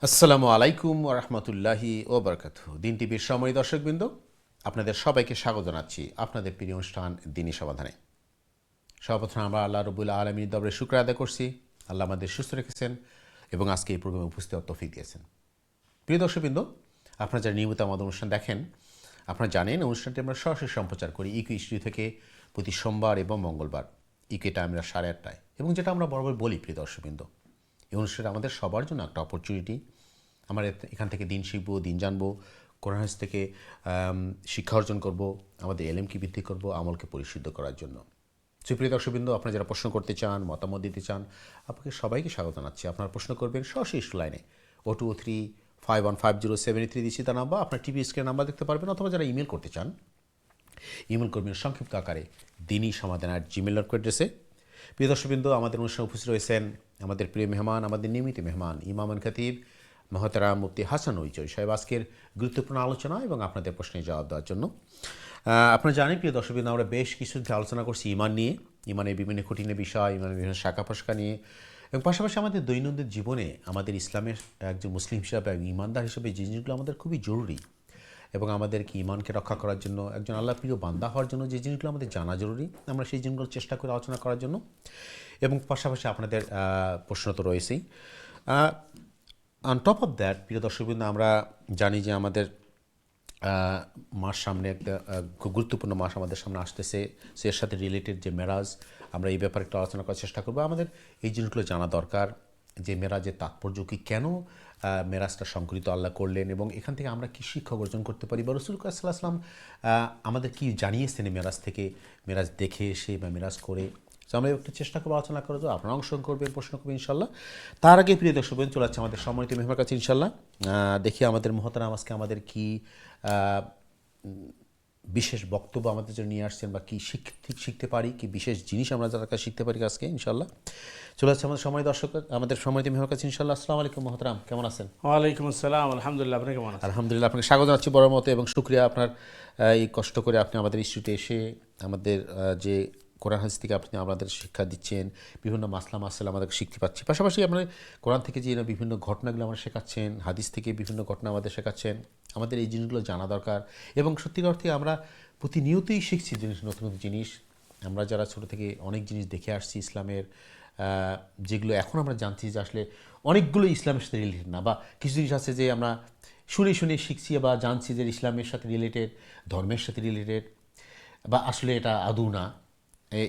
আসসালামু আলাইকুম ওয়া রাহমাতুল্লাহি ওয়া বারাকাতুহু। দিন টিভির সম্মানিত দর্শকবৃন্দ, আপনাদের সবাইকে স্বাগত জানাচ্ছি আপনাদের প্রিয় অনুষ্ঠান দিনী সমাধানে। সর্বপ্রথম আমরা আল্লাহ রাব্বুল আলামিনের দরবারে শুকর আদায় করছি। আল্লাহ আমাদের সুস্থ রেখেছেন এবং আজকে এই প্রোগ্রামে উপস্থিত হওয়ার তৌফিক দিয়েছেন। প্রিয় দর্শকবৃন্দ, আপনারা যারা নিয়মিত আমাদের অনুষ্ঠান দেখেন, আপনারা জানেন অনুষ্ঠানটি আমরা সরাসরি সম্প্রচার করি ইকো স্টুডিও থেকে প্রতি সোমবার এবং মঙ্গলবার ইকো টাইমরা 8:30টায়, এবং যেটা আমরা বরাবর বলি প্রিয় দর্শকবৃন্দ, এই অনুষ্ঠানটা আমাদের সবার জন্য একটা অপরচুনিটি। আমরা এখান থেকে দিন শিখবো, দিন জানবো, কোরআন হাদিস থেকে শিক্ষা অর্জন করব, আমাদের এলেমকে বৃদ্ধি করব, আমলকে পরিশুদ্ধ করার জন্য। সুপ্রিয় দর্শকবৃন্দ, আপনারা যারা প্রশ্ন করতে চান, মতামত দিতে চান, আপনাকে সবাইকে স্বাগত জানাচ্ছি। আপনারা প্রশ্ন করবেন সরাসরি লাইনে 0235150783 দিচ্ছি তার নাম্বার, আপনার টিভি স্ক্রিনে নাম্বার দেখতে পারবেন, অথবা যারা ইমেল করতে চান ইমেল করবেন সংক্ষিপ্ত আকারে দিনী সমাধান@gmail.com অ্যাড্রেসে। প্রিয় দর্শকবৃন্দ, আমাদের অনুষ্ঠানে উপস্থিত রয়েছেন আমাদের প্রিয় মেহমান, আমাদের নিয়মিত মেহমান ইমাম খতিব মহতারাম মুফতি হাসান চৌধুরী সাহেব আজকের গুরুত্বপূর্ণ আলোচনা এবং আপনাদের প্রশ্নের জবাব দেওয়ার জন্য। আপনারা জানেন প্রিয় দর্শকবৃন্দ, আমরা বেশ কিছুদিন আলোচনা করছি ইমান নিয়ে, ইমানের বিভিন্ন কঠিন বিষয়, ইমানের বিভিন্ন শাখা প্রশাখা নিয়ে, এবং পাশাপাশি আমাদের দৈনন্দিন জীবনে আমাদের ইসলামের একজন মুসলিম হিসাবে, ইমানদার হিসেবে যে জিনিসগুলো আমাদের খুবই জরুরি এবং আমাদেরকে ইমানকে রক্ষা করার জন্য, একজন আল্লাহ প্রিয় বান্দা হওয়ার জন্য যে জিনিসগুলো আমাদের জানা জরুরি, আমরা সেই জিনিসগুলো চেষ্টা করে আলোচনা করার জন্য। এবং পাশাপাশি আপনাদের প্রশ্ন তো রয়েছেই। অন টপ অফ দ্যাট প্রিয় দর্শকবৃন্দ, আমরা জানি যে আমাদের মাস সামনে একটা খুব গুরুত্বপূর্ণ মাস আমাদের সামনে আসতেছে, সো এর সাথে রিলেটেড যে মেরাজ, আমরা এই ব্যাপারে একটু আলোচনা করার চেষ্টা করবো। আমাদের এই জিনিসগুলো জানা দরকার যে মেরাজের তাৎপর্য কী, কেন মেরাজটা সংকলিত আল্লাহ করলেন, এবং এখান থেকে আমরা কী শিক্ষা অর্জন করতে পারি, বা রাসূল সাল্লাল্লাহু আলাইহি ওয়াসাল্লাম আমাদের কী জানিয়েছেন মেরাজ থেকে, মেরাজ দেখে এসে বা মেরাজ করে। তো আমরা একটু চেষ্টা করবো আলোচনা করার জন্য, আপনারা অংশগ্রহণ করবেন, প্রশ্ন করবেন ইনশাল্লাহ। তার আগে প্রিয় দর্শকবৃন্দ, চলে যাচ্ছে আমাদের সম্মানিত মেহমানের কাছে ইনশাল্লাহ। দেখি আমাদের মহতারাম আজকে আমাদের কী বিশেষ বক্তব্য আমাদের জন্য নিয়ে আসছেন, বা কী শিখতে পারি, কি বিশেষ জিনিস আমরা যারা কাছে শিখতে পারি আজকে ইনশাল্লাহ। চলে যাচ্ছে আমাদের সময় দর্শক, আমাদের সম্মানিত মেহমানের কাছে ইনশাল্লাহ। আসসালামু আলাইকুম মহতারাম, কেমন আছেন? ওয়ালাইকুম আসসালাম, আলহামদুলিল্লাহ। আপনি কেমন আছেন? আলহামদুলিল্লাহ, আপনাকে স্বাগত জানাচ্ছি বড় মতো, এবং শুক্রিয়া আপনার এই কষ্ট করে আপনি আমাদের ইনস্টিটিউটে এসে আমাদের যে কোরআন হাদিস থেকে আপনি আমাদের শিক্ষা দিচ্ছেন, বিভিন্ন মাসলা আমাদেরকে শিখতে পাচ্ছি। পাশাপাশি আপনার কোরআন থেকে যে বিভিন্ন ঘটনাগুলো আমরা শেখাচ্ছেন, হাদিস থেকে বিভিন্ন ঘটনা আমাদের শেখাচ্ছেন, আমাদের এই জিনিসগুলো জানা দরকার। এবং সত্যিকার অর্থে আমরা প্রতিনিয়তই শিখছি জিনিস, নতুন নতুন জিনিস। আমরা যারা ছোটো থেকে অনেক জিনিস দেখে আসছি ইসলামের, যেগুলো এখন আমরা জানছি যে আসলে অনেকগুলো ইসলামের সাথে রিলেটেড না, বা কিছু জিনিস আছে যে আমরা শুনে শিখছি বা জানছি যে ইসলামের সাথে রিলেটেড, ধর্মের সাথে রিলেটেড, বা আসলে এটা আদৌ না।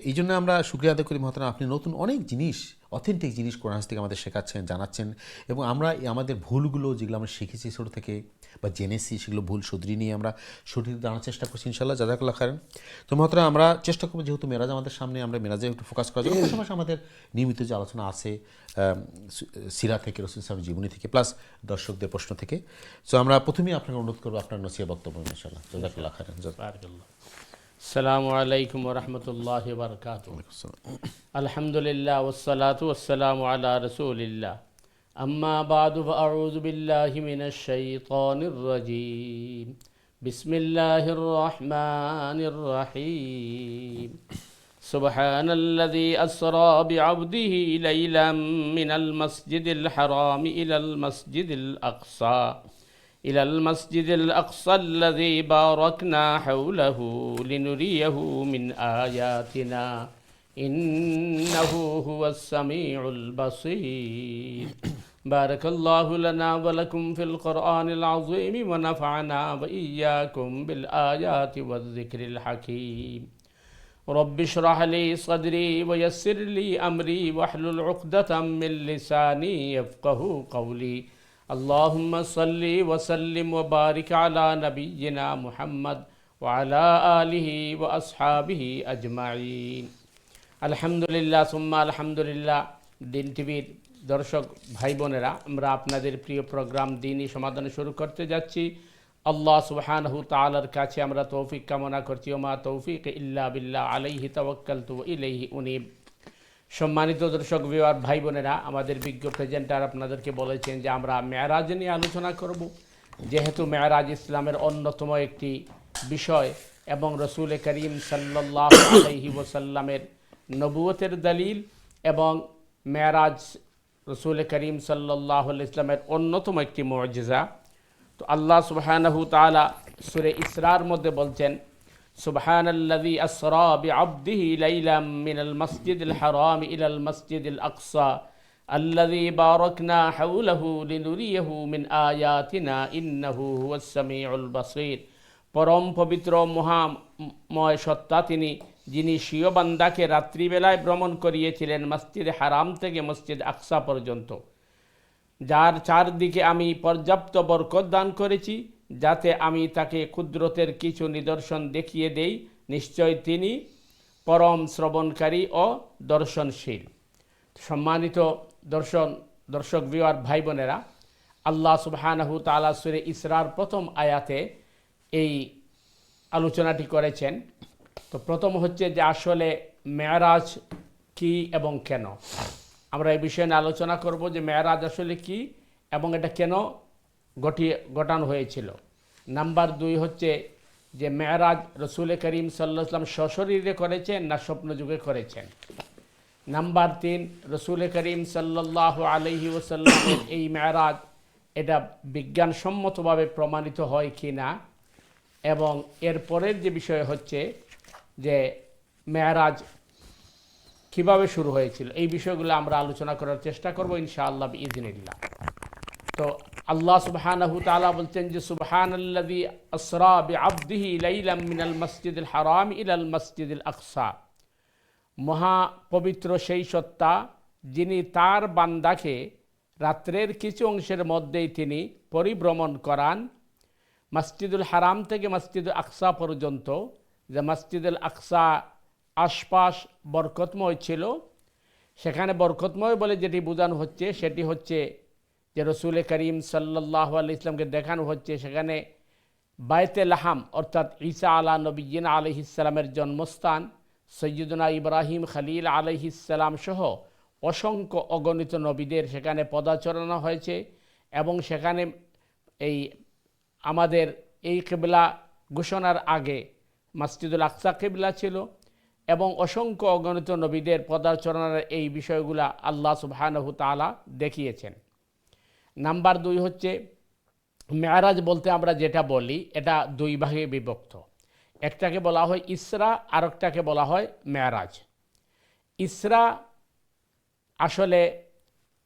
এই জন্য আমরা শুকরিয়া আদায় করি মহতারাম, আপনি নতুন অনেক জিনিস, অথেন্টিক জিনিস কোরআন হাদিস থেকে আমাদের শেখাচ্ছেন, জানাচ্ছেন, এবং আমরা আমাদের ভুলগুলো যেগুলো আমরা শিখেছি ছোটো থেকে বা জেনেছি, সেগুলো ভুল শুধরিয়ে নিয়ে আমরা সঠিক জানার চেষ্টা করছি ইনশাল্লাহ। জাযাকাল্লাহ খায়রান। তো মহতারাম, আমরা চেষ্টা করবো যেহেতু মেরাজ আমাদের সামনে, আমরা মেরাজে একটু ফোকাস করার জন্য, পাশাপাশি আমাদের নিয়মিত যে আলোচনা আছে সিরা থেকে, রাসূল সাল্লাল্লাহু জীবনী থেকে, প্লাস দর্শকদের প্রশ্ন থেকে। সো আমরা প্রথমেই আপনাকে অনুরোধ করবো আপনার নসিহত বক্তব্য ইনশাল্লাহ। জাযাকাল্লাহ খায়রান। বারাকাল্লাহ। আসসালামু আলাইকুম ওয়া রাহমাতুল্লাহি ওয়া বারাকাতুহু। আলহামদুলিল্লাহ ওয়াসসালাতু ওয়াসসালামু আলা রাসূলিল্লাহ। আম্মা বাদু ফাআউযু বিল্লাহি মিনাশ শাইতানির রাজীম। বিসমিল্লাহির রাহমানির রাহিম। সুবহানাল্লাযী আসরা বিআবদিহি লাইলাম মিনাল মাসজিদিল হারামি ইলাল মাসজিদিল আকসা إلى المسجد الأقصى الذي باركنا حوله لنريه من آياتنا إنه هو السميع البصير. بارك الله لنا ولكم في القرآن العظيم ونفعنا وإياكم بالآيات والذكر الحكيم. رب اشرح لي صدري ويسر لي أمري واحلل عقدة من لساني يفقه قولي. اللهم صل وسلم وبارك على نبينا محمد وعلى آله وأصحابه أجمعين. আলহামদুলিল্লাহ সুম্মা আলহামদুলিল্লাহ। দিন টিভির দর্শক ভাই বোনেরা, আমরা আপনাদের প্রিয় প্রোগ্রাম দিনী সমাধান শুরু করতে যাচ্ছি। আল্লাহ সুবহানাহু তাআলার কাছে আমরা তৌফিক কামনা করছি। ওমা তৌফিক ইল্লা বিল্লাহ, আলাইহি তাওয়াক্কালতু ওয়া ইলাইহি উনীব। সম্মানিত দর্শক ভিউয়ার ভাই বোনেরা, আমাদের বিজ্ঞ প্রেজেন্টার আপনাদেরকে বলেছেন যে আমরা মেরাজ নিয়ে আলোচনা করব। যেহেতু মেরাজ ইসলামের অন্যতম একটি বিষয় এবং রসুল করিম সাল্লাল্লাহু আলাইহি ওয়াসাল্লামের নবুয়তের দলিল, এবং মেরাজ রসুল করিম সাল্লাল্লাহু আলাইহি ইসলামের অন্যতম একটি মুআজিজা। তো আল্লাহ সুবহানাহু তাআলা সূরা ইসরার মধ্যে বলছেন, সুবহানাল্লাযী আসরা বিআবদিহি লাইলাম মিনাল মাসজিদিল হারাম ইলাল মাসজিদিল আকসা আল্লাযী বারাকনা হাওলাহু লিনুরিয়াহু মিন আয়াতিনা ইন্নাহু হুয়াস সামিউল বাসীর। পরম পবিত্র মহাময় সত্তা তিনি, যিনি স্বীয় বান্দাকে রাত্রিবেলায় ভ্রমণ করিয়েছিলেন মসজিদ হারাম থেকে মসজিদ আকসা পর্যন্ত, যার চারদিকে আমি পর্যাপ্ত বরকত দান করেছি, যাতে আমি তাকে কুদরতের কিছু নিদর্শন দেখিয়ে দেই। নিশ্চয় তিনি পরম শ্রবণকারী ও দর্শনশীল। সম্মানিত দর্শক ভিউয়ার ভাই বোনেরা, আল্লাহ সুবহানাহু তাআলা সূরা ইসরার প্রথম আয়াতে এই আলোচনাটি করেছেন। তো প্রথম হচ্ছে যে আসলে মেরাজ কি এবং কেন। আমরা এই বিষয়ে নিয়ে আলোচনা করব যে মেরাজ আসলে কি এবং এটা কেন ঘটানো হয়েছিল। নাম্বার 2 হচ্ছে যে মেরাজ রসুল করিম সাল্লাল্লাহু আলাইহি ওয়াসাল্লাম সশরীরে করেছেন না স্বপ্নযুগে করেছেন। নাম্বার 3, রসুল করিম সাল্লাল্লাহু আলাইহি ওয়াসাল্লামের এই মেরাজ এটা বিজ্ঞানসম্মতভাবে প্রমাণিত হয় কি না, এবং এর পরের যে বিষয় হচ্ছে যে মেরাজ কিভাবে শুরু হয়েছিল। এই বিষয়গুলো আমরা আলোচনা করার চেষ্টা করব ইনশাআল্লাহ বিইজনিল্লাহ। তো আল্লাহ সুবহানাহু তাআলা বলছেন যে সুবহানাল্লাযী আসরা বিআবদিহি লাইলাম মিনাল মাসজিদিল হারাম ইলাল মাসজিদিল আকসা। মহা পবিত্র সেই সত্তা, যিনি তার বান্দাকে রাত্রের কিছু অংশের মধ্যেই তিনি পরিভ্রমণ করান মসজিদুল হারাম থেকে মসজিদুল আকসা পর্যন্ত। যে মসজিদুল আকসা আশপাশ বরকতময় ছিল, সেখানে বরকতময় বলে যেটি বোঝানো হচ্ছে সেটি হচ্ছে যে রসুল করিম সাল্লাল্লাহু আলাইহি ইসলামকে দেখানো হচ্ছে সেখানে বাইতে লাহাম অর্থাৎ ঈসা আলা নবিয়্যিনা আলাইহিস সালামের জন্মস্থান, সৈয়দনা ইব্রাহিম খলিল আলাইহিস সালাম সহ অসংখ্য অগণিত নবীদের সেখানে পদাচরণ হয়েছে, এবং সেখানে এই আমাদের এই কিবলা ঘোষণার আগে মসজিদুল আকসা কিবলা ছিল, এবং অসংখ্য অগণিত নবীদের পদাচরণের এই বিষয়গুলা আল্লাহ সুবহানাহু তাআলা দেখিয়েছেন। নাম্বার 2 হচ্ছে মেরাজ বলতে আমরা যেটা বলি এটা 2 ভাগে বিভক্ত। একটাকে বলা হয় ইসরা, আর একটাকে বলা হয় মেরাজ। ইসরা আসলে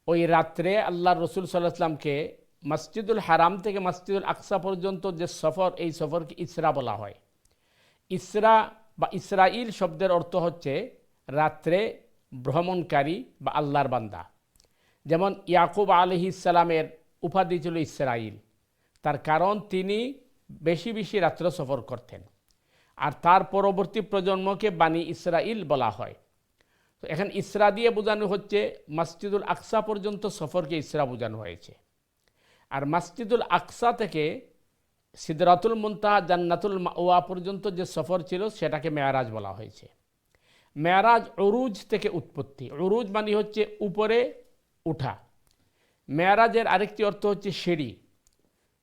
ওই রাত্রে আল্লাহ রসুল সাল্লাল্লাহু আলাইহি ওয়াসাল্লামকে মসজিদুল হারাম থেকে মসজিদুল আকসা পর্যন্ত যে সফর, এই সফরকে ইসরা বলা হয়। ইসরা বা ইসরাইল শব্দের অর্থ হচ্ছে রাত্রে ভ্রমণকারী বা আল্লাহর বান্দা। যেমন ইয়াকুব আলাইহিস সালামের উপাধি ছিল ইসরাইল, তার কারণ তিনি বেশি বেশি রাত্রে সফর করতেন, আর তার পরবর্তী প্রজন্মকে বানি ইসরাইল বলা হয়। তো এখন ইসরা দিয়ে বোঝানো হচ্ছে মসজিদুল আকসা পর্যন্ত সফরকে ইসরা বোঝানো হয়েছে, আর মসজিদুল আকসা থেকে সিদরাতুল মুনতাহা জান্নাতুল মাওয়া পর্যন্ত যে সফর ছিল সেটাকে মেরাজ বলা হয়েছে। মেরাজ উরুজ থেকে উৎপত্তি। উরুজ মানে হচ্ছে উপরে উঠা। মেরাজের আরেকটি অর্থ হচ্ছে সিঁড়ি।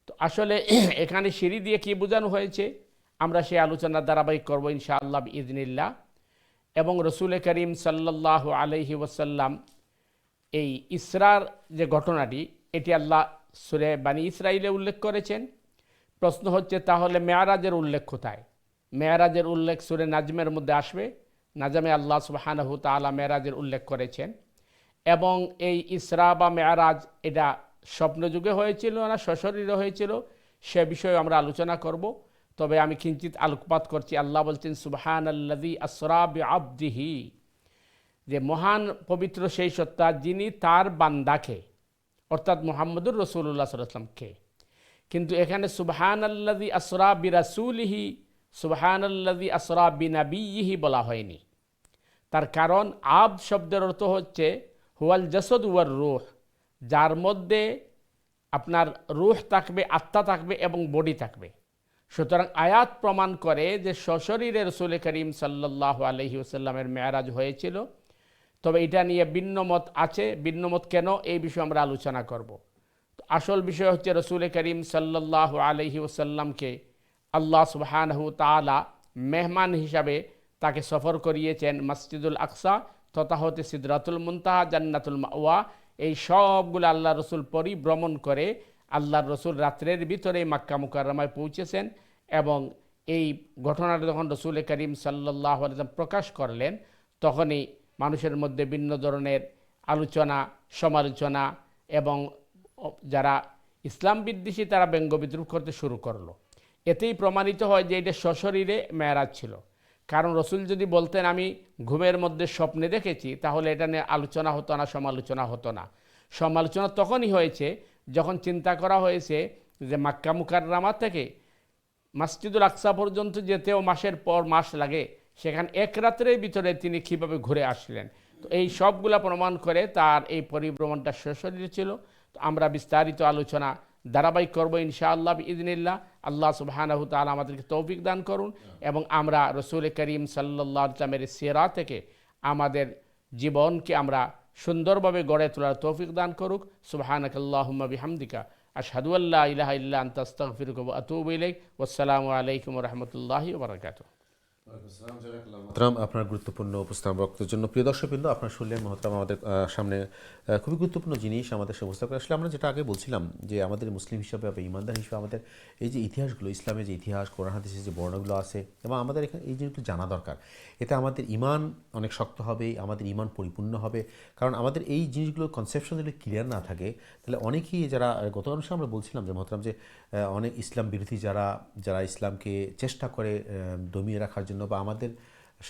তো আসলে এখানে সিঁড়ি দিয়ে কি বোঝানো হয়েছে আমরা সেই আলোচনার ধারাবাহিক করবো ইনশাআল্লাহ বিইজনিল্লাহ। এবং রসুল করিম সাল্লাল্লাহু আলাইহি ওয়াসাল্লাম এই ইসরার যে ঘটনাটি, এটি আল্লাহ সূরা বানি ইসরাইলে উল্লেখ করেছেন। প্রশ্ন হচ্ছে তাহলে মেরাজের উল্লেখ কোথায়? মেরাজের উল্লেখ সূরা নাজমের মধ্যে আসবে। নাজমে আল্লাহ সুবহানাহু তাআলা মেরাজের উল্লেখ করেছেন, এবং এই ইসরা বা মেরাজ এটা স্বপ্নযুগে হয়েছিল না সশরীরে হয়েছিল সে বিষয়ে আমরা আলোচনা করব। তবে আমি কিঞ্চিত আলোকপাত করছি। আল্লাহ বলছেন সুবহানাল্লাযী আসরা বিআবদিহি, যে মহান পবিত্র সেই সত্তা যিনি তার বান্দাকে অর্থাৎ মুহাম্মদুর রাসূলুল্লাহ সাল্লাল্লাহু আলাইহি ওয়াসাল্লামকে, কিন্তু এখানে সুবহানাল্লাযী আসরা বিরাসূলিহি, সুবহানাল্লাযী আসরা বিনাবিয়িহি বলা হয়নি। তার কারণ আব শব্দের অর্থ হচ্ছে হুয়াল জাসাদ ওয়ার রূহ, যার মধ্যে আপনার রূহ থাকবে, আত্মা থাকবে এবং বডি থাকবে। সুতরাং আয়াত প্রমাণ করে যে সশরীরে রাসূল করিম সাল্লাল্লাহু আলাইহি ওয়াসাল্লামের মেরাজ হয়েছিল। তবে এটা নিয়ে ভিন্নমত আছে। ভিন্নমত কেন, এই বিষয়ে আমরা আলোচনা করব। তো আসল বিষয় হচ্ছে রাসূল করিম সাল্লাল্লাহু আলাইহি ওয়াসাল্লামকে আল্লাহ সুবহানাহু তাআলা মেহমান হিসাবে তাকে সফর করিয়েছেন মসজিদুল আকসা তথা হতে সিদরাতুল মুনতাহা জান্নাতুল মাওয়া এই সবগুলো আল্লাহ রসুল পরিভ্রমণ করে আল্লাহ রসুল রাত্রের ভিতরে মাক্কা মুকাররমায় পৌঁছেছেন এবং এই ঘটনাটা যখন রসুল করিম সাল্লাল্লাহু আলাইহি ওয়াসাল্লাম প্রকাশ করলেন তখনই মানুষের মধ্যে ভিন্ন ধরনের আলোচনা সমালোচনা এবং যারা ইসলাম বিদ্বেষী তারা ব্যঙ্গ বিদ্রুপ করতে শুরু করলো। এতেই প্রমাণিত হয় যে এটা সশরীরে মেরাজ ছিল। কারণ রসুল যদি বলতেন আমি ঘুমের মধ্যে স্বপ্নে দেখেছি তাহলে এটা নিয়ে আলোচনা হতো না, সমালোচনা হতো না। সমালোচনা তখনই হয়েছে যখন চিন্তা করা হয়েছে যে মাক্কা মুকাররমা থেকে মসজিদুল আকসা পর্যন্ত যেতেও মাসের পর মাস লাগে, সেখানে এক রাত্রের ভিতরে তিনি কীভাবে ঘুরে আসলেন। তো এই সবগুলা প্রমাণ করে তার এই পরিভ্রমণটা সশরীরে ছিল। তো আমরা বিস্তারিত আলোচনা ধারাবাহিক করবো ইনশাআল্লাহ বিইذনিল্লাহ। আল্লাহ সুবহানাহু তাআলা আমাদেরকে তৌফিক দান করুন এবং আমরা রসুল করিম সাল্লাল্লাহু আলাইহি ওয়াসাল্লামের সিরাত থেকে আমাদের জীবনকে আমরা সুন্দরভাবে গড়ে তোলার তৌফিক দান করুক। সুবহানাকাল্লাহুম্মা বিহামদিকা আশহাদু আল্লা ইলাহা ইল্লা আনতা আস্তাগফিরুকা ওয়া আতুবু ইলাইক। ওয়াসসালামু আলাইকুম ওয়া রাহমাতুল্লাহি ওয়া বারাকাতুহু। মোহতারাম, আপনার গুরুত্বপূর্ণ উপস্থাপন বক্তব্যের জন্য প্রিয় দর্শকবৃন্দ, আপনার শুনলেন মোহতারাম আমাদের সামনে খুবই গুরুত্বপূর্ণ জিনিস আমাদের সে উপস্থাপন করে। আসলে আমরা যেটা আগে বলছিলাম যে আমাদের মুসলিম হিসাবে বা ইমানদার হিসাবে আমাদের এই যে ইতিহাসগুলো, ইসলামের যে ইতিহাস, কোরআন হাদিসের যে বর্ণনাগুলো আছে এবং আমাদের এখানে এই জিনিসগুলো জানা দরকার। এতে আমাদের ইমান অনেক শক্ত হবে, আমাদের ইমান পরিপূর্ণ হবে। কারণ আমাদের এই জিনিসগুলোর কনসেপশন যদি ক্লিয়ার না থাকে তাহলে অনেকেই যারা গত অনুষ্ঠানে আমরা বলছিলাম যে মোহতারাম যে অনেক ইসলাম বিরোধী যারা ইসলামকে চেষ্টা করে দমিয়ে রাখার জন্য বা আমাদের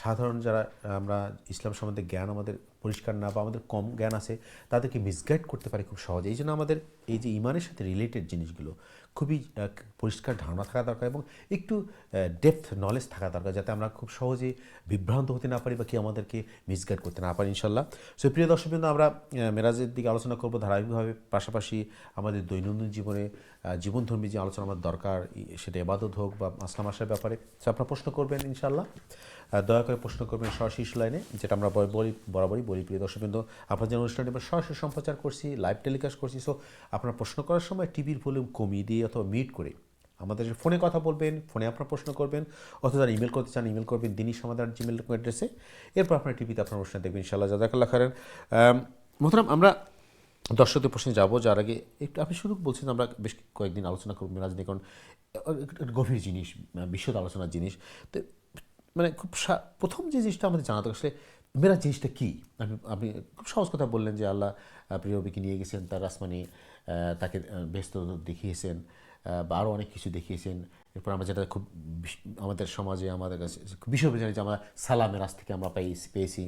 সাধারণ যারা আমরা ইসলাম সম্বন্ধে জ্ঞান আমাদের পরিষ্কার না বা আমাদের কম জ্ঞান আছে তাদেরকে মিসগাইড করতে পারি খুব সহজে। এই জন্য আমাদের এই যে ইমানের সাথে রিলেটেড জিনিসগুলো খুবই পরিষ্কার ধারণা থাকা দরকার এবং একটু ডেপথ নলেজ থাকা দরকার, যাতে আমরা খুব সহজে বিভ্রান্ত হতে না পারি বা কেউ আমাদেরকে মিসগাইড করতে না পারি ইনশাল্লাহ। সো প্রিয় দর্শকবৃন্দ, আমরা মেরাজের দিকে আলোচনা করব ধারাবাহিকভাবে, পাশাপাশি আমাদের দৈনন্দিন জীবনে জীবনধর্মী যে আলোচনা আমাদের দরকার, সেটা ইবাদত হোক বা আসলাম আসার ব্যাপারে। সো আপনারা প্রশ্ন করবেন ইনশাল্লাহ, দয়া করে প্রশ্ন করবেন সরাসরি লাইনে, যেটা আমরা বরাবরই বলি। প্রিয় দর্শকবৃন্দ, আপনার যে অনুষ্ঠানটি আমরা সরাসরি সম্প্রচার করছি, লাইভ টেলিকাস্ট করছি। সো আপনারা প্রশ্ন করার সময় টিভির ভলিউম কমিয়ে দিয়ে অথবা মিউট করে আমাদের ফোনে কথা বলবেন, ফোনে আপনারা প্রশ্ন করবেন, অথবা যারা ইমেল করতে চান ইমেল করবেন dini@gmail অ্যাড্রেসে। এরপর আপনার টিভিতে আপনার অনুষ্ঠান দেখবেন ইনশাআল্লাহ। জাযাকাল্লাহ খাইরান। মোহতারাম, আমরা দর্শকদের প্রশ্নে যাবো। যার আগে একটু আপনি শুরু বলছেন আমরা বেশ কয়েকদিন আলোচনা করব মেরাজ নিয়ে, কারণ গভীর জিনিস, বিশদ আলোচনার জিনিস। তো মানে খুব প্রথম যে জিনিসটা আমাদের জানাতে আসলে মেরাজ জিনিসটা কী, আপনি খুব সহজ কথা বললেন যে আল্লাহ প্রিয় নবীকে নিয়ে গেছেন, তার আসমানে তাকে ব্যস্ত দেখিয়েছেন বা আরও অনেক কিছু দেখিয়েছেন। এরপর আমরা যেটা খুব আমাদের সমাজে আমাদের কাছে বিষয় জানি যে আমরা সালামের রাস থেকে আমরা পেয়েছি,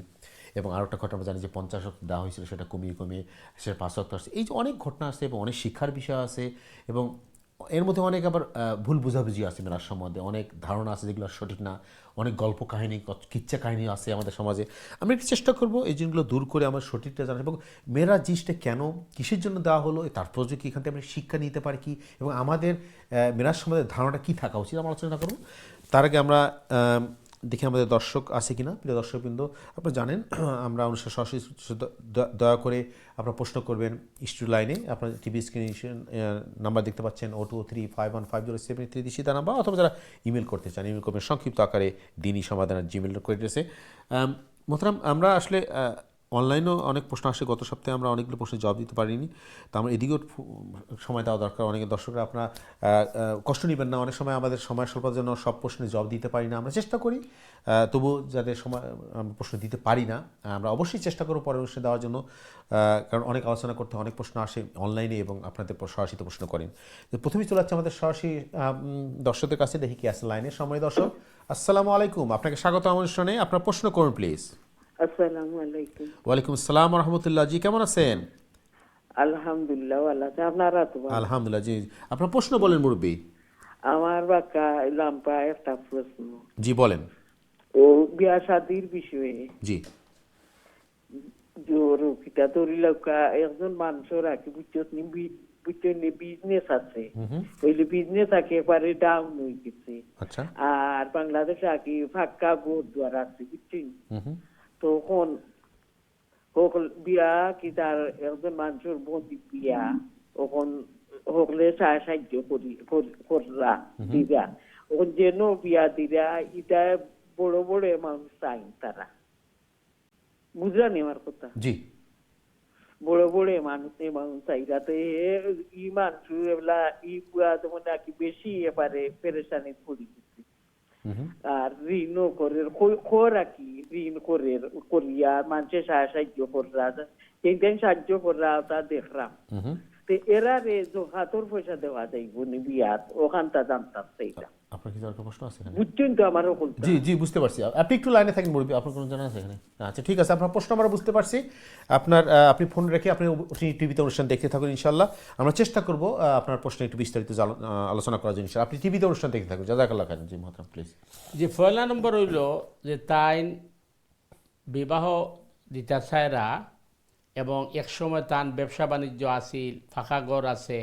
এবং আরও একটা ঘটনা আমরা জানি যে 50 ওয়াক্ত দেওয়া হয়েছিল, সেটা কমিয়ে সেটা 5 ওয়াক্ত আসছে। এই যে অনেক ঘটনা আছে এবং অনেক শিক্ষার বিষয় আছে, এবং এর মধ্যে অনেক আবার ভুল বুঝাবুঝি আছে মেরাজ সম্বন্ধে, অনেক ধারণা আছে যেগুলো সঠিক না, অনেক গল্প কাহিনী কিচ্ছা কাহিনী আছে আমাদের সমাজে। আমরা একটু চেষ্টা করবো এই জিনিসগুলো দূর করে আমার সঠিকটা জানা এবং মেরাজ জিনিসটা কেন, কিসের জন্য দেওয়া হলো, তারপর যে কি এখান থেকে আমরা শিক্ষা নিতে পারি কি, এবং আমাদের মেরাজ সম্বন্ধে ধারণাটা কী থাকা উচিত আমরা আলোচনা করবো। তার আগে আমরা দেখি আমাদের দর্শক আছে কিনা। প্রিয় দর্শকবৃন্দ, আপনারা জানেন আমরা অনুষ্ঠান সরাসরি, দয়া করে আপনারা প্রশ্ন করবেন স্টুডিও লাইনে। আপনার টিভি স্ক্রিনে নাম্বার দেখতে পাচ্ছেন 0235150733 দিচ্ছি তার নাম্বার, অথবা যারা ইমেল করতে চান ইমেল করবেন সংক্ষিপ্ত আকারে dini@gmail অ্যাড্রেসে। মোহতারাম, আমরা আসলে অনলাইনেও অনেক প্রশ্ন আসে, গত সপ্তাহে আমরা অনেকগুলো প্রশ্নের জবাব দিতে পারিনি, তো আমরা এদিকেও সময় দেওয়া দরকার। অনেকে দর্শকরা আপনারা কষ্ট নেবেন না, অনেক সময় আমাদের সময় স্বল্পতার জন্য সব প্রশ্নের জবাব দিতে পারি না, আমরা চেষ্টা করি তবু যাতে সময় আমরা প্রশ্ন দিতে পারি না, আমরা অবশ্যই চেষ্টা করব পরের অনুষ্ঠানে দেওয়ার জন্য, কারণ অনেক আলোচনা করতে অনেক প্রশ্ন আসে অনলাইনে এবং আপনাদের সরাসরি প্রশ্ন করেন। তো প্রথমেই চলে যাচ্ছে আমাদের সরাসরি দর্শকদের কাছে, দেখি কি আছে লাইনে। সময় দর্শক, আসসালামু আলাইকুম, আপনাকে স্বাগত অনুষ্ঠানে, আপনার প্রশ্ন করুন প্লিজ। আসসালামু আলাইকুম। ওয়ালাইকুম আসসালাম ওয়া রাহমাতুল্লাহ। জি, কেমন আছেন? আলহামদুলিল্লাহ ভালো আছে, আপনারা তো ভালো? আলহামদুলিল্লাহ। জি, আপনার প্রশ্ন বলেন মুরব্বী। আমার বাক্কা লাম্পা একটা প্রশ্ন। জি বলেন। ও বিয়া শাদির বিষয়ে। জি। রকিটা ধরিলকা একজন মানুষের আগে বুঝতে বিজনেস আছে, ওইলে বিজনেস একেবারে ডাউন হয়ে গেছে। আচ্ছা। আর বাংলাদেশে আগে ফাঁকা গুরুদ্বার আছে বুঝছেন, তখন বিয়া কি তার একজন মানুষের বন্দি বিয়া, তখন হকলে সাহায্য কররা দিরা, ওখন যেন বিয়া দিরা এটা বড় বড় মানুষ চাই, তারা বুঝলানি আমার কথা? জি। বড় বড় মানুষ চাইরাতে ই মানুষ এগুলা ই পুরা যেমন নাকি বেশি এবারে পেরেশানি পড়ি গেছে। আর ঋণও করে খোরা কি ঋণ করে করিয়া মানুষের সাহায্য করা এইটাই সাহায্য করা তা দেখলাম। এরা রে হাতর পয়সা দেওয়া যাইব নি বিয়াত ওখানটা জানতাম সেইটা। আপনার কি দরকার প্রশ্ন আছে এখানে? বুঝছেন তো আমারও জি জি বুঝতে পারছি। আপনি একটু লাইনে থাকেন মুরব্বী, আপনার কোনো জানা আছে এখানে? আচ্ছা ঠিক আছে, আপনার প্রশ্ন আমরা বুঝতে পারছি। আপনি ফোন রেখে আপনি টিভিতে অনুষ্ঠান দেখতে থাকুন, ইনশাল্লাহ আমরা চেষ্টা করব আপনার প্রশ্ন একটু বিস্তারিত আলোচনা করার জন্য। আপনি টিভিতে অনুষ্ঠান দেখতে থাকুন। জাযাকাল্লাহ খাইরান। জি মহতরম প্লিজ। যে পয়লা নম্বর হইল যে তাইন বিবাহ দিতা চায়রা এবং একসময় তান ব্যবসা বাণিজ্য আছিল, ফাঁকা ঘর আছে,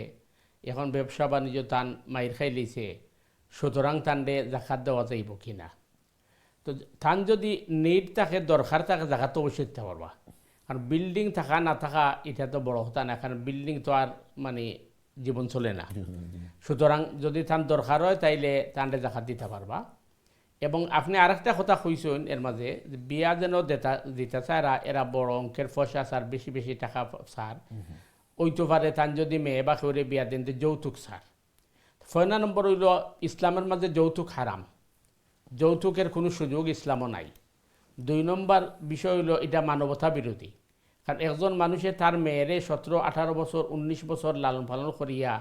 এখন ব্যবসা বাণিজ্য তান মাইর খাই লিছে, সুতরাং তানডে জাকাত দেওয়া যাইব কিনা। তো তান যদি নিড থাকে দরকার থাকে জাকাত তো অবশ্যই দিতে পারবা, কারণ বিল্ডিং থাকা না থাকা এটা তো বড় কথা না, কারণ বিল্ডিং তো আর মানে জীবন চলে না। সুতরাং যদি তান দরকার হয় তাইলে তানডে জাকাত দিতে পারবা। এবং আপনি আরেকটা কথা কইছেন এর মাঝে, বিয়া যেন দিতে চায় এরা বড় অঙ্কের পয়সা স্যার, বেশি বেশি টাকা স্যার ওইতো পারে। তান যদি মেয়ে বা করে বিয়া দেন যৌতুক স্যার। 6 নম্বর হইল ইসলামের মাঝে যৌতুক হারাম, যৌতুকের কোনো সুযোগ ইসলামও নাই। 2 নম্বর বিষয় হইল এটা মানবতা বিরোধী, কারণ একজন মানুষে তার মেয়েরে 17, 18 বছর 19 বছর লালন পালন করিয়া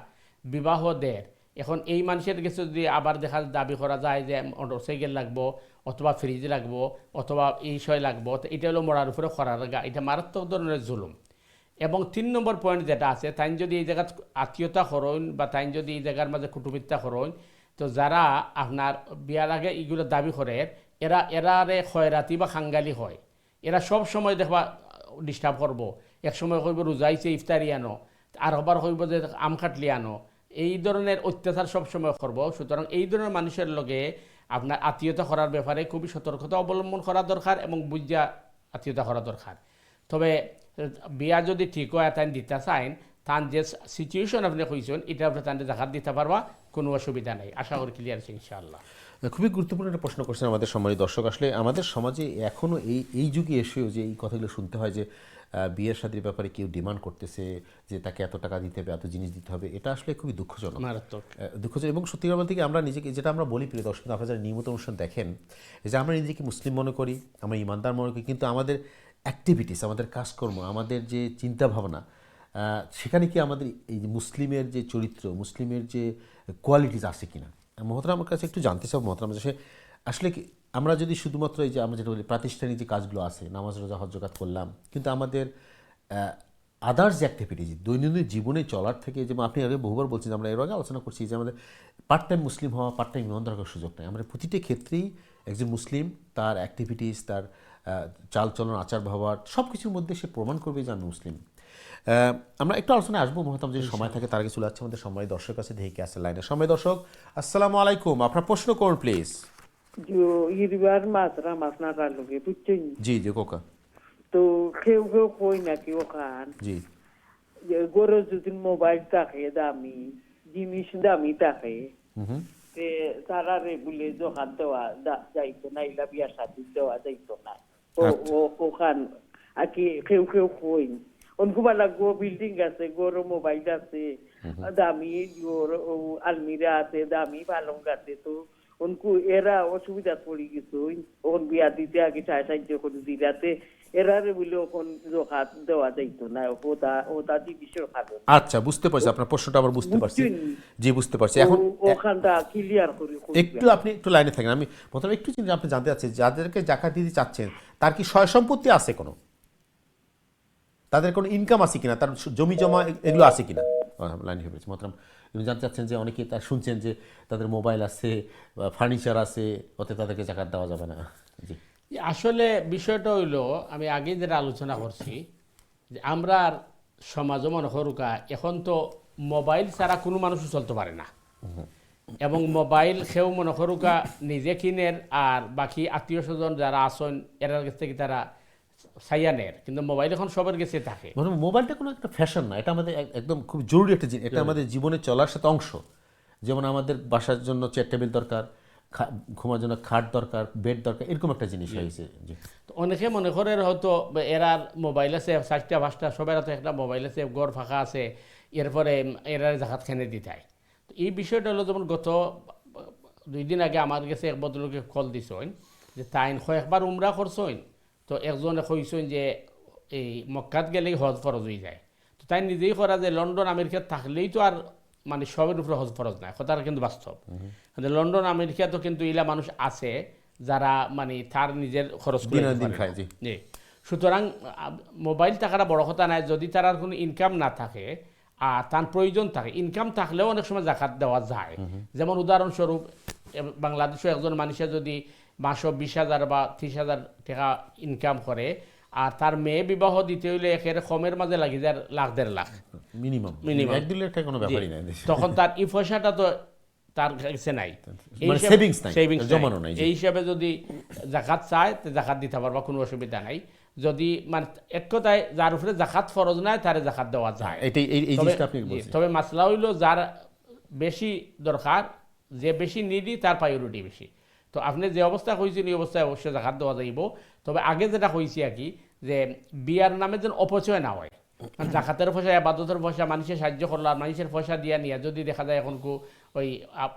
বিবাহ দেয়। এখন এই মানুষের কাছে যদি আবার দাবি করা যায় যে মোটরসাইকেল লাগবো অথবা ফ্রিজ লাগবো অথবা এই বিষয় লাগবো, তো এটা হলো মরার উপরে করার গা, এটা মারাত্মক ধরনের জুলুম। এবং 3 নম্বর পয়েন্ট যেটা আছে, তাই যদি এই জায়গায় আত্মীয়তা করইন বা তাই যদি এই জায়গার মাঝে কুটুমিত্যা করইন, তো যারা আপনার বিয়ার আগে এইগুলো দাবি করে এরারে খয়রাতি বা খাঙ্গালি হয়, এরা সব সময় দেখবা ডিস্টার্ব করবো। এক সময় কইব রোজাইছে ইফতারি আনো, আর আবার কইব যে আম কাটলি আনো, এই ধরনের অত্যাচার সবসময় করব। সুতরাং এই ধরনের মানুষের লগে আপনার আত্মীয়তা করার ব্যাপারে খুবই সতর্কতা অবলম্বন করা দরকার এবং বুঝা আত্মীয়তা করা দরকার। তবে বিয়া যদি ঠিক হয় তাই দিতে চাইন, তান যে সিচুয়েশন আপনি কইছেন এটা আপনি তাদের জাকাত দিতে পারবা, কোনো অসুবিধা নেই। আশা করি ক্লিয়ার আছে ইনশাআল্লাহ। খুবই গুরুত্বপূর্ণ একটা প্রশ্ন করছেন আমাদের সম্মানিত দর্শক। আসলে আমাদের সমাজে এখনও এই যুগে এসেও যে এই কথাগুলো শুনতে হয় যে বিয়ের শাদীর ব্যাপারে কেউ ডিমান্ড করতেছে যে তাকে এত টাকা দিতে হবে, এত জিনিস দিতে হবে, এটা আসলে খুবই দুঃখজনক। দুঃখজনক এবং সত্যি কথা থেকে আমরা নিজেকে, যেটা আমরা বলি প্রিয় দর্শক, আপনারা যারা নিয়মিত অনুষ্ঠান দেখেন, যে আমরা নিজেকে মুসলিম মনে করি, আমরা ইমানদার মনে করি, কিন্তু আমাদের অ্যাক্টিভিটিস, আমাদের কাজকর্ম, আমাদের যে চিন্তাভাবনা, সেখানে কি আমাদের এই মুসলিমের যে চরিত্র, মুসলিমের যে কোয়ালিটিস আছে কিনা। মহতরাম আমার কাছে একটু জানতে চাও মহতরাম, আসলে কি আমরা যদি শুধুমাত্র এই যে আমরা যেটা বলি প্রাতিষ্ঠানিক যে কাজগুলো আছে, নামাজ রোজা হজ জাকাত করলাম, কিন্তু আমাদের আদার্স যে অ্যাক্টিভিটিস দৈনন্দিন জীবনে চলার থেকে, যেমন আপনি আগে বহুবার বলছেন, আমরা এর আগে আলোচনা করছি যে আমাদের পার্ট টাইম মুসলিম হওয়া, পার্ট টাইম ইমানদার হওয়ার সুযোগ নেই। আমরা প্রতিটি ক্ষেত্রেই একজন মুসলিম তার অ্যাক্টিভিটিস, তার চালচলন, আচার ব্যবহার সব কিছুর মধ্যে সে প্রমাণ করবে যে আমি মুসলিম। আমরা একটু আলোচনায় আসবো মহতাম, যে সময় থাকে তার আগে চলে যাচ্ছে আমাদের সম্মানিত দর্শক আছে, দেখে আসছে লাইনে। সম্মানিত দর্শক আসসালামু আলাইকুম, আপনার প্রশ্ন করুন প্লিজ। G G Coca. তো কেউ কই নাকি ওখান জি গরু যদি মোবাইল থাকে দামি জিনিস দামি থাকে, তারা রেগুলে দোকান দেওয়া যাইতো না, এলা বিয়া শাদী দেওয়া যাইতো না। ওখান আর কি কেউ কই অনকুবা লাগবো, বিল্ডিং আছে, গরু মোবাইল আছে, দামি আলমিরা আছে, দামি পালং আছে, তো উনকু এরা অসুবিধা পড়ে গেছে। ওন বিয়া দিতে আগে সাহায্য করে দিলাতে এরারে বলে ওখান দোকান দেওয়া যাইতো না, ওটা জিনিসের খাবে। আচ্ছা বুঝতে পারছি আপনার প্রশ্নটা, আবার বুঝতে পারছি। জি বুঝতে পারছি। এখন ওখানটা ক্লিয়ার করে আপনি একটু লাইনে থাকেন। আমি প্রথমে একটু জিনিস আপনি জানতে চাচ্ছেন, যাদেরকে জাকাত দিতে চাচ্ছেন তার কি সয় সম্পত্তি আছে, কোনো তাদের কোনো ইনকাম আছে কিনা, তার জমি জমা এগুলো আছে কিনা, লাইন হয়ে পড়েছে মহতরম। তুমি জানতে চাচ্ছেন যে অনেকে তার শুনছেন যে তাদের মোবাইল আছে, ফার্নিচার আছে, ওতে তাদেরকে জাকাত দেওয়া যাবে না। জি আসলে বিষয়টা হইল, আমি আগে যেটা আলোচনা করছি যে আমরা সমাজ মনে করুকা এখন তো মোবাইল ছাড়া কোনো মানুষও চলতে পারে না, এবং মোবাইল সেও মনে করুকা নিজে কিনের আর বাকি আত্মীয় স্বজন যারা আসেন এরার কাছ থেকে তারা সাইয়ানের, কিন্তু মোবাইল এখন সবার কাছে থাকে। মোবাইলটা কোনো একটা ফ্যাশন না, এটা আমাদের একদম খুব জরুরি একটা জিনিস, এটা আমাদের জীবনে চলার সাথে অংশ। যেমন আমাদের বাসার জন্য চেয়ার টেবিল দরকার, ঘুমার জন্য খাট দরকার, বেড দরকার, এরকম একটা জিনিস হয়েছে। জি, তো অনেকে মনে করে হয়তো এরার মোবাইল আছে 4টা 5টা, সবার তো একটা মোবাইল আছে, গড় ফাঁকা আছে, এরপরে এরার জাকাত খানে দিতাই। তো এই বিষয়টা হলো, যেমন গত 2 দিন আগে আমার কাছে এক ভদ্রলোকে কল দিছেন যে তাই কয়েকবার উমরা করছেন, তো একজনে কইছেন যে এই মক্কাত গেলেই হজ ফরজ হয়ে যায়। তো তাই নিজেই করা যে লন্ডন আমেরিকাত থাকলেই তো আর মানে সবের উপরে হজ ফরজ নাই, কথাটা কিন্তু বাস্তব। লন্ডন আমেরিকা তো কিন্তু ইলা মানুষ আছে যারা মানে তার নিজের খরচ করে দিনের দিতে দিন পারে খায়। না। জি, জি, সুতরাং মোবাইল থাকাটা বড় কথা নাই, যদি তার আর কোনো ইনকাম না থাকে আর তার প্রয়োজন থাকে, ইনকাম থাকলেও অনেক সময় জাকাত দেওয়া যায়। যেমন উদাহরণস্বরূপ বাংলাদেশে একজন মানুষের যদি মাসে 20,000 বা 30,000 টাকা ইনকাম করে, আর তার মেয়ে বিবাহ দিতে হইলে একেবারে কমের মাঝে লাগি যায় 1,00,000 লাখ মিনিমাম Minimum। 1-2 লাখ টাকা কোনো ব্যাপারই নাই। তখন তার এই পয়সাটা তো তার কাছে নাই, মানে savings নাই, সেভিংস জমানো নাই। জি। এই হিসাবে যদি জাকাত চায় তো জাকাত দিতে পারবা, কোনো অসুবিধা নাই। যদি মানে এক কথায় যার উপরে জাকাত ফরজ নাই তারে জাকাত দেওয়া যায়। এটাই এই তবে- জিনিসটা আপনি জি, বলছেন। তবে মাসলা হইল যার বেশি দরকার, যে বেশি নিডি তার প্রায়োরিটি বেশি। তো আপনি যে অবস্থা কইছেন এই অবস্থায় অবশ্যই জাকাত দেওয়া যাইব। তবে আগে যেটা কইছি আর কি, যে বিয়ার নামে যেন অপচয় না হয়। কারণ জাকাতের পয়সা, আবাদতের পয়সা মানুষের সাহায্য করলো, আর মানুষের পয়সা দিয়া নিয়ে যদি দেখা যায় এখন ওই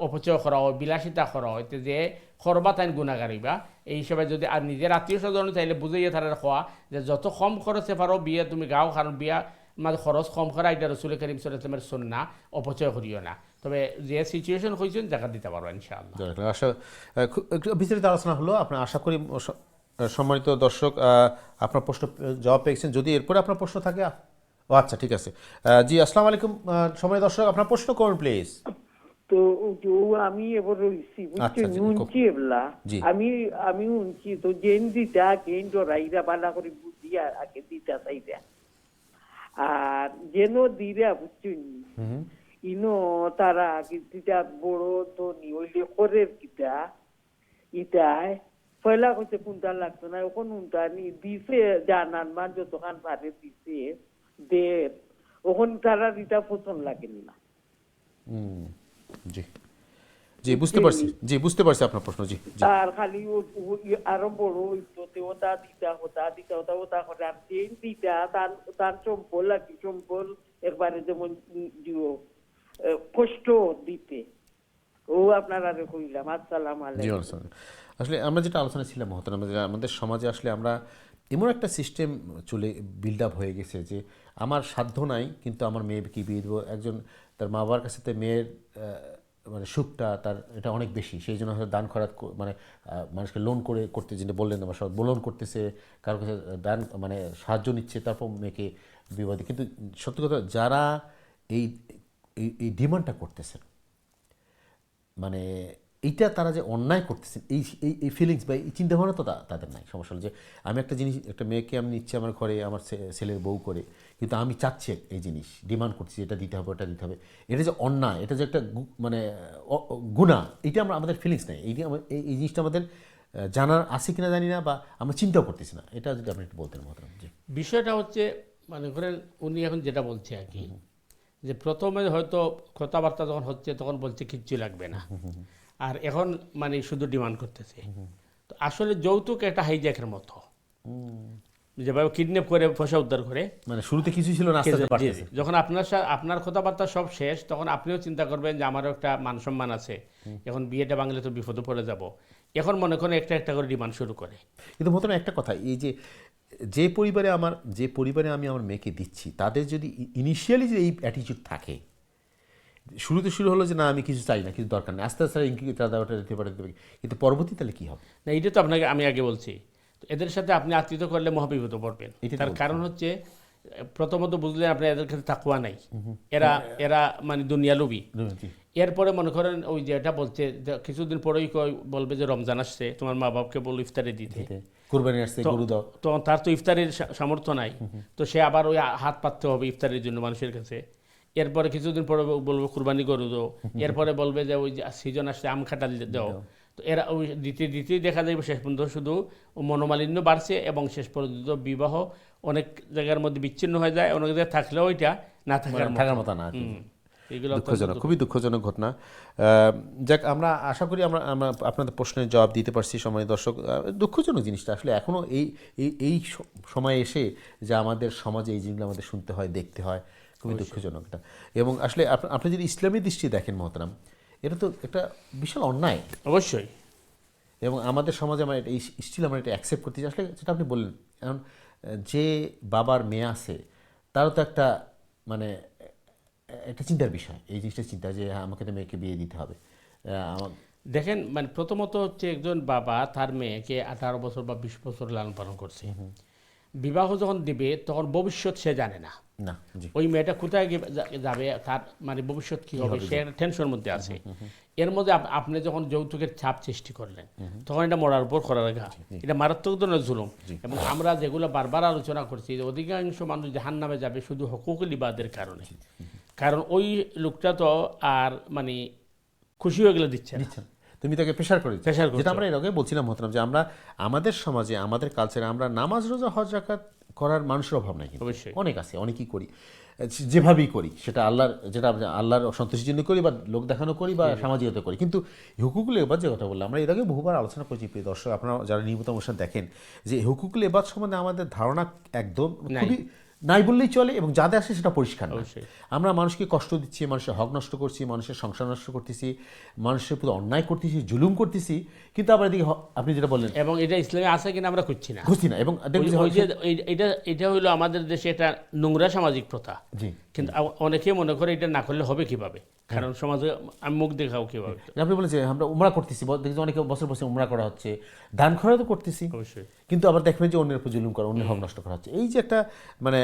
অপচয় করা হয়, বিলাসিতা করা হয়, তো যে করবা তাই গুণাগারিবা। এই হিসাবে যদি আর নিজের আত্মীয় স্বজন চাইলে বুঝাইয়া তারা খোয়া যে যত কম খরচে পারো বিয়ে তুমি গাও, কারণ বিয়া মানে খরচ কম করা এটা রসুল করিম সাল্লাল্লাহু আলাইহি ওয়াসাল্লামের সুন্নাহ, অপচয় করিও না। তবে যে সিচুয়েশন হয়েছেন জাকাত দিতে পারো ইনশাআল্লাহ। আশা একটু বিস্তারিত আলোচনা হলো। আপনার আশা করি সম্মানিত দর্শক আপনার প্রশ্ন জবাব পেয়েছেন। যদি এরপরে আপনার প্রশ্ন থাকে, ও আচ্ছা ঠিক আছে। জি, আসসালামু আলাইকুম সম্মানিত দর্শক, আপনার প্রশ্ন করুন প্লিজ। তো আমি এবার রইছি আচ্ছা, জি, উনছি এবলা জি। আমি উনছি তো জেন দিতা কেন ডরাইরা বালা করে বুঝিয়া আগে দিতা চাইরা, আর যেন দিরা বুঝছেন ইনো তারা কিতা বড় তো নিয়লি করে কিতা ইটায় পয়লা কইতে কোনটা লাগতো না, এখন উনটা নি দিছে জানান মান যতখান পারে দিছে দের, ওখান তারা দিতা পছন্দ লাগেন না। জি জি, বুঝতে পারছি। জি, বুঝতে পারছি আপনার প্রশ্ন। জি জি, আর খালি আরো বড় হইতে ওটা দিতা ওটা করে, আর চেন দিতা তার চম্পল আর কি চম্পল একবারে যেমন দিও কষ্ট দিতে। ও আপনারা কইলাম আসসালাম জি, আলাইকুম। আলোচনা আসলে আমরা যেটা আলোচনা ছিলাম মহতরম, আমাদের সমাজে আসলে আমরা এমন একটা সিস্টেম বিল্ড আপ হয়ে গেছে যে আমার সাধ্য নাই কিন্তু আমার মেয়েকে বিয়ে দেবো। একজন তার মা বাবার কাছে মেয়ের মানে সুখটা তার এটা অনেক বেশি, সেই জন্য হয়তো দান খরাত মানে মানুষকে লোন করতে, যেটা বললেন আমার সব লোন করতেছে, কারোর কাছে দান মানে সাহায্য নিচ্ছে, তারপর মেয়েকে বিবাদী। কিন্তু সত্যি কথা, যারা এই এই ডিমান্ডটা করতেছেন, মানে এইটা তারা যে অন্যায় করতেছেন, এই এই ফিলিংস বা এই চিন্তাভাবনা তো তাদের নাই। সমস্যা হলো যে আমি একটা জিনিস, একটা মেয়েকে আমি নিচ্ছি আমার ঘরে, আমার ছেলের বউ করে, কিন্তু আমি চাচ্ছি এই জিনিস, ডিমান্ড করছি এটা দিতে হবে, ওটা দিতে হবে, এটা যে অন্যায়, এটা যে একটা মানে গুনাহ, এটা আমাদের ফিলিংস নেই। এই জিনিসটা আমাদের জানার আছে কিনা জানি না, বা আমরা চিন্তাও করতেছি না। এটা যদি আপনি একটু বলতেন মহতরম। জি, বিষয়টা হচ্ছে মনে করেন উনি এখন যেটা বলছে আর কি, যে প্রথমে হয়তো কথাবার্তা যখন হচ্ছে তখন বলছে কিচ্ছু লাগবে না, আর এখন মানে শুধু ডিমান্ড করতেছে। তো আসলে যৌতুক একটা হাইজ্যাকের মতো, যেভাবে কিডন্যাপ করে পয়সা উদ্ধার করে, মানে শুরুতে কিছু ছিল না, আস্তে আস্তে বাড়তেছে। যখন আপনার কথাবার্তা সব শেষ, তখন আপনিও চিন্তা করবেন যে আমারও একটা মান সম্মান আছে, এখন বিয়েটা বাংলে তো বিপদে পড়ে যাব, এখন মনে করেন একটা একটা করে ডিমান্ড শুরু করে। কিন্তু মহতরম একটা কথা, এই যে পরিবারে আমি আমার মেয়েকে দিচ্ছি, তাদের যদি ইনিশিয়ালি যে এই অ্যাটিটিউড থাকে, শুরুতে শুরু হলো যে না আমি কিছু চাই না, কিছু দরকার নেই, আস্তে আস্তে তারা ওটা দিতে পারে, কিন্তু পরবর্তী তাহলে কী হবে? না, এটা তো আপনাকে আমি আগে বলছি, তো এদের সাথে আপনি আত্মীয়তা করলে মহাবিপদে পড়বেন। তার কারণ হচ্ছে প্রথমত বুঝলেন আপনার এদের কাছে তাকওয়া নাই, এরা মানে দুনিয়া লোভী। এরপরে মনে করেন ওই যে এটা বলছে, কিছুদিন পরেই বলবে যে রমজান আসছে, তোমার মা বাপকে বলো ইফতারে দিতে, কুরবানি আসছে গরু দাও, তো তার তো ইফতারের সামর্থ্য নাই, তো সে আবার ওই হাত পাততে হবে ইফতারের জন্য মানুষের কাছে। এরপরে কিছুদিন পরে বলবে কুরবানি গরু দাও, এরপরে বলবে যে ওই সিজন আসছে আম কাঁঠাল দাও। তো এরা ওই দিতেই দেখা যাবে শেষ পর্যন্ত শুধু মনোমালিন্য বাড়ছে, এবং শেষ পর্যন্ত বিবাহ অনেক জায়গার মধ্যে বিচ্ছিন্ন হয়ে যায়, অনেক জায়গায় থাকলেও ওইটা না থাকার মতো না। এগুলো দুঃখজনক, খুবই দুঃখজনক ঘটনা। যাক, আমরা আশা করি আমরা আমরা আপনাদের প্রশ্নের জবাব দিতে পারছি। সময় দর্শক, দুঃখজনক জিনিসটা আসলে এখনও এই এই এই সময়ে এসে যে আমাদের সমাজে এই জিনিসগুলো আমাদের শুনতে হয়, দেখতে হয়, খুবই দুঃখজনক এটা। এবং আসলে আপনি যদি ইসলামী দৃষ্টি দেখেন মহতারাম, এটা তো একটা বিশাল অন্যায় অবশ্যই। এবং আমাদের সমাজে আমরা এই স্টিল আমরা এটা অ্যাকসেপ্ট করতে চাই। আসলে যেটা আপনি বললেন, এখন যে বাবার মেয়ে আছে তারও তো একটা মানে একটা চিন্তার বিষয়, এই জিনিসটা চিন্তা যে হ্যাঁ আমাকে তো মেয়েকে বিয়ে দিতে হবে। আমার দেখেন, মানে প্রথমত হচ্ছে একজন বাবা তার মেয়েকে 18 বছর বা 20 বছর লালন পালন করছে। বিবাহ যখন দিবে তখন ভবিষ্যৎ সে জানে না, না, জি, ওই মেয়েটা কোথায় যাবে, তার মানে ভবিষ্যৎ কি হবে, সে একটা টেনশনের মধ্যে আছে। এর মধ্যে আপনি যখন যৌতুকের ছাপ সৃষ্টি করলেন, তখন এটা মরার উপর করার আগে এটা মারাত্মক ধরনের জুলুম। এবং আমরা যেগুলো বারবার আলোচনা করছি যে অধিকাংশ মানুষ জাহান্নামে যাবে শুধু হুকুকুল ইবাদের কারণে। কারণ ওই লোকটা তো আর মানে খুশি হয়ে গেলে দিচ্ছে না। দিচ্ছেন, তুমি তাকে প্রেশার করে দিচ্ছ। প্রেশার করছো। যেটা আমরা এর আগে বলছিলাম মহতারাম, যে আমরা আমাদের সমাজে আমাদের কালচারে আমরা নামাজ রোজা হজ যাকাত করার মানুষের অভাব নাই, কিন্তু অবশ্যই। অনেক আছে, অনেকেই করি, যেভাবেই করি সেটা যেটা আল্লাহর সন্তুষ্টির জন্য করি বা লোক দেখানো করি বা সামাজিকতা করি। কিন্তু হুকুকুল এবাদ যে কথা বললাম, আমরা এর আগে বহুবার আলোচনা করেছি প্রিয় দর্শক, আপনারা যারা নিয়মিত অনুষ্ঠান দেখেন, যে হুকুকুল এবাদ সম্বন্ধে আমাদের ধারণা একদম খুবই নাই বললেই চলে, এবং যাদের আসে সেটা পরিষ্কার না। অবশ্যই। আমরা মানুষকে কষ্ট দিচ্ছি, মানুষের হক নষ্ট করছি, মানুষের সংসার নষ্ট করতেছি, মানুষের প্রতি অন্যায় করতেছি, জুলুম করতেছি, কিন্তু আবার এদিকে আপনি যেটা বললেন, এবং এটা ইসলামে আছে কিনা আমরা খুঁজছি না। বুঝছি না। এবং দেখবেন যে ওই যে এটা এটা হইলো আমাদের দেশে একটা নোংরা সামাজিক প্রথা। জি, কিন্তু অনেকে মনে করে এটা না করলে হবে কিভাবে, কারণ সমাজে আমি মুখ দেখাও কিভাবে। আপনি বলেন যে আমরা উমরা করতেছি, দেখছি অনেকে বছর বছর উমরা করা হচ্ছে, দান খরচ তো করতেছি, অবশ্যই। কিন্তু আবার দেখবেন যে অন্যের উপর জুলুম করা, অন্যের হক নষ্ট করা হচ্ছে। এই যে একটা মানে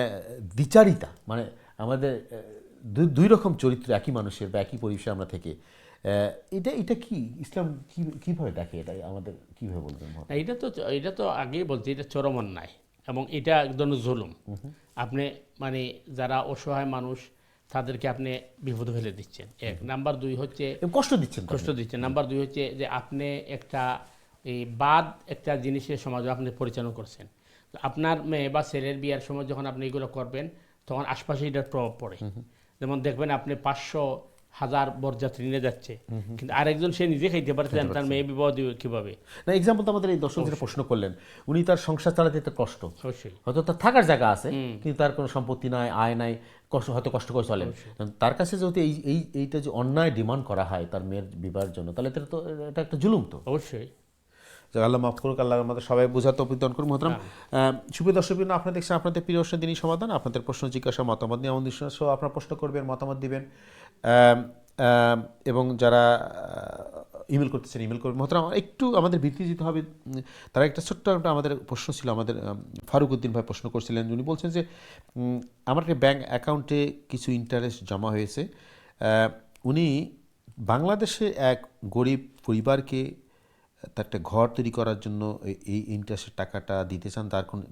দ্বিচারিতা, মানে আমাদের দুই রকম চরিত্র একই মানুষের বা একই পরিবেশে আমরা থেকে, এটা কি ইসলাম কিভাবে দেখে, এটা আমাদের কিভাবে বলবেন? না, এটা তো আগেই বলছি, এটা চরম অন্যায় এবং এটা একদম জুলুম। আপনি মানে যারা অসহায় মানুষ তাদেরকে আপনি বিপদে ফেলে দিচ্ছেন, এক নাম্বার। দুই হচ্ছে কষ্ট দিচ্ছেন, কষ্ট দিচ্ছেন। নাম্বার দুই হচ্ছে যে আপনি একটা এই বাদ একটা জিনিসের সমাজ আপনি পরিচালনা করছেন। তো আপনার মেয়ে বা ছেলের বিয়ার সময় যখন আপনি এগুলো করবেন, তখন আশপাশে এটার প্রভাব পড়ে। যেমন দেখবেন আপনি 500,000 বরযাত্রী নিয়ে যাচ্ছে, কিন্তু আরেকজন সে নিজে খাইতে পারছেন, তার মেয়ে বিবাহ দিবে কিভাবে? না, এক্সাম্পল তো আমাদের এই দর্শক যেটা প্রশ্ন করলেন, উনি তার সংসার চালাতে একটা কষ্ট, অবশ্যই। হয়তো তার থাকার জায়গা আছে কিন্তু তার কোনো সম্পত্তি নাই, আয় নাই, হয়তো কষ্ট করে চলেন। তার কাছে যদি এইটা যে অন্যায় ডিমান্ড করা হয় তার মেয়ের বিবাহের জন্য, তাহলে এটা একটা জুলুম তো। অবশ্যই। আল্লাহ মাফ করুক, আল্লাহ আমাদের সবাই বোঝা তৌফিক দান করুন। মহতরম সুপ্রিয় দর্শকবৃন্দ, আপনারা দেখছেন আপনাদের প্রিয় অনুষ্ঠান দিনই সমাধান। আপনাদের প্রশ্ন জিজ্ঞাসা মতামত নিয়ে আমাদের সহ আপনারা প্রশ্ন করবেন, মতামত দিবেন, এবং যারা ইমেল করতেছেন ইমেল করবেন। মহতরম একটু আমাদের বিরতি দিতে হবে। তারা একটা ছোট্ট একটা আমাদের প্রশ্ন ছিল, আমাদের ফারুক উদ্দিন ভাই প্রশ্ন করছিলেন। উনি বলছেন যে আমার একটা ব্যাঙ্ক অ্যাকাউন্টে কিছু ইন্টারেস্ট জমা হয়েছে। উনি বাংলাদেশে এক গরিব পরিবারকে তার একটা ঘর তৈরি করার জন্য এই ইন্টারেস্টের টাকাটা দিতে চান। তার কোনো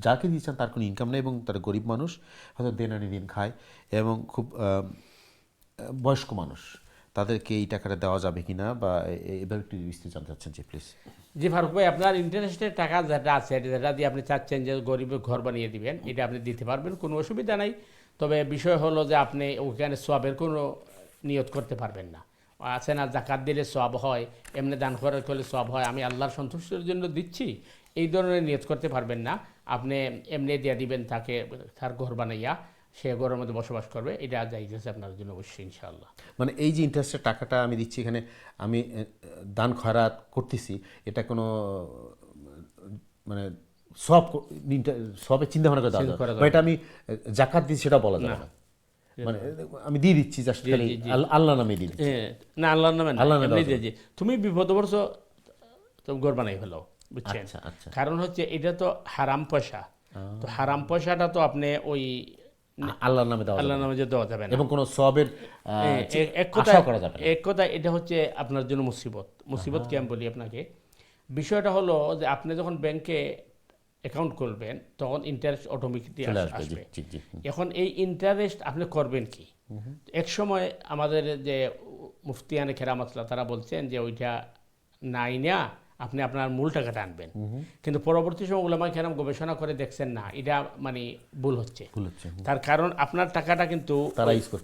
যাকে দিচ্ছেন তার কোনো ইনকাম নেই এবং তার গরিব মানুষ, হয়তো দিন আনি দিন খায় এবং খুব বয়স্ক মানুষ, তাদেরকে এই টাকাটা দেওয়া যাবে কি না, বা এবার একটু বিস্তারিত জানতে চাচ্ছেন যে প্লিজ। জি ফারুক ভাই, আপনার ইন্টারেস্টের টাকা যেটা আছে, যেটা দিয়ে আপনি চাচ্ছেন যে গরিবের ঘর বানিয়ে দিবেন, এটা আপনি দিতে পারবেন, কোনো অসুবিধা নাই। তবে বিষয় হলো যে আপনি ওখানে সওয়াবের কোনো নিয়ত করতে পারবেন না। আছে না, জাকাত দিলে সওয়াব হয়, এমনি দান খরচ করলে সওয়াব হয়, আমি আল্লাহর সন্তুষ্টির জন্য দিচ্ছি, এই ধরনের নিয়ত করতে পারবেন না। আপনি এমনি দিয়ে দিবেন তাকে, তার ঘর বানাইয়া সে ঘরের মধ্যে বসবাস করবে, এটা জায়েজ আছে আপনার জন্য অবশ্যই ইনশাআল্লাহ। মানে এই যে ইন্টারেস্টের টাকাটা আমি দিচ্ছি, এখানে আমি দান খয়রাত করতেছি, এটা কোনো মানে সবের চিন্তা ভাবনা করে দেওয়া যাবে, বা এটা আমি জাকাত দিচ্ছি সেটা বলা যাবে না, মানে আমি দিয়ে দিচ্ছি জাস্ট খালি আল্লাহ নামে দিয়ে দিচ্ছি। না, আল্লাহর নামে আল্লাহর নামে এমনি দিয়ে তুমি বিপদ বর্ষ তুমি ঘর বানাই ফেলো, বুঝছেন? আচ্ছা, আচ্ছা। কারণ হচ্ছে এটা তো হারাম পয়সা, তো হারাম পয়সাটা তো আপনি ওই আল্লাহর নামে দেওয়া আল্লাহর নামে যে দেওয়া যাবে না, এবং কোনো সবের এক কথা করা যাবে না। এক কথা এটা হচ্ছে আপনার জন্য মুসিবত কি আমি বলি আপনাকে। বিষয়টা হলো যে আপনি যখন ব্যাংকে অ্যাকাউন্ট করবেন তখন ইন্টারেস্ট অটোমেটিকলি আসবে। এখন এই ইন্টারেস্ট আপনি করবেন কি? এক সময় আমাদের যে মুফতিয়ানে কেরামতলা তারা বলছেন যে ওইটা নাই না, আপনি আপনার মূল টাকাটা আনবেন। কিন্তু পরবর্তী সময় উলামা কেরাম গবেষণা করে দেখছেন না, এটা মানে ভুল হচ্ছে। তার কারণ আপনার টাকাটা কিন্তু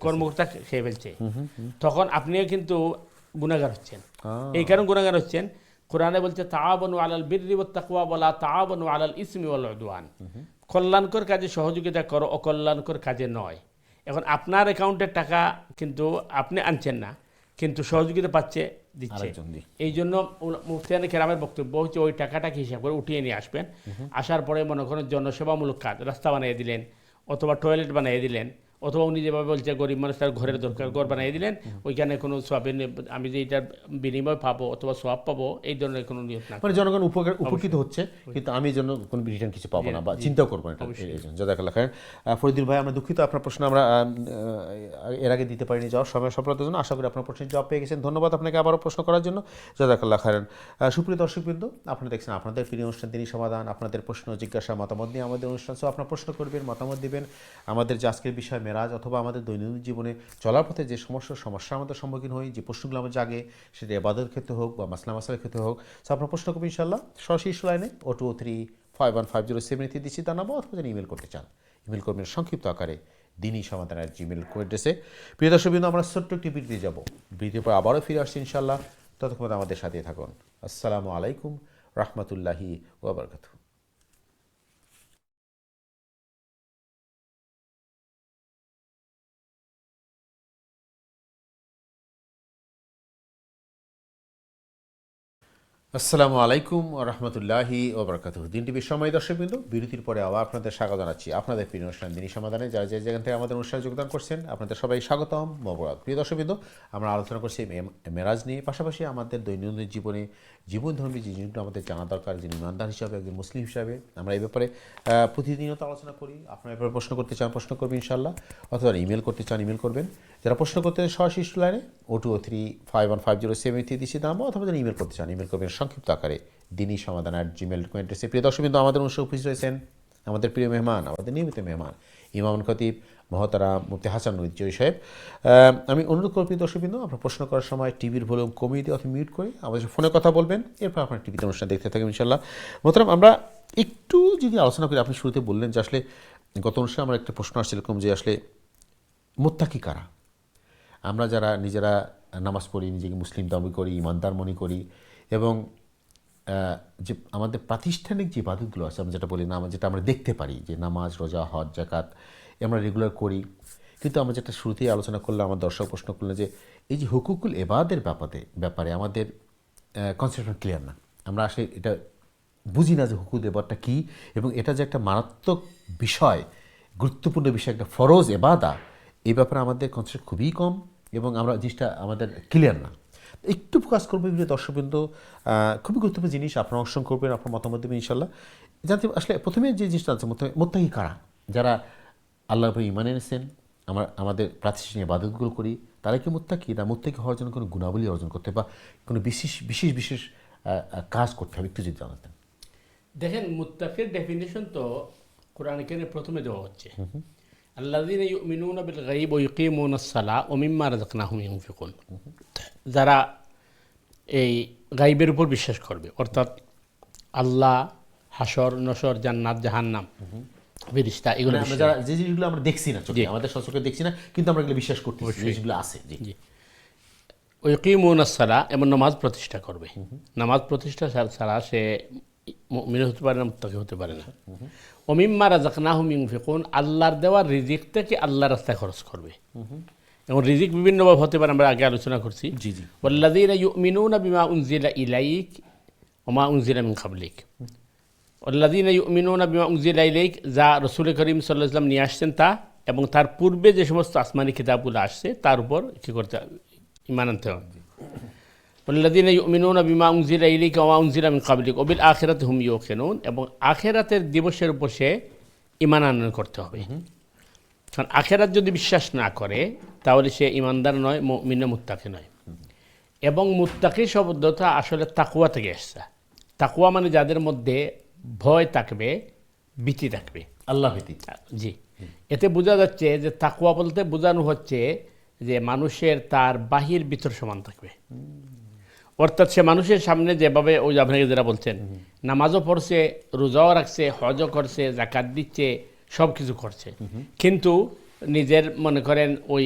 কর্মকর্তা খেয়ে ফেলছে, তখন আপনিও কিন্তু গুনাহগার হচ্ছেন। এই কারণ গুনাহগার হচ্ছেন, কোরআনে বলছে তাআবানু আলাল বিররি ওয়াত তাকওয়া ওয়ালা তাআবানু আলাল ইসমি ওয়াল উদওয়ান। কল্যাণকর কাজে সহযোগিতা করো, অকল্যাণকর কাজে নয়। এখন আপনার অ্যাকাউন্টের টাকা কিন্তু আপনি আনছেন না, কিন্তু সহযোগিতা পাচ্ছে, দিচ্ছে। এই জন্য মুফতিয়ানে কেরামের বক্তব্য হচ্ছে ওই টাকাটাকে হিসাব করে উঠিয়ে নিয়ে আসবেন। আসার পরে মনে করেন জনসেবামূলক কাজ, রাস্তা বানিয়ে দিলেন, অথবা টয়লেট বানিয়ে দিলেন, অথবা উনি যেভাবে বলছে গরিব মানুষ তার ঘরের দরকার, ঘর বানিয়ে দিলেন, ওইখানে কোনো সোয়াবের আমি যে এটার বিনিময় পাবো অথবা সোয়াব পাবো এই ধরনের কোনো নিয়ত না। মানে জনগণ উপকৃত হচ্ছে, কিন্তু আমি যেন কোনো রিটার্ন কিছু পাবো না বা চিন্তাও করবো না। জাযাকাল্লাহ খাইরান। ফরিদুল ভাই, আমরা দুঃখিত, আপনার প্রশ্ন আমরা এর আগে দিতে পারিনি যাওয়ার সময় সফলতার জন্য। আশা করি আপনার প্রশ্নের জবাব পেয়ে গেছেন। ধন্যবাদ আপনাকে আবারও প্রশ্ন করার জন্য। জাযাকাল্লাহ খাইরান। সুপ্রিয় দর্শকবৃন্দ, আপনারা দেখছেন আপনাদের প্রিয় অনুষ্ঠান দিনই সমাধান। আপনাদের প্রশ্ন, জিজ্ঞাসা, মতামত নিয়ে আমাদের অনুষ্ঠান। সো আপনার প্রশ্ন করবেন, মতামত দিবেন। আমাদের যে আজকের বিষয় মেরাজ, অথবা আমাদের দৈনন্দিন জীবনে চলার পথে যে সমস্যার আমাদের সম্মুখীন হই, যে প্রশ্নগুলো আমার জাগে, সেটা ইবাদতের ক্ষেত্রে হোক বা মাসলা মাসালের ক্ষেত্রে হোক, সো আপনার প্রশ্ন করবেন ইনশাআল্লাহ। সরাসরি লাইনে 02351507 দিচ্ছি, জানাবো। অথবা যদি ইমেল করতে চান, ইমেল করবেন সংক্ষিপ্ত আকারে দিনই সমাধান @gmail অ্যাড্রেসে। প্রিয় দর্শকবৃন্দ, আমরা ছোট্ট একটি বিরতি যাব। বিরতির পর আবারও ফিরে আসছি ইনশাআল্লাহ। ততক্ষণ আমাদের সাথে থাকুন। আসসালামু আলাইকুম রহমতুল্লাহি ওয়া বারাকাতুহু। আসসালামু আলাইকুম রহমতুল্লাহি ওয়া বারাকাতুহু। দিন টিভির সময় দর্শকবৃন্দ, বিরতির পরে আবার আপনাদের স্বাগত জানাচ্ছি আপনাদের প্রিয় অনুষ্ঠান দিনই সমাধানে। যারা যে জায়গা থেকে আমাদের অনুষ্ঠানে যোগদান করছেন, আপনাদের সবাই স্বাগতম, মোবারক। প্রিয় দর্শকবৃন্দ, আমরা আলোচনা করছি মেরাজ নিয়ে, পাশাপাশি আমাদের দৈনন্দিন জীবনে জীবনধর্মী যে জিনিসগুলো আমাদের জানা দরকার, যিনি ইমানদার হিসাবে, একজন মুসলিম হিসাবে, আমরা এই ব্যাপারে প্রতিদিনত আলোচনা করি। আপনারা এবার প্রশ্ন করতে চান, প্রশ্ন করবেন ইনশাআল্লাহ। অথবা ইমেল করতে চান, ইমেল করবেন। যারা প্রশ্ন করতে সরাসরি লাইনে 02351507 দিচ্ছি, দাম। অথবা যারা ইমেল করতে চান, ইমেল করবেন সংক্ষিপ্ত আকারে দিনই সমাধান @gmail অ্যাড্রেসে। প্রিয় দর্শকবৃন্দ, আমাদের অনুষ্ঠানে উপস্থিত রয়েছেন আমাদের প্রিয় মেহমান, আমাদের নিয়মিত মেহমান, ইমাম খতিব মহতারাম মুফতি হাসান নুরুজ্জামান চৌধুরী সাহেব। আমি অনুরোধ করব প্রিয় দর্শকবৃন্দ, আপনার প্রশ্ন করার সময় টিভির ভলিউম কমিয়ে দিয়ে অথবা মিউট করে আমাদের ফোনে কথা বলবেন। এরপর আপনার টিভিতে অনুষ্ঠান দেখতে থাকবেন ইনশাআল্লাহ। মোহতারাম, আমরা একটু যদি আলোচনা করি, আপনি শুরুতে বললেন যে আসলে গত অনুষ্ঠানে আমার একটা প্রশ্ন আসছে এরকম যে আসলে মুত্তাকি কারা? আমরা যারা নিজেরা নামাজ পড়ি, নিজেকে মুসলিম দাবি করি, ইমানদার মনে করি, এবং যে আমাদের প্রাতিষ্ঠানিক যে ইবাদতগুলো আছে, আমরা যেটা বলি নামাজ, যেটা আমরা দেখতে পারি যে নামাজ, রোজা, হজ, যাকাত আমরা রেগুলার করি, কিন্তু আমরা যেটা শুরুতেই আলোচনা করলাম, আমার দর্শক প্রশ্ন করলেন যে এই যে হুকুকুল এবাদের ব্যাপারে আমাদের কনসেপ্ট ক্লিয়ার না। আমরা আসলে এটা বুঝি না যে হুকুকুল এবাদটা কী, এবং এটা যে একটা মারাত্মক বিষয়, গুরুত্বপূর্ণ বিষয়, একটা ফরজ এবাদা, এই ব্যাপারে আমাদের কনসেপ্ট খুবই কম, এবং আমরা জিনিসটা আমাদের ক্লিয়ার না। একটু ফোকাস করবো বিভিন্ন দর্শকবৃন্দ, খুবই গুরুত্বপূর্ণ জিনিস। আপনারা অংশগ্রহণ করবেন, আপনার মতামত দেবেন ইনশাআল্লাহ। জানতে আসলে প্রথমে যে জিনিসটা আছে, মুত্তাকি কারা? যারা আল্লাহর উপর ঈমান এনেছেন, আমাদের প্রাতিষ্ঠানিক ইবাদতগুলো করি, তারা কি মুত্তাকি? না মুত্তাকি হওয়ার জন্য কোনো গুণাবলী অর্জন করতে বা কোনো বিশেষ কাজ করতে হবে? একটু যদি জানাতেন। দেখেন, মুত্তাকির ডেফিনেশন তো কোরআন কারীমে প্রথমে দেওয়া হচ্ছে, আল্লাযীনা ইউমিনুনা বিল গায়ব ওয়া ইউকিমুনাস সালাহ ওয়া মিম্মা রাযাকনাহুম ইউনফিকুন। যারা এই গায়বের উপর বিশ্বাস করবে, অর্থাৎ আল্লাহ, হাসর, নসর, জান্নাত, জাহান্নাম, ফেরেশতা, এগুলো আমরা যারা যে জিনিসগুলো আমরা দেখছি না, চোখে আমাদের সচক্ষে দেখছি না, কিন্তু আমরা এগুলো বিশ্বাস করতে, জিনিসগুলো আছে। জি। ওয়া ইউকিমুনাস সালাহ, এবং নামাজ প্রতিষ্ঠা করবে। নামাজ প্রতিষ্ঠা ছাড়া সে মুমিন হতে পারে না, মুত্তাকি হতে পারে না। ওয়া মিম্মা রাযাকনাহুম ইউনফিকুন, আল্লাহর দেওয়া রিজিক থেকে আল্লাহর রাস্তায় খরচ করবে। এবং রিজিক বিভিন্নভাবে হতে পারে, আমরা আগে আলোচনা করছি। জি জি। ওয়াল্লাযীনা ইউমিনুনা বিমা উনজিলা ইলাইক ওয়া মা উনজিলা মিন ক্বাবলিক। ওয়াল্লাযীনা ইউমিনুনা বিমা উনজিলা ইলাইক, যা রাসূল করিম সাল্লাল্লাহু আলাইহি ওয়াসাল্লাম নিয়ে আসছেন তা, এবং তার পূর্বে যে সমস্ত আসমানি কিতাবগুলো আসছে তার উপর কী করতে হবে? ঈমান আনতে হবে। ওয়াল্লাযীনা ইউমিনুনা বিমা উনজিলা ইলাইকা ওয়া মা উনজিলা মিন ক্বাবলিক ওয়া বিল আখিরাতি হুম ইউকিনুন, এবং আখিরাতের দিবসের উপর সে ঈমান আনয়ন করতে হবে। কারণ আখিরাত যদি বিশ্বাস না করে তাহলে সে ইমানদার নয়, মুমিন মুত্তাকি নয়। এবং মুত্তাকি শব্দটা আসলে তাকওয়া থেকে এসেছে। তাকওয়া মানে যাদের মধ্যে ভয় থাকবে, ভীতি থাকবে, আল্লাহ ভীতি। জি। এতে বোঝা যাচ্ছে যে তাকওয়া বলতে বোঝানো হচ্ছে যে মানুষের তার বাহির ভিতর সমান থাকবে, অর্থাৎ সে মানুষের সামনে যেভাবে ওই আপনাকে যেটা বলছেন নামাজও পড়ছে, রোজাও রাখছে, হজও করছে, জাকাত দিচ্ছে, সব কিছু করছে, কিন্তু নিজের মনে করেন ওই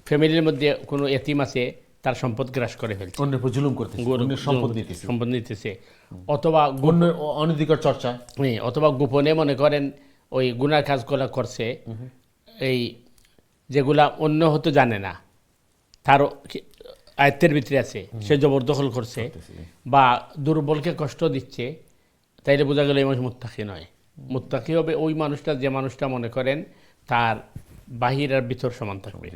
ফ্যামিলির মধ্যে কোনো এতিম আছে, তার সম্পদ গ্রাস করে ফেলছে, অন্যের উপর জুলুম করতেছে, অন্যের সম্পদ নিতেছে, সম্পদ নিতেছে, অথবা অন্যের অনধিকার চর্চা, অথবা গোপনে মনে করেন ওই গুনার কাজগুলো করছে, এই যেগুলা অন্য হয়তো জানে না, তার আয়ত্তের ভিতরে আছে, সে জবরদখল করছে বা দুর্বলকে কষ্ট দিচ্ছে, তাইলে বোঝা গেল এই মানুষ মুত্তাকি নয়। মুত্তাকি হবে ওই মানুষটা যে মানুষটা মনে করেন তার বাহির আর ভিতর সমান থাকবে।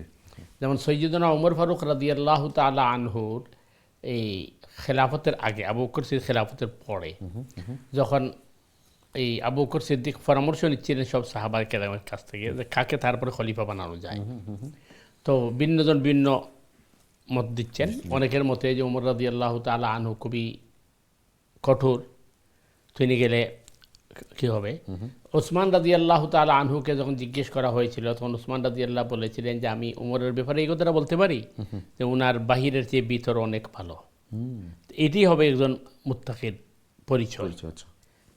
যেমন সৈয়দনা ওমর ফারুক রাদিয়াল্লাহু তাআলা আনহুর এই খেলাফতের আগে, আবু বকর সিদ্দিক খেলাফতের পরে, যখন এই আবু বকর সিদ্দিক পরামর্শ নিচ্ছিলেন সব সাহাবার কেরামের কাছ থেকে যে কাকে তারপরে খলিফা বানানো যায়, তো ভিন্নজন ভিন্ন মত দিচ্ছেন। অনেকের মতে যে ওমর রাদিয়াল্লাহু তাআলা আনহু খুবই কঠোর, তিনি গেলে কি হবে। ওসমান রাদিয়াল্লাহু তাআলা আনহুকে যখন জিজ্ঞেস করা হয়েছিল, তখন ওসমান রাদিয়াল্লাহ বলেছিলেন যে আমি উমরের ব্যাপারে এই কথাটা বলতে পারি যে উনার বাহিরের চেয়ে ভিতর অনেক ভালো। এটি হবে একজন মুত্তাকির পরিচয়,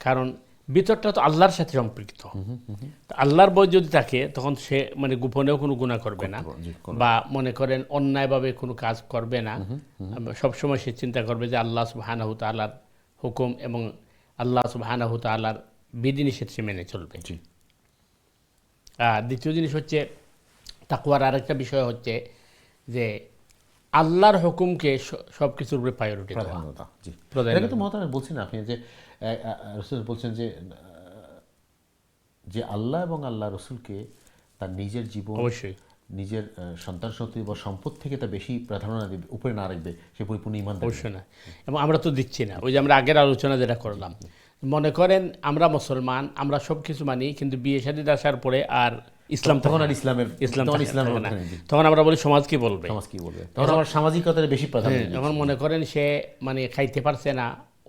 কারণ ভিতরটা তো আল্লাহর সাথে সম্পৃক্ত। আল্লাহর বই যদি থাকে তখন সে মানে গোপনেও কোনো গুনাহ করবে না, বা মনে করেন অন্যায়ভাবে কোনো কাজ করবে না। সবসময় সে চিন্তা করবে যে আল্লাহ সুবহানাহু তাআলার হুকুম এবং আল্লাহ সুবহানাহু তাআলার বিধিনিষেধ সে মেনে চলবে। দ্বিতীয় জিনিস হচ্ছে তাকওয়ার আরেকটা বিষয় হচ্ছে যে আল্লাহর হুকুমকে সব কিছুর উপরে প্রায়োরিটি দেওয়া। এটা কিন্তু মহতারাম বলছেন আপনি যে রাসূল বলছেন যে আল্লাহ এবং আল্লাহ রসুলকে তার নিজের জীবন, অবশ্যই নিজের সন্তান সন্ততি বা সম্পদ থেকে তা বেশি প্রাধান্য না দেবে, উপরে না রাখবে, সে পরিপূর্ণ ঈমান। অবশ্যই না, এবং আমরা তো দিচ্ছি না। ওই যে আমরা আগের আলোচনা যেটা করলাম, মনে করেন আমরা মুসলমান, আমরা সব কিছু মানি, কিন্তু বিয়ে শাদী আসার পরে আর ইসলাম তখন আর ইসলামের তখন আমরা বলি সমাজ কি বলবে, তখন আমার সামাজিকতার বেশি প্রাধান্য। এখন মনে করেন সে মানে খাইতে পারছে না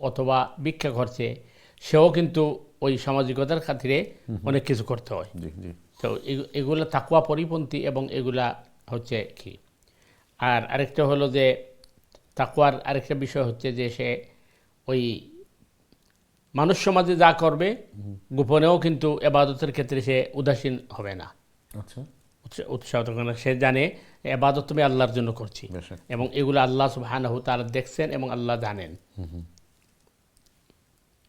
অথবা ভিক্ষা করছে, সেও কিন্তু ওই সামাজিকতার খাতিরে অনেক কিছু করতে হয়। তো এগুলা তাকওয়া পরিপন্থী, এবং এগুলা হচ্ছে কি। আর আরেকটা হলো যে তাকওয়ার আরেকটা বিষয় হচ্ছে যে সে ওই মানুষ সমাজে যা করবে গোপনেও কিন্তু এবাদতের ক্ষেত্রে সে উদাসীন হবে না, উৎসাহিত করে না। সে জানে এবাদত তুমি আল্লাহর জন্য করছি, এবং এগুলো আল্লাহ সুবহানাহু তাআলা দেখছেন এবং আল্লাহ জানেন।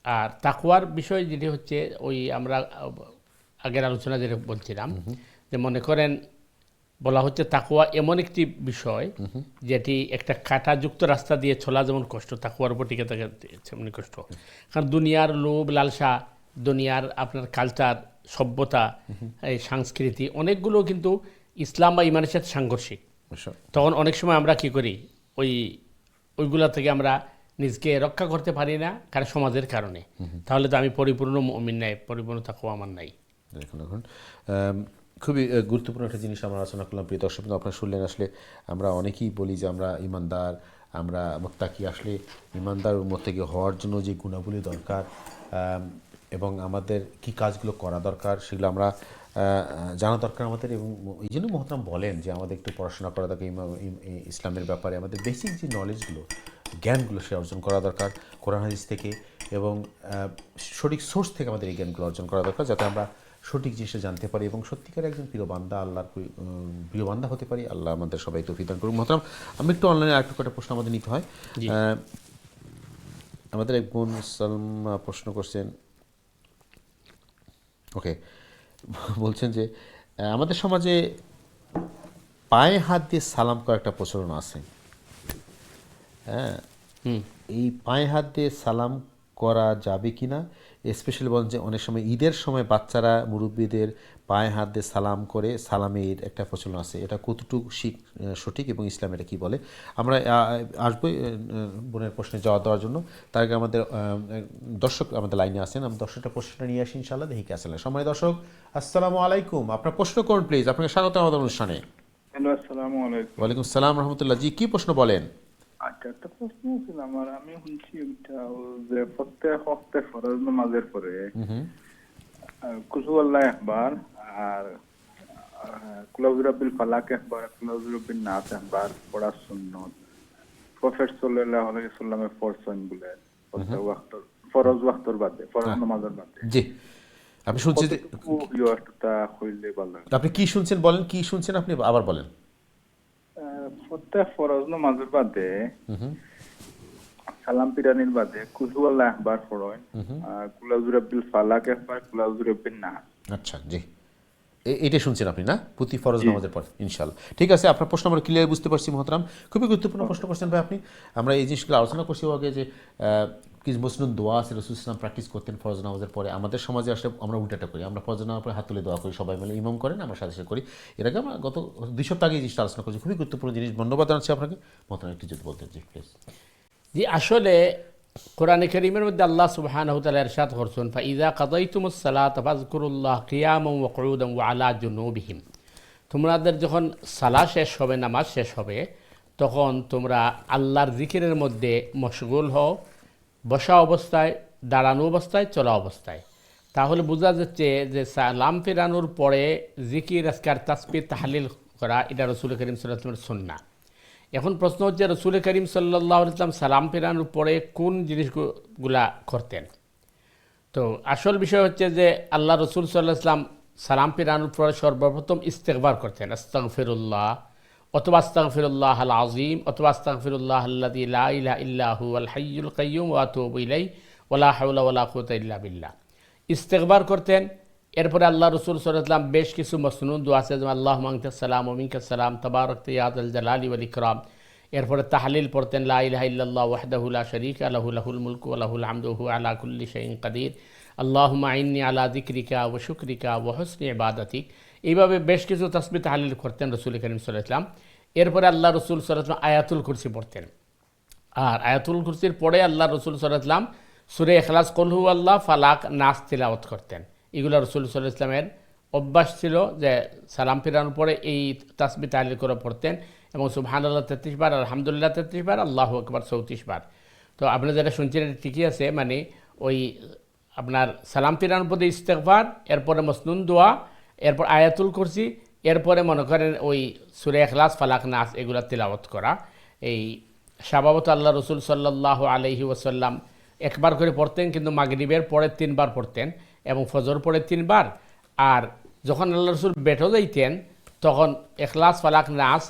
আর তাকওয়ার বিষয় যেটি হচ্ছে ওই আমরা আগের আলোচনা যেটা বলছিলাম, যে মনে করেন বলা হচ্ছে তাকওয়া এমন একটি বিষয় যেটি একটা কাঁটাযুক্ত রাস্তা দিয়ে চলা যেমন কষ্ট, তাকওয়ার উপর টিকে থাকা তেমনি কষ্ট। কারণ দুনিয়ার লোভ লালসা, দুনিয়ার আপনার কালচার, সভ্যতা, এই সংস্কৃতি অনেকগুলো কিন্তু ইসলাম বা ইমানের সাথে সাংঘর্ষিক। তখন অনেক সময় আমরা কি করি, ওইগুলা থেকে আমরা নিজকে রক্ষা করতে পারি না, কারণ সমাজের কারণে। তাহলে তো আমি পরিপূর্ণ মুমিন নাই, পরিপূর্ণ তাকওয়া আমার নাই। দেখুন খুবই গুরুত্বপূর্ণ একটা জিনিস আমরা আলোচনা করলাম। প্রিয় দর্শক, আপনারা শুনলেন, আসলে আমরা অনেকেই বলি যে আমরা ইমানদার, আমরা মুত্তাকি। আসলে ইমানদার মুত্তাকি হওয়ার জন্য যে গুণাবলী দরকার এবং আমাদের কি কাজগুলো করা দরকার সেগুলো আমরা জানা দরকার আমাদের। এবং এই জন্য মহতারাম বলেন যে আমাদের একটু পড়াশোনা করা দরকার ইসলামের ব্যাপারে, আমাদের বেসিক যে নলেজগুলো, জ্ঞানগুলো সে অর্জন করা দরকার কোরআন হাদিস থেকে, এবং সঠিক সোর্স থেকে আমাদের এই জ্ঞানগুলো অর্জন করা দরকার, যাতে আমরা সঠিক জিনিসটা জানতে পারি এবং সত্যিকার একজন প্রিয় বান্দা, আল্লাহর প্রিয় বান্দা হতে পারি। আল্লাহ আমাদের সবাই তৌফিক দান করুন। মহতারাম, আমি একটু অনলাইনে আরেকটু কটা প্রশ্ন আমাদের নিতে হয়। আমাদের এক বোন সালমা প্রশ্ন করছেন, ওকে, বলছেন যে আমাদের সমাজে পায়ে হাত দিয়ে সালাম করা একটা প্রচলন আছে। হ্যাঁ, এই পায়ে হাত দিয়ে সালাম করা যাবে কি না? স্পেশালি বলেন যে অনেক সময় ঈদের সময় বাচ্চারা মুরব্বীদের পায়ে হাত দিয়ে সালাম করে, সালামের একটা প্রচলন আছে। এটা কতটুকু সঠিক এবং ইসলাম এটা কী বলে? আমরা আসবো বোনের প্রশ্নে জবাব দেওয়ার জন্য। তার আগে আমাদের দর্শক আমাদের লাইনে আসেন, আমি দর্শকটা প্রশ্নটা নিয়ে আসি ইনশাআল্লাহ, দেখি কে আসলে। সময় দর্শক, আসসালামু আলাইকুম, আপনার প্রশ্ন করুন প্লিজ। আপনাকে স্বাগত আমাদের অনুষ্ঠানে। আসসালামু আলাইকুম। ওয়ালাইকুম সালাম রহমতুল্লাহ। জি, কি প্রশ্ন বলেন? আচ্ছা, একটা প্রশ্ন ছিল আমার। আমি শুনছি যে প্রত্যেক হপ্তাহে ফরজ নামাজের পরে কুল হুয়াল্লাহু একবার আর কুল আউযু বিরাব্বিল ফালাক একবার, কুল আউযু বিরাব্বিন নাস একবার পড়া সুন্নাত। প্রফেট সাল্লাল্লাহু আলাইহি ওয়াসাল্লামে ফরজন বলে প্রত্যেক ওয়াক্ত ফরজ ওয়াক্তর বাদে ফরজ নামাজের বাদে জি আপনি শুনছেন যে ইয়টা হইলে ভালো। আপনি কি শুনছেন বলেন, কি শুনছেন আপনি আবার বলেন। প্রত্যেক ফরজ নামাজের বাদে সালাম পিরানির বাদে কুলহু আল্লাহ একবার পড়েন, আর কুল বিল ফালাক একবার, কুল বিন নাস। আচ্ছা জি এটা শুনছেন আপনি না প্রতি ফরজ নামাজের পর ইনশাআল্লাহ। ঠিক আছে, আপনার প্রশ্ন আমরা ক্লিয়ার বুঝতে পারছি মহতরাম, খুবই গুরুত্বপূর্ণ প্রশ্ন করছেন ভাই আপনি। আমরা এই জিনিসগুলো আলোচনা করছি আগে যে কিছু মসনুন দোয়া আছে রাসূল সাল্লাল্লাহু আলাইহি ওয়াসাল্লাম প্র্যাকটিস করতেন ফরজ নামাজের পরে। আমাদের সমাজে আসলে আমরা উল্টাটা করি, আমরা ফরজ নামাজের পরে হাত তুলে দোয়া করি, সবাই মিলে ইমাম করেন, আমরা সাথে সাথে করি। এর আগে আমরা গত 2 সপ্তাহ আগে এই জিনিসটা আলোচনা করছি, খুবই গুরুত্বপূর্ণ জিনিস। ধন্যবাদ জানাচ্ছি আপনাকে মহতরাম, একটু যদি বলতেন জি প্লিজ। জি আসলে কোরআনে কারীমের মধ্যে আল্লাহ সুবহানাহু ওয়া তাআলা ইরশাদ করছেন ফাইযা কাযাইতুমুস সালাতা ফাযকুরুল্লাহ কিয়ামান ওয়া কুউদান ওয়া আলা জুনুবিহিম। তোমাদের যখন সালাত শেষ হবে, নামাজ শেষ হবে, তখন তোমরা আল্লাহর জিকিরের মধ্যে মশগুল হও, বসা অবস্থায়, দাঁড়ানো অবস্থায়, চলা অবস্থায়। তাহলে বোঝা যাচ্ছে যে সালাম ফেরানোর পরে জিকির আজকার তাসবিহ তাহলিল করা এটা রাসূল করিম সাল্লাল্লাহু আলাইহি ওয়াসাল্লামের সুন্নাহ। এখন প্রশ্ন হচ্ছে রাসূল করিম সাল্লাল্লাহু আলাইহি ওয়াসাল্লাম সালাম ফেরানোর পরে কোন জিনিসগুলা করতেন। তো আসল বিষয় হচ্ছে যে আল্লাহ রসুল সাল্লাল্লাহু আলাইহি ওয়াসাল্লাম সালাম ফেরানোর পরে সর্বপ্রথম ইস্তেগফার করতেন, আস্তাগফিরুল্লাহ অথবা আস্তাগফিরুল্লাহ আল আযীম অথবা আস্তাগফিরুল্লাহ আল্লাযী লা ইলাহা ইল্লা হুয়াল হাইয়ুল কাইয়্যুম ওয়া আতুবু ইলাইহি ওয়া লা হাওলা ওয়া লা কুওয়াতা ইল্লা বিল্লাহ। ইস্তেগফার করতেন। এরপরে আল্লাহ রসুল সাল্লাল্লাহু আলাইহি ওয়াসাল্লাম বেশ কিছু মসনুন দোয়া আছে, যেমন আল্লাহুম্মা আনতাস সালাম ওয়া মিনকাস সালাম তাবারাকতা ইয়া যাল জালালি ওয়াল ইকরাম। এরপরে তাহলিল পড়তেন লা ইলাহা ইল্লাল্লাহ ওয়াহদাহু লা শারীকা লাহু লাহুল মুলকু ওয়া লাহুল হামদু ওয়া হুয়া আলা কুল্লি শাইইন কাদির। আল্লাহুম্মা আইন্নি আলা যিকরিকা ওয়া শুকরিকা ওয়া হুসনি ইবাদাতিক। এইভাবে বেশ কিছু তাসবিহ তাহলিল করতেন রাসূল করিম সাল্লাল্লাহু আলাইহি ওয়াসাল্লাম। এরপরে আল্লাহ রসুল সাল্লাল্লাহু আলাইহি ওয়াসাল্লাম আয়াতুল কুরসি পড়তেন। আর আয়াতুল কুরসির পরে আল্লাহ রসুল সাল্লাল্লাহু আলাইহি ওয়াসাল্লাম সূরা ইখলাস, কুল হুয়াল্লাহ, ফালাক, নাস তিলাওয়াত করতেন। এগুলো রসুল সাল্লাল্লাহু আলাইহি ওয়াসাল্লামের অভ্যাস ছিল যে সালাম ফেরানোর পরে এই তাসবিহ তাহলিল করে পড়তেন, এবং সুবহানাল্লাহ 33 বার, আলহামদুলিল্লাহ 33 বার, আল্লাহু আকবার 34 বার। তো আপনি যেটা শুনছেন এটা ঠিকই আছে, মানে ওই আপনার সালাম ফেরানোর পরে ইস্তেগফার, এরপরে মসনুন দোয়া, এরপর আয়াতুল কুরসি, এরপরে মনে করেন ওই সূরা ইখলাস, ফালাক, নাস এগুলা তিলাওয়াত করা। এই স্বভাবত আল্লাহ রসুল সাল্লাল্লাহু আলাইহি ওয়াসাল্লাম একবার করে পড়তেন, কিন্তু মাগরিবের পরে 3 বার পড়তেন এবং ফজর পরে 3 বার। আর যখন আল্লাহ রসুল বেঠো যাইতেন তখন ইখলাস, ফালাক, নাস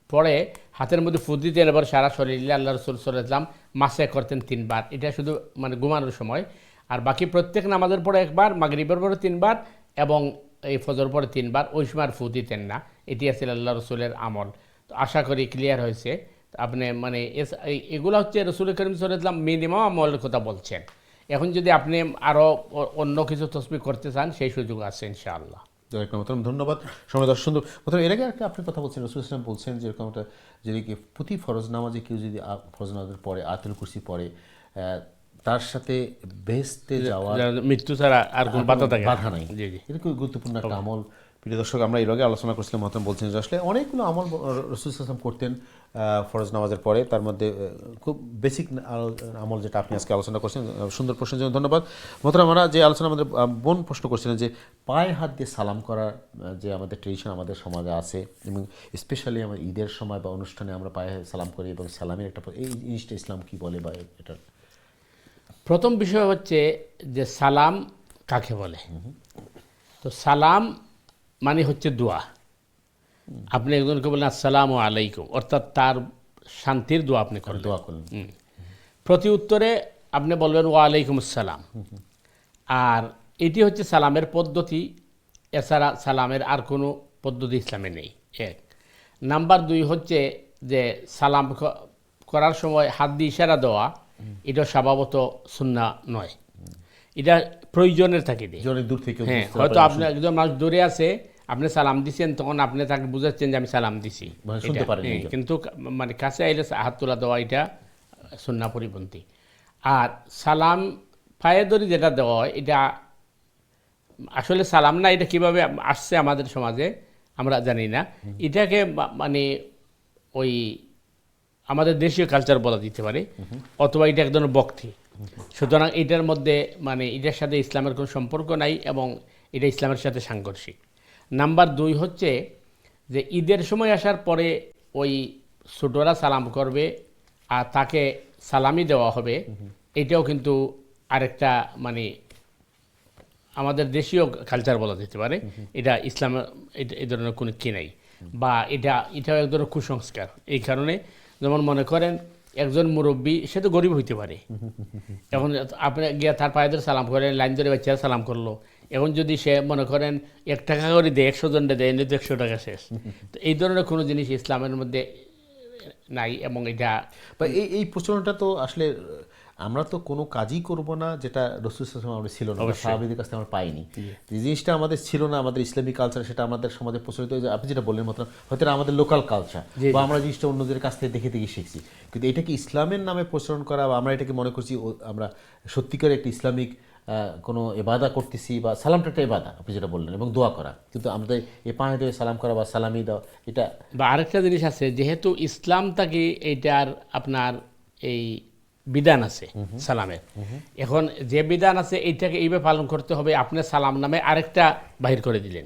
পরে হাতের মধ্যে ফু দিতেন, এবার সারা শরীরে আল্লাহ রসুল সাল্লাল্লাহু আলাইহি ওয়াসাল্লাম মাসে করতেন 3 বার। এটা শুধু মানে ঘুমানোর সময়। আর বাকি প্রত্যেক নামাজের পরে একবার, মাগরিবের পরে 3 বার এবং এই ফজর পরে 3 বার। ওই সময় আর ফু দিতেন না। এটি আছে আল্লাহ রসুলের আমল। তো আশা করি ক্লিয়ার হয়েছে। আপনি মানে এগুলো হচ্ছে রাসূল করিম সাল্লাল্লাহু আলাইহি ওয়াসাল্লাম মিনিমাম আমলের কথা বলছেন। এখন যদি আপনি আরও অন্য কিছু তসবিহ করতে চান সেই সুযোগ আছে ইনশাআল্লাহ। ধন্যবাদ সময় দর্শন। প্রথমে এর আগে একটা আপনি কথা বলছেন, রাসূল সাল্লাল্লাহু আলাইহি ওয়াসাল্লাম বলছেন যেরকম একটা যদি প্রতি ফরজ নামাজে কেউ যদি ফরজ নামাজের পরে আয়াতুল কুরসি পড়ে, তার সাথে বেহেশতে যাওয়ার মৃত্যু ছাড়া আর কোনো বাধা নাই। জি জি, এটা খুব গুরুত্বপূর্ণ একটা আমল। প্রিয় দর্শক, আমরা এর আগে আলোচনা করছিলাম, মহতরম বলছেন যে আসলে অনেকগুলো আমল রাসূল সাল্লাল্লাহু আলাইহি ওয়াসাল্লাম করতেন ফরজ নামাজের পরে। তার মধ্যে খুব বেসিক আমল যেটা আপনি আজকে আলোচনা করছেন, সুন্দর প্রশ্নের জন্য ধন্যবাদ। মহতরম, আমরা যে আলোচনা আমাদের বোন প্রশ্ন করছিলেন যে পায়ে হাত দিয়ে সালাম করার যে আমাদের ট্রেডিশন আমাদের সমাজে আছে, এবং স্পেশালি আমার ঈদের সময় বা অনুষ্ঠানে আমরা পায়ে সালাম করি, এবং সালামের একটা এই জিনিসটা ইসলাম কী বলে বা এটার প্রথম বিষয় হচ্ছে যে সালাম কাকে বলে। তো সালাম মানে হচ্ছে দোয়া। আপনি একজনকে বলেন আসসালামু আলাইকুম, অর্থাৎ তার শান্তির দোয়া আপনি করেন, দোয়া করলেন। প্রতি উত্তরে আপনি বলবেন ওয়ালাইকুম আসসালাম। আর এটি হচ্ছে সালামের পদ্ধতি। এছাড়া সালামের আর কোনো পদ্ধতি ইসলামে নেই। 1 নাম্বার 2 হচ্ছে যে সালাম করার সময় হাত দিয়ে ইশারা দেওয়া, এটা স্বভাবত সুন্নাহ নয়, এটা প্রয়োজনের থাকে দিয়ে। অনেক দূর থেকে, হ্যাঁ, হয়তো আপনি একজন মানুষ দূরে আছে, আপনি সালাম দিচ্ছেন, তখন আপনি তাকে বুঝাচ্ছেন যে আমি সালাম দিছি, শুনতে পারেন, কিন্তু মানে কাছে আইলে হাত তোলা দেওয়া এটা সুন্নাহ পরিপন্থী। আর সালাম পায়ে ধরে যেটা দেওয়া হয় এটা আসলে সালাম না, এটা কিভাবে আসছে আমাদের সমাজে আমরা জানি না। এটাকে মানে ওই আমাদের দেশীয় কালচার বলা যেতে পারে, অথবা এটা এক ধরনের ভক্তি। সুতরাং এটার মধ্যে মানে এটার সাথে ইসলামের কোনো সম্পর্ক নাই, এবং এটা ইসলামের সাথে সাংঘর্ষিক। নাম্বার 2 হচ্ছে যে ঈদের সময় আসার পরে ওই ছোটরা সালাম করবে আর তাকে সালামি দেওয়া হবে, এটাও কিন্তু আরেকটা মানে আমাদের দেশীয় কালচার বলা যেতে পারে। এটা ইসলাম এই ধরনের কোনো কি নাই, বা এটাও এক ধরনের কুসংস্কার। এই কারণে যেমন মনে করেন একজন মুরব্বী, সে তো গরিব হইতে পারে, এখন আপনি গিয়া তার পায়ে ধরে সালাম করেন, লাইন ধরে বাচ্চারা সালাম করলো, এখন যদি সে মনে করেন 1 টাকা করে দেয়, 100 জনটা দেয়, এমনি তো 100 টাকা শেষ। তো এই ধরনের কোনো জিনিস ইসলামের মধ্যে নাই, এবং এটা বা এই প্রচলনটা তো আসলে আমরা তো কোনো কাজই করব না যেটা রাসূল সাল্লাল্লাহু আলাইহি ওয়াসাল্লাম আমরা ছিল না, সাহাবীদের কাছ থেকে আমরা পাইনি। যে জিনিসটা আমাদের ছিল না, আমাদের ইসলামিক কালচার, সেটা আমাদের সমাজে প্রচলিত হয়েছে। আপনি যেটা বললেন মতলব হয়তো এটা আমাদের লোকাল কালচার, বা আমরা জিনিসটা অন্যদের কাছ থেকে দেখে দেখে শিখছি, কিন্তু এটাকে ইসলামের নামে প্রচলন করা, বা আমরা এটাকে মনে করছি আমরা সত্যিকার একটা ইসলামিক কোনো ইবাদা করতেছি, বা সালামটা একটা ইবাদা আপনি যেটা বললেন, এবং দোয়া করা, কিন্তু আমাদের এই পায়ে ধরে সালাম করা বা সালামি দেওয়া এটা। বা আরেকটা জিনিস আছে, যেহেতু ইসলাম থেকে এইটার আপনার এই বিধান আছে সালামের, এখন যে বিধান আছে এইটাকে এইভাবে পালন করতে হবে। আপনার সালাম নামে আরেকটা বাহির করে দিলেন,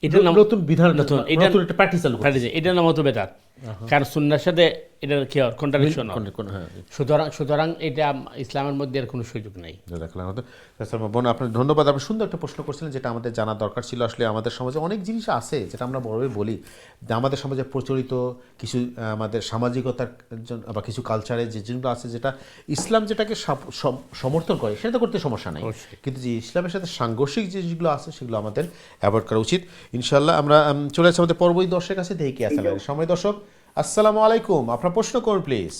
এটার নাম নতুন বিধান, নতুন, নতুন একটা প্র্যাকটিস চালু করছে। এটার নাম হতো বেদাত, কারণ সুন্নাহর সাথে এটার কি কন্ট্রাডিকশন। সুতরাং এটা ইসলামের মধ্যে আর কোনো সুযোগ নেই। বোন, আপনার ধন্যবাদ। আপনি সুন্দর একটা প্রশ্ন করছিলেন, যেটা আমাদের জানা দরকার ছিল। আসলে আমাদের সমাজে অনেক জিনিস আছে যেটা আমরা বড়ভাবে বলি, যে আমাদের সমাজে প্রচলিত কিছু আমাদের সামাজিকতার জন্য বা কিছু কালচারে যে জিনিসগুলো আছে, যেটা ইসলাম যেটাকে সমর্থন করে, সেটা তো করতে সমস্যা নেই, কিন্তু যে ইসলামের সাথে সাংঘর্ষিক যে জিনিসগুলো আছে সেগুলো আমাদের অ্যাভয়েড করা উচিত। ইনশাআল্লাহ আমরা চলে আসছি আমাদের পরবর্তী দর্শকের কাছে। দেখি আসলে সময় দর্শক, আসসালামু আলাইকুম, আপনার প্রশ্ন করুন প্লিজ।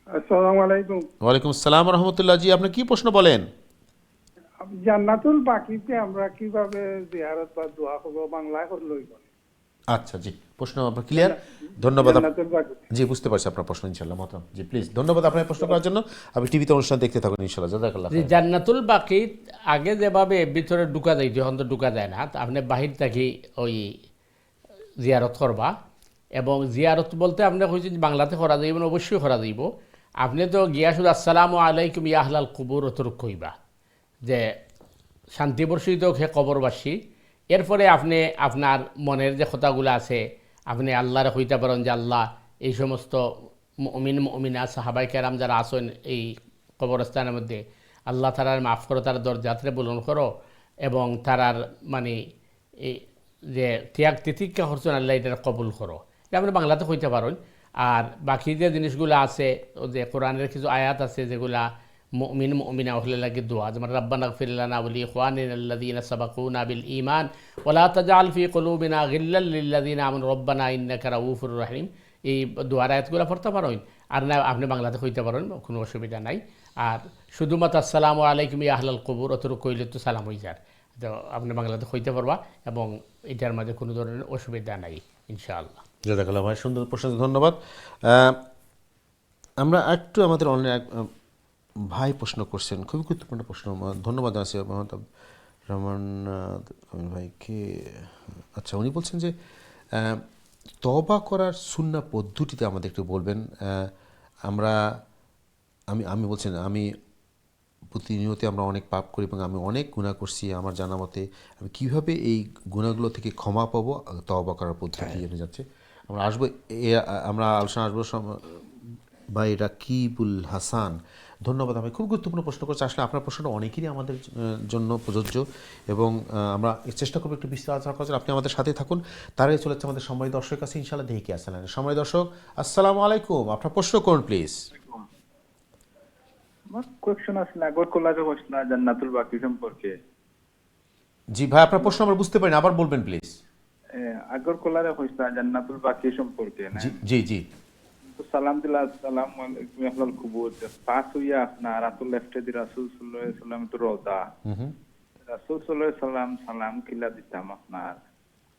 আসসালামু আলাইকুম। ওয়ালাইকুম আসসালাম রহমতুল্লাহ। জি, আপনি কি প্রশ্ন বলেন? জান্নাতুল বাকিতে আমরা কিভাবে জিয়ারত বা দোয়া করব বাংলায় করলেই বলে। আচ্ছা, জি, প্রশ্ন আপনার ক্লিয়ার। ধন্যবাদ। জান্নাতুল বাকিতে, জি, বুঝতে পারছি আপনার প্রশ্ন। ইনশাআল্লাহ মহতরম, জি প্লিজ ধন্যবাদ আপনার প্রশ্ন করার জন্য। আপনি টিভিতে অনুষ্ঠান দেখতে থাকুন ইনশাআল্লাহ। জাযাকাল্লাহ যে জান্নাতুল বাকি আগে যেভাবে ভিতরে ঢুকা যায়, এখন তো ঢুকা যায় না, আপনি বাহির থেকে ওই জিয়ারত করবা। এবং জিয়ারত বলতে আপনি কইছেন বাংলাতে করা যাইব না, অবশ্যই করা যাইব। আপনি তো গিয়া শুধু আসসালামু আলাইকুম ইয়া আহলাল কুবুর অতরূপ কইবা, যে শান্তি বর্ষিত হে কবরবাসী। এরপরে আপনি আপনার মনের যে কথাগুলো আছে আপনি আল্লাহরে কইতে পারেন, যে আল্লাহ এই সমস্ত মুমিন মুমিনা সাহাবাই কেরাম যারা আছেন এই কবরস্থানের মধ্যে, আল্লাহ তারার মাফ করো, তার দরজাত্রে বুলন করো, এবং তারার মানে এই যে ত্যাগ তিতিক্ষা করছেন আল্লাহ এটা কবুল করো, এটা আপনি বাংলাতে কইতে পারেন। আর বাকি যে জিনিসগুলো আছে, যে কোরআনের কিছু আয়াত আছে যেগুলা মুমিন মুমিনা হলে লাগে দোয়া, যেমন রাব্বানা গফির লানা ওয়া লিইখওয়ানিনা আল্লাযীনা সাবাকুনা বিল ঈমান ওয়া লা তাজআল ফি কুলুবিনা গিল্লাল লিল্লাযীনা আমানু রব্বানা ইন্নাকা রাউফুর রহিম, এই দোয়ার আয়াতগুলো পড়তে পারেন। আর না আপনি বাংলাতে কইতে পারেন, কোনো অসুবিধা নাই। আর শুধুমাত্র আসসালামু আলাইকুম ইয়া আহলাল কুবুর অতটুকু কইলে তো সালাম হয়ে যায়, তো আপনি বাংলাতে কইতে পারবা, এবং এটার মাঝে কোনো ধরনের অসুবিধা নাই ইনশাআল্লাহ। জাযাকাল্লাহ ভাই, সুন্দর প্রশ্ন, ধন্যবাদ। আমরা একটু আমাদের অনলাইন ভাই প্রশ্ন করছেন, খুবই গুরুত্বপূর্ণ প্রশ্ন, ধন্যবাদ জানাচ্ছি মোহাম্মদ রহমান ভাইকে। আচ্ছা, উনি বলছেন যে তওবা করার সুন্নাহ পদ্ধতিতে আমাদের একটু বলবেন। আমি বলছেন আমি প্রতিনিয়ত আমরা অনেক পাপ করি এবং আমি অনেক গুনাহ করছি, আমার জানা মতে আমি কীভাবে এই গুনাহগুলো থেকে ক্ষমা পাবো, তওবা করার পদ্ধতি জেনে যাচ্ছে। আমরা আসবো, আমরা আলোচনা আসবো ভাই রাকিবুল হাসান। ধন্যবাদ। আমি খুব গুরুত্বপূর্ণ প্রশ্ন করছি। আসলে আপনার প্রশ্নটা অনেকেরই আমাদের জন্য প্রযোজ্য, এবং আমরা চেষ্টা করবো একটু বিস্তার আলোচনা করার। আপনি আমাদের সাথে থাকুন। তারাই চলে যাচ্ছে আমাদের সময় দর্শকের কাছে ইনশাআল্লাহ। দেখে আসলেন সময় দর্শক, আসসালামু আলাইকুম, আপনার প্রশ্ন করুন প্লিজ। আমার কোয়েশ্চন আসলে আগরতলা যে প্রশ্ন জান্নাতুল বাকি সম্পর্কে। জি ভাই, আপনার প্রশ্ন আমরা বুঝতে পারিনি, আবার বলবেন প্লিজ। আগরতলার প্রশ্ন জান্নাতুল বাকি সম্পর্কে না? জি জি। তো সালাম দিলা আসসালামু আলাইকুম ইয়া আহলাল কুবুর, পাস হইয়া আপনার রাতুল লেফটে দি রাসূল সাল্লাল্লাহু আলাইহি ওয়াসাল্লাম তো রওজা, রাসূল সাল্লাল্লাহু আলাইহি ওয়াসাল্লাম সালাম কিলা দিতাম আপনার,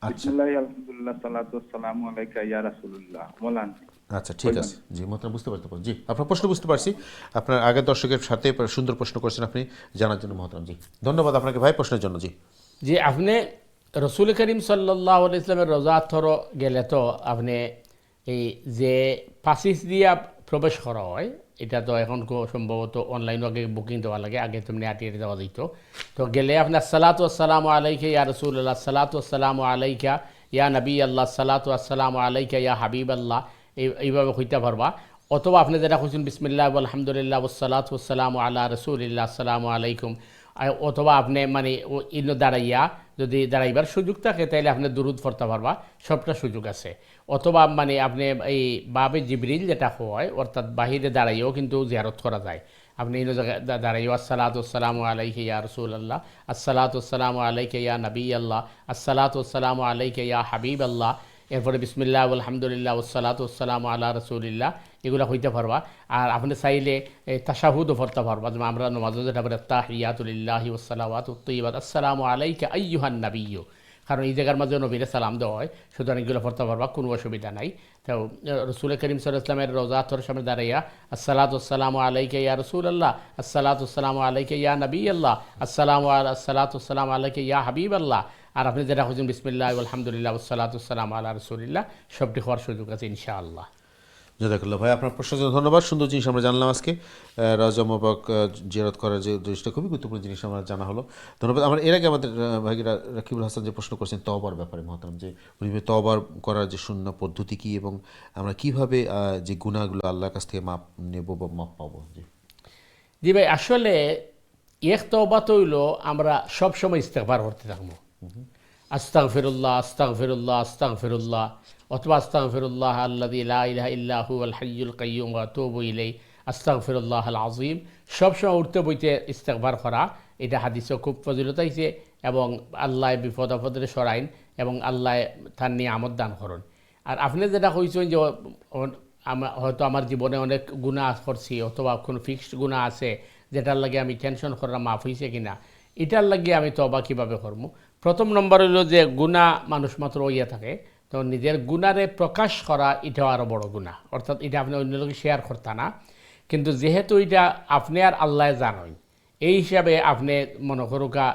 বিসমিল্লাহ আলহামদুলিল্লাহ সালাতু ওয়াসসালামু আলাইকা ইয়া রাসূলুল্লাহ মোলান। আচ্ছা, ঠিক আছে, জি মোহতরম, বুঝতে পারতে পারছি। জি, আপনার প্রশ্ন বুঝতে পারছি। আপনার আগের দর্শকের সাথে সুন্দর প্রশ্ন করছেন আপনি, জানার জন্য মোহতরম। জি, ধন্যবাদ আপনাকে ভাই প্রশ্নের জন্য। জি যে আপনি রসুল করিম সাল্লাল্লাহু আলাইহি ওয়াসাল্লামের রোজা থর গেলে তো আপনি এই যে পাসিস দিয়া প্রবেশ করা হয়, এটা তো এখন সম্ভবত অনলাইনে আগে বুকিং দেওয়া লাগে, আগে তো আটিয়ে দেওয়া দিত। তো গেলে আপনি আসসালাতু ওয়াসসালামু আলাইকা ইয়া রাসূলুল্লাহ, সালাতু ওয়াসসালামু আলাইকা ইয়া নবী আল্লাহ, সালাতু ওয়াসসালামু আলাইকা ইয়া হাবিব আল্লাহ, এইভাবে হইতে পারবা। অথবা আপনি যেটা খুঁজছেন বিসমিল্লাহ আলহামদুলিল্লাহ ওয়াসসালাতু ওয়াসসালামু আলা রাসূলিল্লাহ আসসালামু আলাইকুম, অথবা আপনি মানে ইনো দাঁড়াইয়া যদি দাঁড়াইবার সুযোগ থাকে তাহলে আপনি দুরুদ পড়তে পারবা, সবটা সুযোগ আছে। অথবা মানে আপনি এই বাবে জিবরিল যেটা হয় অর্থাৎ বাহিরে দাঁড়াইও কিন্তু জিয়ারত করা যায়। আপনি ইনো জায়গায় দাঁড়াইও আসসালাতু ওয়াসসালামু আলাইকা ইয়া রাসূলুল্লাহ, আসসালাতু ওয়াসসালামু আলাইকা ইয়া নবী আল্লাহ, আসসালাতু ওয়াসসালামু আলাইকা ইয়া হাবিব আল্লাহ, এরপরে বিসমিল্লাহ আলহামদুলিল্লাহ ওয়াসসালাতু ওয়াসসালামু আলা রাসূলিল্লাহ, এগুলো হইতে পারবা। আর আপনি চাইলে তাশাহুদও পড়তে পারবা, যেমন আমরা নামাজে যেটা বলি তাহিয়াতু লিল্লাহি ওয়াসসালাওয়াতুত তাইয়্যিবাত আসসালামু আলাইকা আইয়ুহান নাবিয়্যু, কারণ এই জায়গার মাঝে নবীরে সালাম দেওয়া হয়, সুতরাং এগুলো পড়তে পারবা, কোনো অসুবিধা নাই। তো রসুল করিম সাল্লাল্লাহু আলাইহি ওয়াসাল্লামের রওজার সামনে দাঁড়াইয়া আসসালাতু ওয়াসসালামু আলাইকা ইয়া রাসূলুল্লাহ, আসসালাতু ওয়াসসালামু আলাইকা ইয়া নবী আল্লাহ, আসসালাতু ওয়াসসালামু আলাইকা ইয়া হাবিব আল্লাহ। আর আপনি যেটা খুঁজছেন বিসমিল্লাহ আলহামদুলিল্লাহ ওয়াসসালাতু ওয়াসসালামু আলা রাসূলিল্লাহ, সবটি হওয়ার সুযোগ আছে ইনশাআল্লাহ। জাযাকাল্লাহ ভাই, আপনার প্রশ্নের জন্য ধন্যবাদ। সুন্দর জিনিস আমরা জানলাম আজকে। রওজা মুবারক জিয়ারত করার যে জিনিসটা খুবই গুরুত্বপূর্ণ জিনিস আমরা জানা হলো, ধন্যবাদ। আমার এর আগে আমাদের ভাইরা রাকিবুল হাসান যে প্রশ্ন করছেন তওবার ব্যাপারে, মহতারাম, যে উনি তওবার করার যে শূন্য পদ্ধতি কী এবং আমরা কীভাবে যে গুনাহগুলো আল্লাহর কাছ থেকে মাপ নেব বা মাপ পাবো। জি ভাই, আসলে এক তওবা তো হইল আমরা সবসময় ইস্তেগফার করতে থাকবো, আস্তাগফিরুল্লাহ আস্তাগফিরুল্লাহ আস্তাগফিরুল্লাহ, অথবা আস্তাগফিরুল্লাহ আল্লাযী লা ইলাহা ইল্লা হুয়াল হাইয়ুল কাইয়্যুম ওয়া আতুবু ইলাইহি আস্তাগফিরুল্লাহাল আযীম। সবসময় উঠতে বইতে ইস্তেগফার করা, এটা হাদিসে খুব ফজিলত আইছে, এবং আল্লাহ বিপদ আপদে সরাইন এবং আল্লাহ তার নিয়ামত দান করেন। আর আপনি যেটা কইছেন যে হয়তো আমার জীবনে অনেক গুনাহ করছি, অথবা কোনো ফিক্সড গুনাহ আছে যেটার লাগে আমি টেনশন করা মাফ হয়েছে কিনা, এটার লাগে আমি তওবা কীভাবে করবো। প্রথম নম্বর হলো যে গুনাহ মানুষ মাত্র ইয়ে থাকে, তো নিজের গুনারে প্রকাশ করা এটাও আরও বড় গুনাহ, অর্থাৎ এটা আপনি অন্য লোকে শেয়ার করতে না, কিন্তু যেহেতু এটা আপনি আর আল্লাহ জানেন, এই হিসাবে আপনি মনে করুকা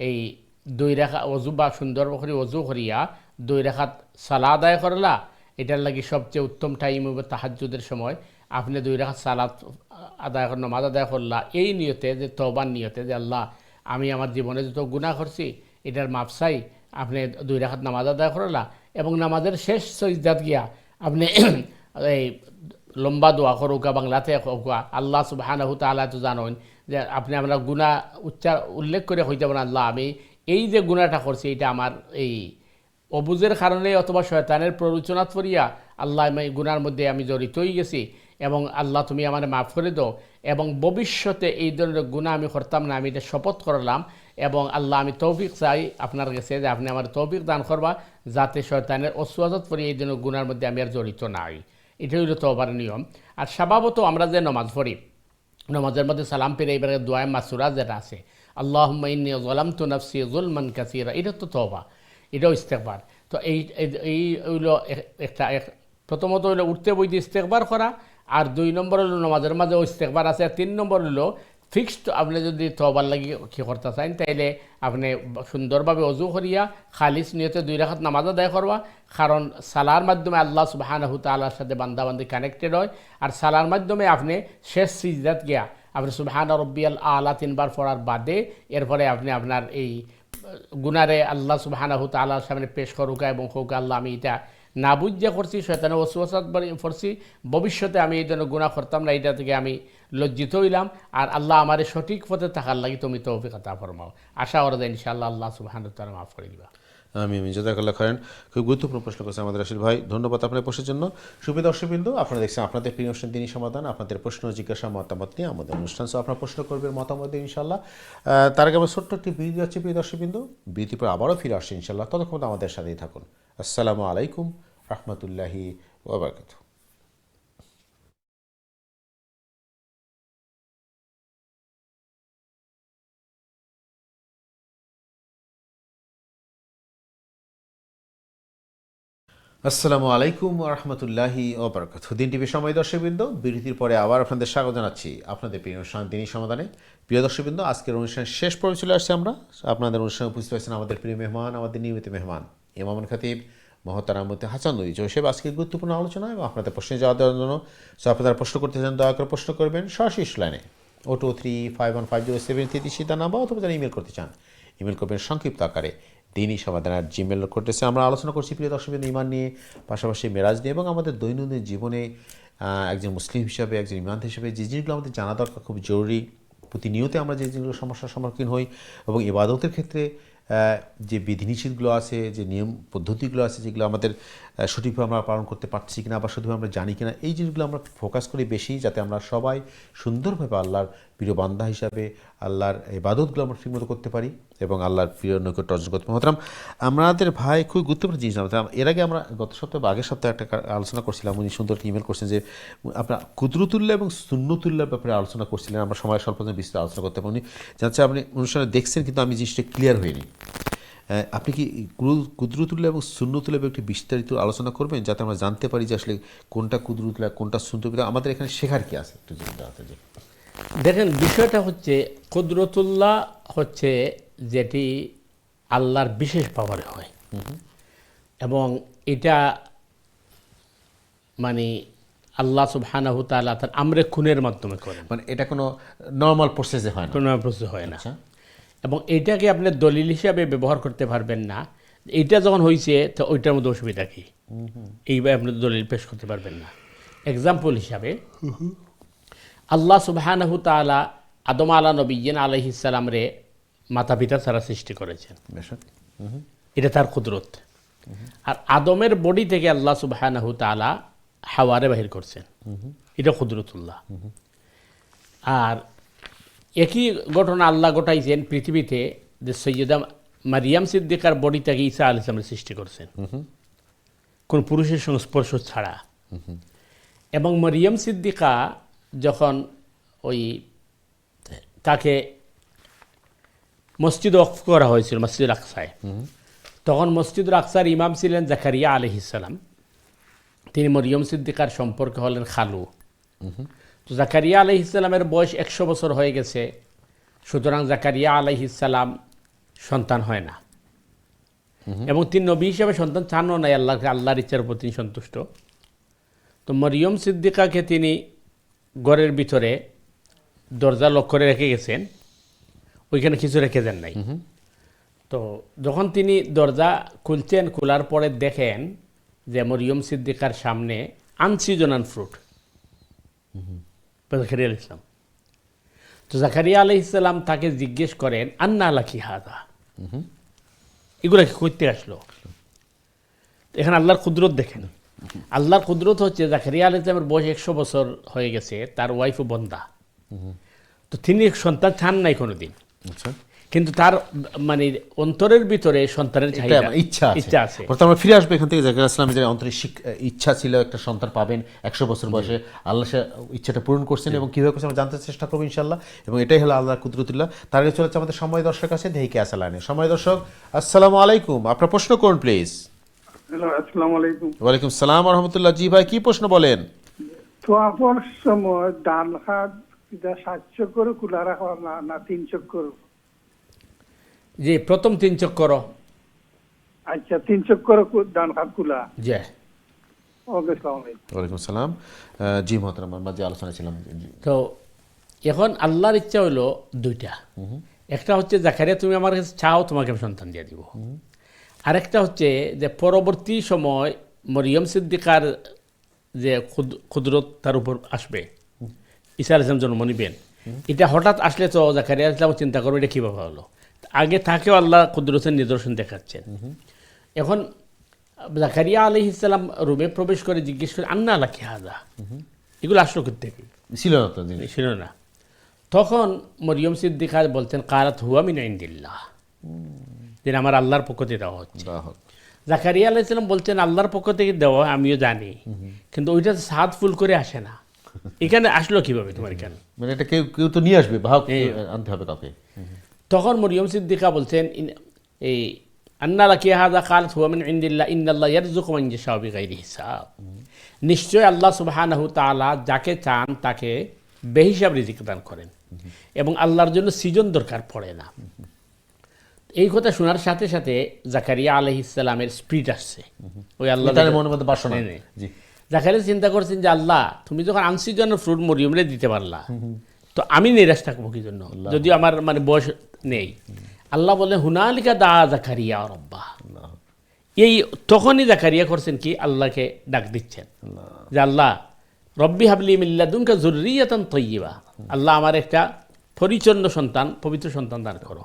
এই 2 রেখা অজু বা সুন্দর করে অজু করিয়া 2 রেখাত সালাত আদায় করলা, এটার লাগি সবচেয়ে উত্তম টাইম হবে তাহাজ্জুদের সময়। আপনি 2 রেখাত সালাত আদায় করে নামাজ আদায় করলা এই নিয়তে, যে তওবার নিয়তে, যে আল্লাহ আমি আমার জীবনে যত গুনাহ করছি এটার মাপ চাই। আপনি 2 রেখাত নামাজ আদায় করলা এবং নামাজের শেষ সজদাত গিয়া আপনি এই লম্বা দোয়া করুকা, বাংলাতে হোকা, আল্লাহ সুবহানাহু তাআলা তো জানেন যে আপনি আমরা গুনাহ উল্লেখ করে হইতে পারেন, আল্লাহ আমি এই যে গুনাহটা করছি এটা আমার এই অবুজের কারণে অথবা শয়তানের প্ররোচনাত পড়িয়া আল্লাহ এই গুনার মধ্যে আমি জড়িত হয়ে গেছি, এবং আল্লাহ তুমি আমার মাফ করে দাও, এবং ভবিষ্যতে এই ধরনের গুনাহ আমি করতাম না, আমি এটা শপথ করলাম, এবং আল্লাহ আমি তৌফিক চাই আপনার কাছে যে আপনি আমার তৌফিক দান করবা, যাতে শয়তানের অসুয়াজত পড়ি এই ধরনের গুনার মধ্যে আমি আর জড়িত নাই। এটা হইল তওবার নিয়ম। আর স্বভাবত আমরা যে নামাজ পড়ি, নামাজের মধ্যে সালাম পেরে এবারে দোয়া মাসুরা যেটা আছে, আল্লাহুম্মা ইন্নী যালামতু নাফসি যুলমান কাসীরা, এটা তো তওবা, এটাও ইস্তেগফার। তো এই হইল একটা, প্রথমত হইল উঠতে বইতে ইস্তেগফার করা, আর 2 নম্বর হলো নামাজের মাঝে ইস্তেগফার আছে, আর 3 নম্বর হলো ফিক্সড আপনি যদি তওবার লাগি কী করতে চান তাইলে আপনি সুন্দরভাবে অজু করিয়া খালিস নিয়তে 2 রাকাত নামাজ আদায় করবা, কারণ সালার মাধ্যমে আল্লাহ সুবহানাহু তাআলার সাথে বান্দাবান্দি কানেক্টেড হয়। আর সালার মাধ্যমে আপনি শেষ সিজদাত গিয়া আপনি সুবহানা রব্বিয়াল আলা 3 বার পড়ার বাদে এরপরে আপনি আপনার এই গুনারে আল্লাহ সুবহানাহু তাআলার সামনে পেশ করুকা এবং হোকা, আল্লাহ আমি এটা না বুঝিয়া করছি, শয়তানের ওয়াসওয়াসাত পড়ছি, ভবিষ্যতে আমি এই জন্য গুনাহ করতাম না, এটা থেকে আমি লজ্জিত হইলাম, আর আল্লাহ আমার সঠিক পথে থাকার লাগি তুমি তৌফিক আতা ফরমাও। আশা করা যায় ইনশাআল্লাহ আল্লাহ সুবহানাহু ওয়া তাআলা মাফ করে দিবা। আমি জাযাকাল্লাহ খাইরান। খুব গুরুত্বপূর্ণ প্রশ্ন করেছে আমাদের রাশিদ ভাই, ধন্যবাদ আপনার প্রশ্নের জন্য। সুপ্রিয় দর্শকবৃন্দ, আপনারা দেখছেন আপনাদের প্রিয় অনুষ্ঠান দিনী সমাধান, আপনাদের প্রশ্ন জিজ্ঞাসা মতামত নিয়ে আমাদের অনুষ্ঠান। সো আপনার প্রশ্ন করবেন, মতামত দিন ইনশাআল্লাহ। তার আগে আমরা ছোট্ট একটি বিরতি যাচ্ছি প্রিয় দর্শকবৃন্দ, বিরতির পর আবারও ফিরে আসছি ইনশাআল্লাহ। ততক্ষণ আমাদের সাথেই থাকুন। আসসালামু আলাইকুম রাহমাতুল্লাহি ওয়া বারাকাতুহু। আসসালামু আলাইকুম রহমতুল্লাহি ওয়া বারাকাতুহু। দিন টিভি সময় দর্শকবৃন্দ, বিরতির পরে আবার আপনাদের স্বাগত জানাচ্ছি আপনাদের প্রিয় অনুষ্ঠান দিনী সমাধানে। প্রিয় দর্শকবৃন্দ, আজকের অনুষ্ঠানের শেষ পর্বে চলে আসছে আমরা। আপনাদের অনুষ্ঠানে উপস্থিত হয়েছেন আমাদের প্রিয় মেহমান, আমাদের নিয়মিত মেহমান ইমামুল খতিব মোহতারাম মুফতি হাসান নুরী জোসেফ। আজকের গুরুত্বপূর্ণ আলোচনা এবং আপনাদের প্রশ্নে জবাব দেওয়ার জন্য আপনারা প্রশ্ন করতে চান দয়া করে প্রশ্ন করবেন সরাসরি লাইনে 02351507333 নাম্বার, অথবা যারা ইমেল করতে চান ইমেল করবেন সংক্ষিপ্ত আকারে দিনই সমাধান জিমেল করতেছে। আমরা আলোচনা করছি প্রিয় দর্শকবৃন্দ ঈমান নিয়ে, পাশাপাশি মেরাজ নিয়ে, এবং আমাদের দৈনন্দিন জীবনে একজন মুসলিম হিসাবে, একজন ঈমান হিসাবে যে জিনিসগুলো আমাদের জানা দরকার, খুব জরুরি, প্রতিনিয়ত আমরা যে জিনিসগুলো সমস্যার সম্মুখীন হই, এবং ইবাদতের ক্ষেত্রে যে বিধিনিষেধগুলো আছে, যে নিয়ম পদ্ধতিগুলো আছে, যেগুলো আমাদের সঠিকভাবে আমরা পালন করতে পারছি কিনা বা সঠিকভাবে আমরা জানি কিনা, এই জিনিসগুলো আমরা ফোকাস করি বেশি, যাতে আমরা সবাই সুন্দরভাবে আল্লাহর প্রিয় বান্দা হিসাবে আল্লাহর ইবাদতগুলো আমরা ঠিকমতো করতে পারি এবং আল্লাহর প্রিয় নৈকট্য অর্জন করতে পারি। মহতরাম, আমাদের ভাই খুব গুরুত্বপূর্ণ জিনিস জানতাম। এর আগে আমরা গত সপ্তাহে বা আগের সপ্তাহে একটা আলোচনা করছিলাম, উনি সুন্দর ইমেল করছেন যে আপনার কুদরতুল্লাহ এবং সুন্নতুল্লাহর ব্যাপারে আলোচনা করছিলেন। আমরা সময় স্বল্প বিস্তারিত আলোচনা করতে পারি। উনি জানছে আপনি অনুষ্ঠানে দেখছেন, কিন্তু আমি জিনিসটা ক্লিয়ার হয়নি। আপনি কি কুদরতুল্লাহ এবং সুন্নতুল্লাহ একটি বিস্তারিত আলোচনা করবেন, যাতে আমরা জানতে পারি যে আসলে কোনটা কুদরতুল্লাহ, কোনটা সুন্নতুল্লাহ, আমাদের এখানে শেখার কি আছে একটু জানতে আছে। যে দেখেন, বিষয়টা হচ্ছে কুদরতুল্লাহ হচ্ছে যেটি আল্লাহর বিশেষ পাওয়ারে হয়, এবং এটা মানে আল্লাহ সুবহানাহু ওয়া তাআলা তার আমরে খুনের মাধ্যমে করেন, মানে এটা কোনো নর্মাল প্রসেসে হয় না, কোনো প্রসেস হয় না। আচ্ছা। এবং এইটাকে আপনি দলিল হিসাবে ব্যবহার করতে পারবেন না। এইটা যখন হয়েছে তো ওইটার মধ্যে অসুবিধা কি, এইভাবে আপনি দলিল পেশ করতে পারবেন না। এক্সাম্পল হিসাবে আল্লাহ সুবহানাহু ওয়া তাআলা আদম নবিয়্যিন আলাইহিস সালাম রে মাতা পিতা ছাড়া সৃষ্টি করেছেন, এটা তার কুদরত। আর আদমের বডি থেকে আল্লাহ সুবহানাহু ওয়া তাআলা হাওয়ারে বাহির করছেন, এটা কুদরতুল্লাহ। আর একই ঘটনা আল্লাহ ঘটাইছেন পৃথিবীতে, যে সৈয়দা মারিয়াম সিদ্দিকার বডি থেকে ঈসা আলাইহিস সালামের সৃষ্টি করছেন, কোন পুরুষের সংস্পর্শ ছাড়া। এবং মারিয়াম সিদ্দিকা যখন ওই তাকে মসজিদ ওয়াকফ করা হয়েছিল, মসজিদ আকসায়, তখন মসজিদ আকসার ইমাম ছিলেন জাকারিয়া আলাইহিস সালাম। তিনি মরিয়ম সিদ্দিকার সম্পর্কে হলেন খালু। তো জাকারিয়া আলাইহিস সালামের বয়স 100 বছর হয়ে গেছে, সুতরাং জাকারিয়া আলাইহিস সালাম সন্তান হয় না, এবং তিনি নবী হিসাবে সন্তান চানও নাই, আল্লাহর ইচ্ছার উপর তিনি সন্তুষ্ট। তো মরিয়ম সিদ্দিকাকে তিনি ঘরের ভিতরে দরজা লক করে রেখে গেছেন, ওইখানে কিছু রেখে দেন নাই। তো যখন তিনি দরজা খুলছেন, খোলার পরে দেখেন যে মরিয়ম সিদ্দিকার সামনে আনসিজনাল ফ্রুট, জাকারিয়া আলাইহিস সালাম। তো জাকারিয়া আলাইহিস সালাম তাকে জিজ্ঞেস করেন, আন্না লাকি হাযা, এগুলা কি করতে আসলো? এখানে আল্লাহর কুদরত দেখেন। আল্লাহর কুদরত হচ্ছে জাকারিয়া আলাইহিস সালামের বয়স 100 বছর হয়ে গেছে, তার ওয়াইফও বন্দা। তো তিনি সন্তান চান নাই কোনোদিন, কিন্তু তার মানে অন্তরের ভিতরে সন্তানের চাহিদা, ইচ্ছা আছে। আমরা ফিরে আসবো এখান থেকে। জাকারিয়া ইসলামের যে আন্তরিক ইচ্ছা ছিল একটা সন্তান পাবেন 100 বছর বয়সে, আল্লাহ সে ইচ্ছাটা পূরণ করছেন, এবং কীভাবে করছেন আমরা জানতে চেষ্টা করবো ইনশাল্লাহ। এবং এটাই হলো আল্লাহর কুদরতুল্লাহ। তার আগে চলে যাচ্ছে আমাদের সময় দর্শক আছে, দেখি কে আছে লাইনে। সময় দর্শক, আসসালামু আলাইকুম, আপনার প্রশ্ন করুন প্লিজ। হ্যালো, আসসালামু আলাইকুম। ওয়ালাইকুম সালাম ওয়া রাহমাতুল্লাহ। জি ভাই, কি প্রশ্ন বলেন? তোয়াফর সময় ডান হাত 7 চক্কর খোলা রাখা না 3 চক্কর? যে প্রথম 3 চক্কর। আচ্ছা, 3 চক্কর ডান হাত খোলা। জি, ওকে, আসসালামু আলাইকুম। ওয়ালাইকুম সালাম। জি মহতরম, আমরা যে আলোচনা ছিলাম। তো এখন আল্লাহর ইচ্ছা হলো দুইটা। একটা হচ্ছে জাকারিয়া তুমি আমার কাছে চাও, তোমাকে আমি সন্তান দিয়ে দিব। আরেকটা হচ্ছে যে পরবর্তী সময় মরিয়ম সিদ্দিকার যে কুদরত তার উপর আসবে, ঈসা আলাইহিস সালাম জন্ম নিবেন, এটা হঠাৎ আসলে তো জাকারিয়া আলাইহিস সালাম চিন্তা করবে এটা কীভাবে হলো। আগে তাকেও আল্লাহ কুদরতের নিদর্শন দেখাচ্ছেন। এখন জাকারিয়া আলাইহিস সালাম রুমে প্রবেশ করে জিজ্ঞেস করে, আন্না লাকি হাযা, এগুলো আসলো কোত্থেকে? ছিল না তো, ছিল না। তখন মরিয়ম সিদ্দিকা বলতেন, কারাত হুয়া মিন ইনদিল্লাহ, যেটা আমার আল্লাহর পক্ষ থেকে দেওয়া হচ্ছে। জাকারিয়া আলাইহিস সালাম বলছেন, আল্লাহর পক্ষ থেকে দেওয়া আমিও জানি, কিন্তু ওইটা সাদ ফুল করে আসে না, এখানে আসলো কিভাবে তোমার এখানে? মানে এটা কেউ কেউ তো নিয়ে আসবে, ভাব আনতে হবে কাউকে। তখন মরিয়ম সিদ্দিকা বলছেন, এই আন্না লাকি হাযা কালাত হুয়া মিন ইনদিল্লাহ ইন্নাল্লাহ ইয়ারযুকু মান ইয়াশাউ বিগাইরি হিসাব, নিশ্চয় আল্লাহ সুবহানাহু ওয়া তাআলা যাকে চান তাকে বেহিসাব রিজিক দান করেন, এবং আল্লাহর জন্য সৃজন দরকার পড়ে না। এই কথা শোনার সাথে সাথে জাকারিয়া আলাইহিস সালামের স্পিরিট আসছে, ওই আল্লাহ মনের মধ্যে বাসনা। জি, জাকারিয়া চিন্তা করছেন যে আল্লাহ তুমি যখন আনসিজনের ফ্রুট মরিয়মরে দিতে পারলা, তো আমি নিরাশ থাকবো কি জন্য, যদিও আমার মানে বয়স নেই। আল্লাহ বলে হুনালিকা দা জাকারিয়া রব্বা, এই তখনই জাকারিয়া করছেন কি আল্লাহকে ডাক দিচ্ছেন যে আল্লাহ রব্বি হাবলি মিল্লাদুনকা যুররিয়াতান তাইয়্যিবা, আল্লাহ আমার একটা পরিচ্ছন্ন সন্তান, পবিত্র সন্তান দান করো।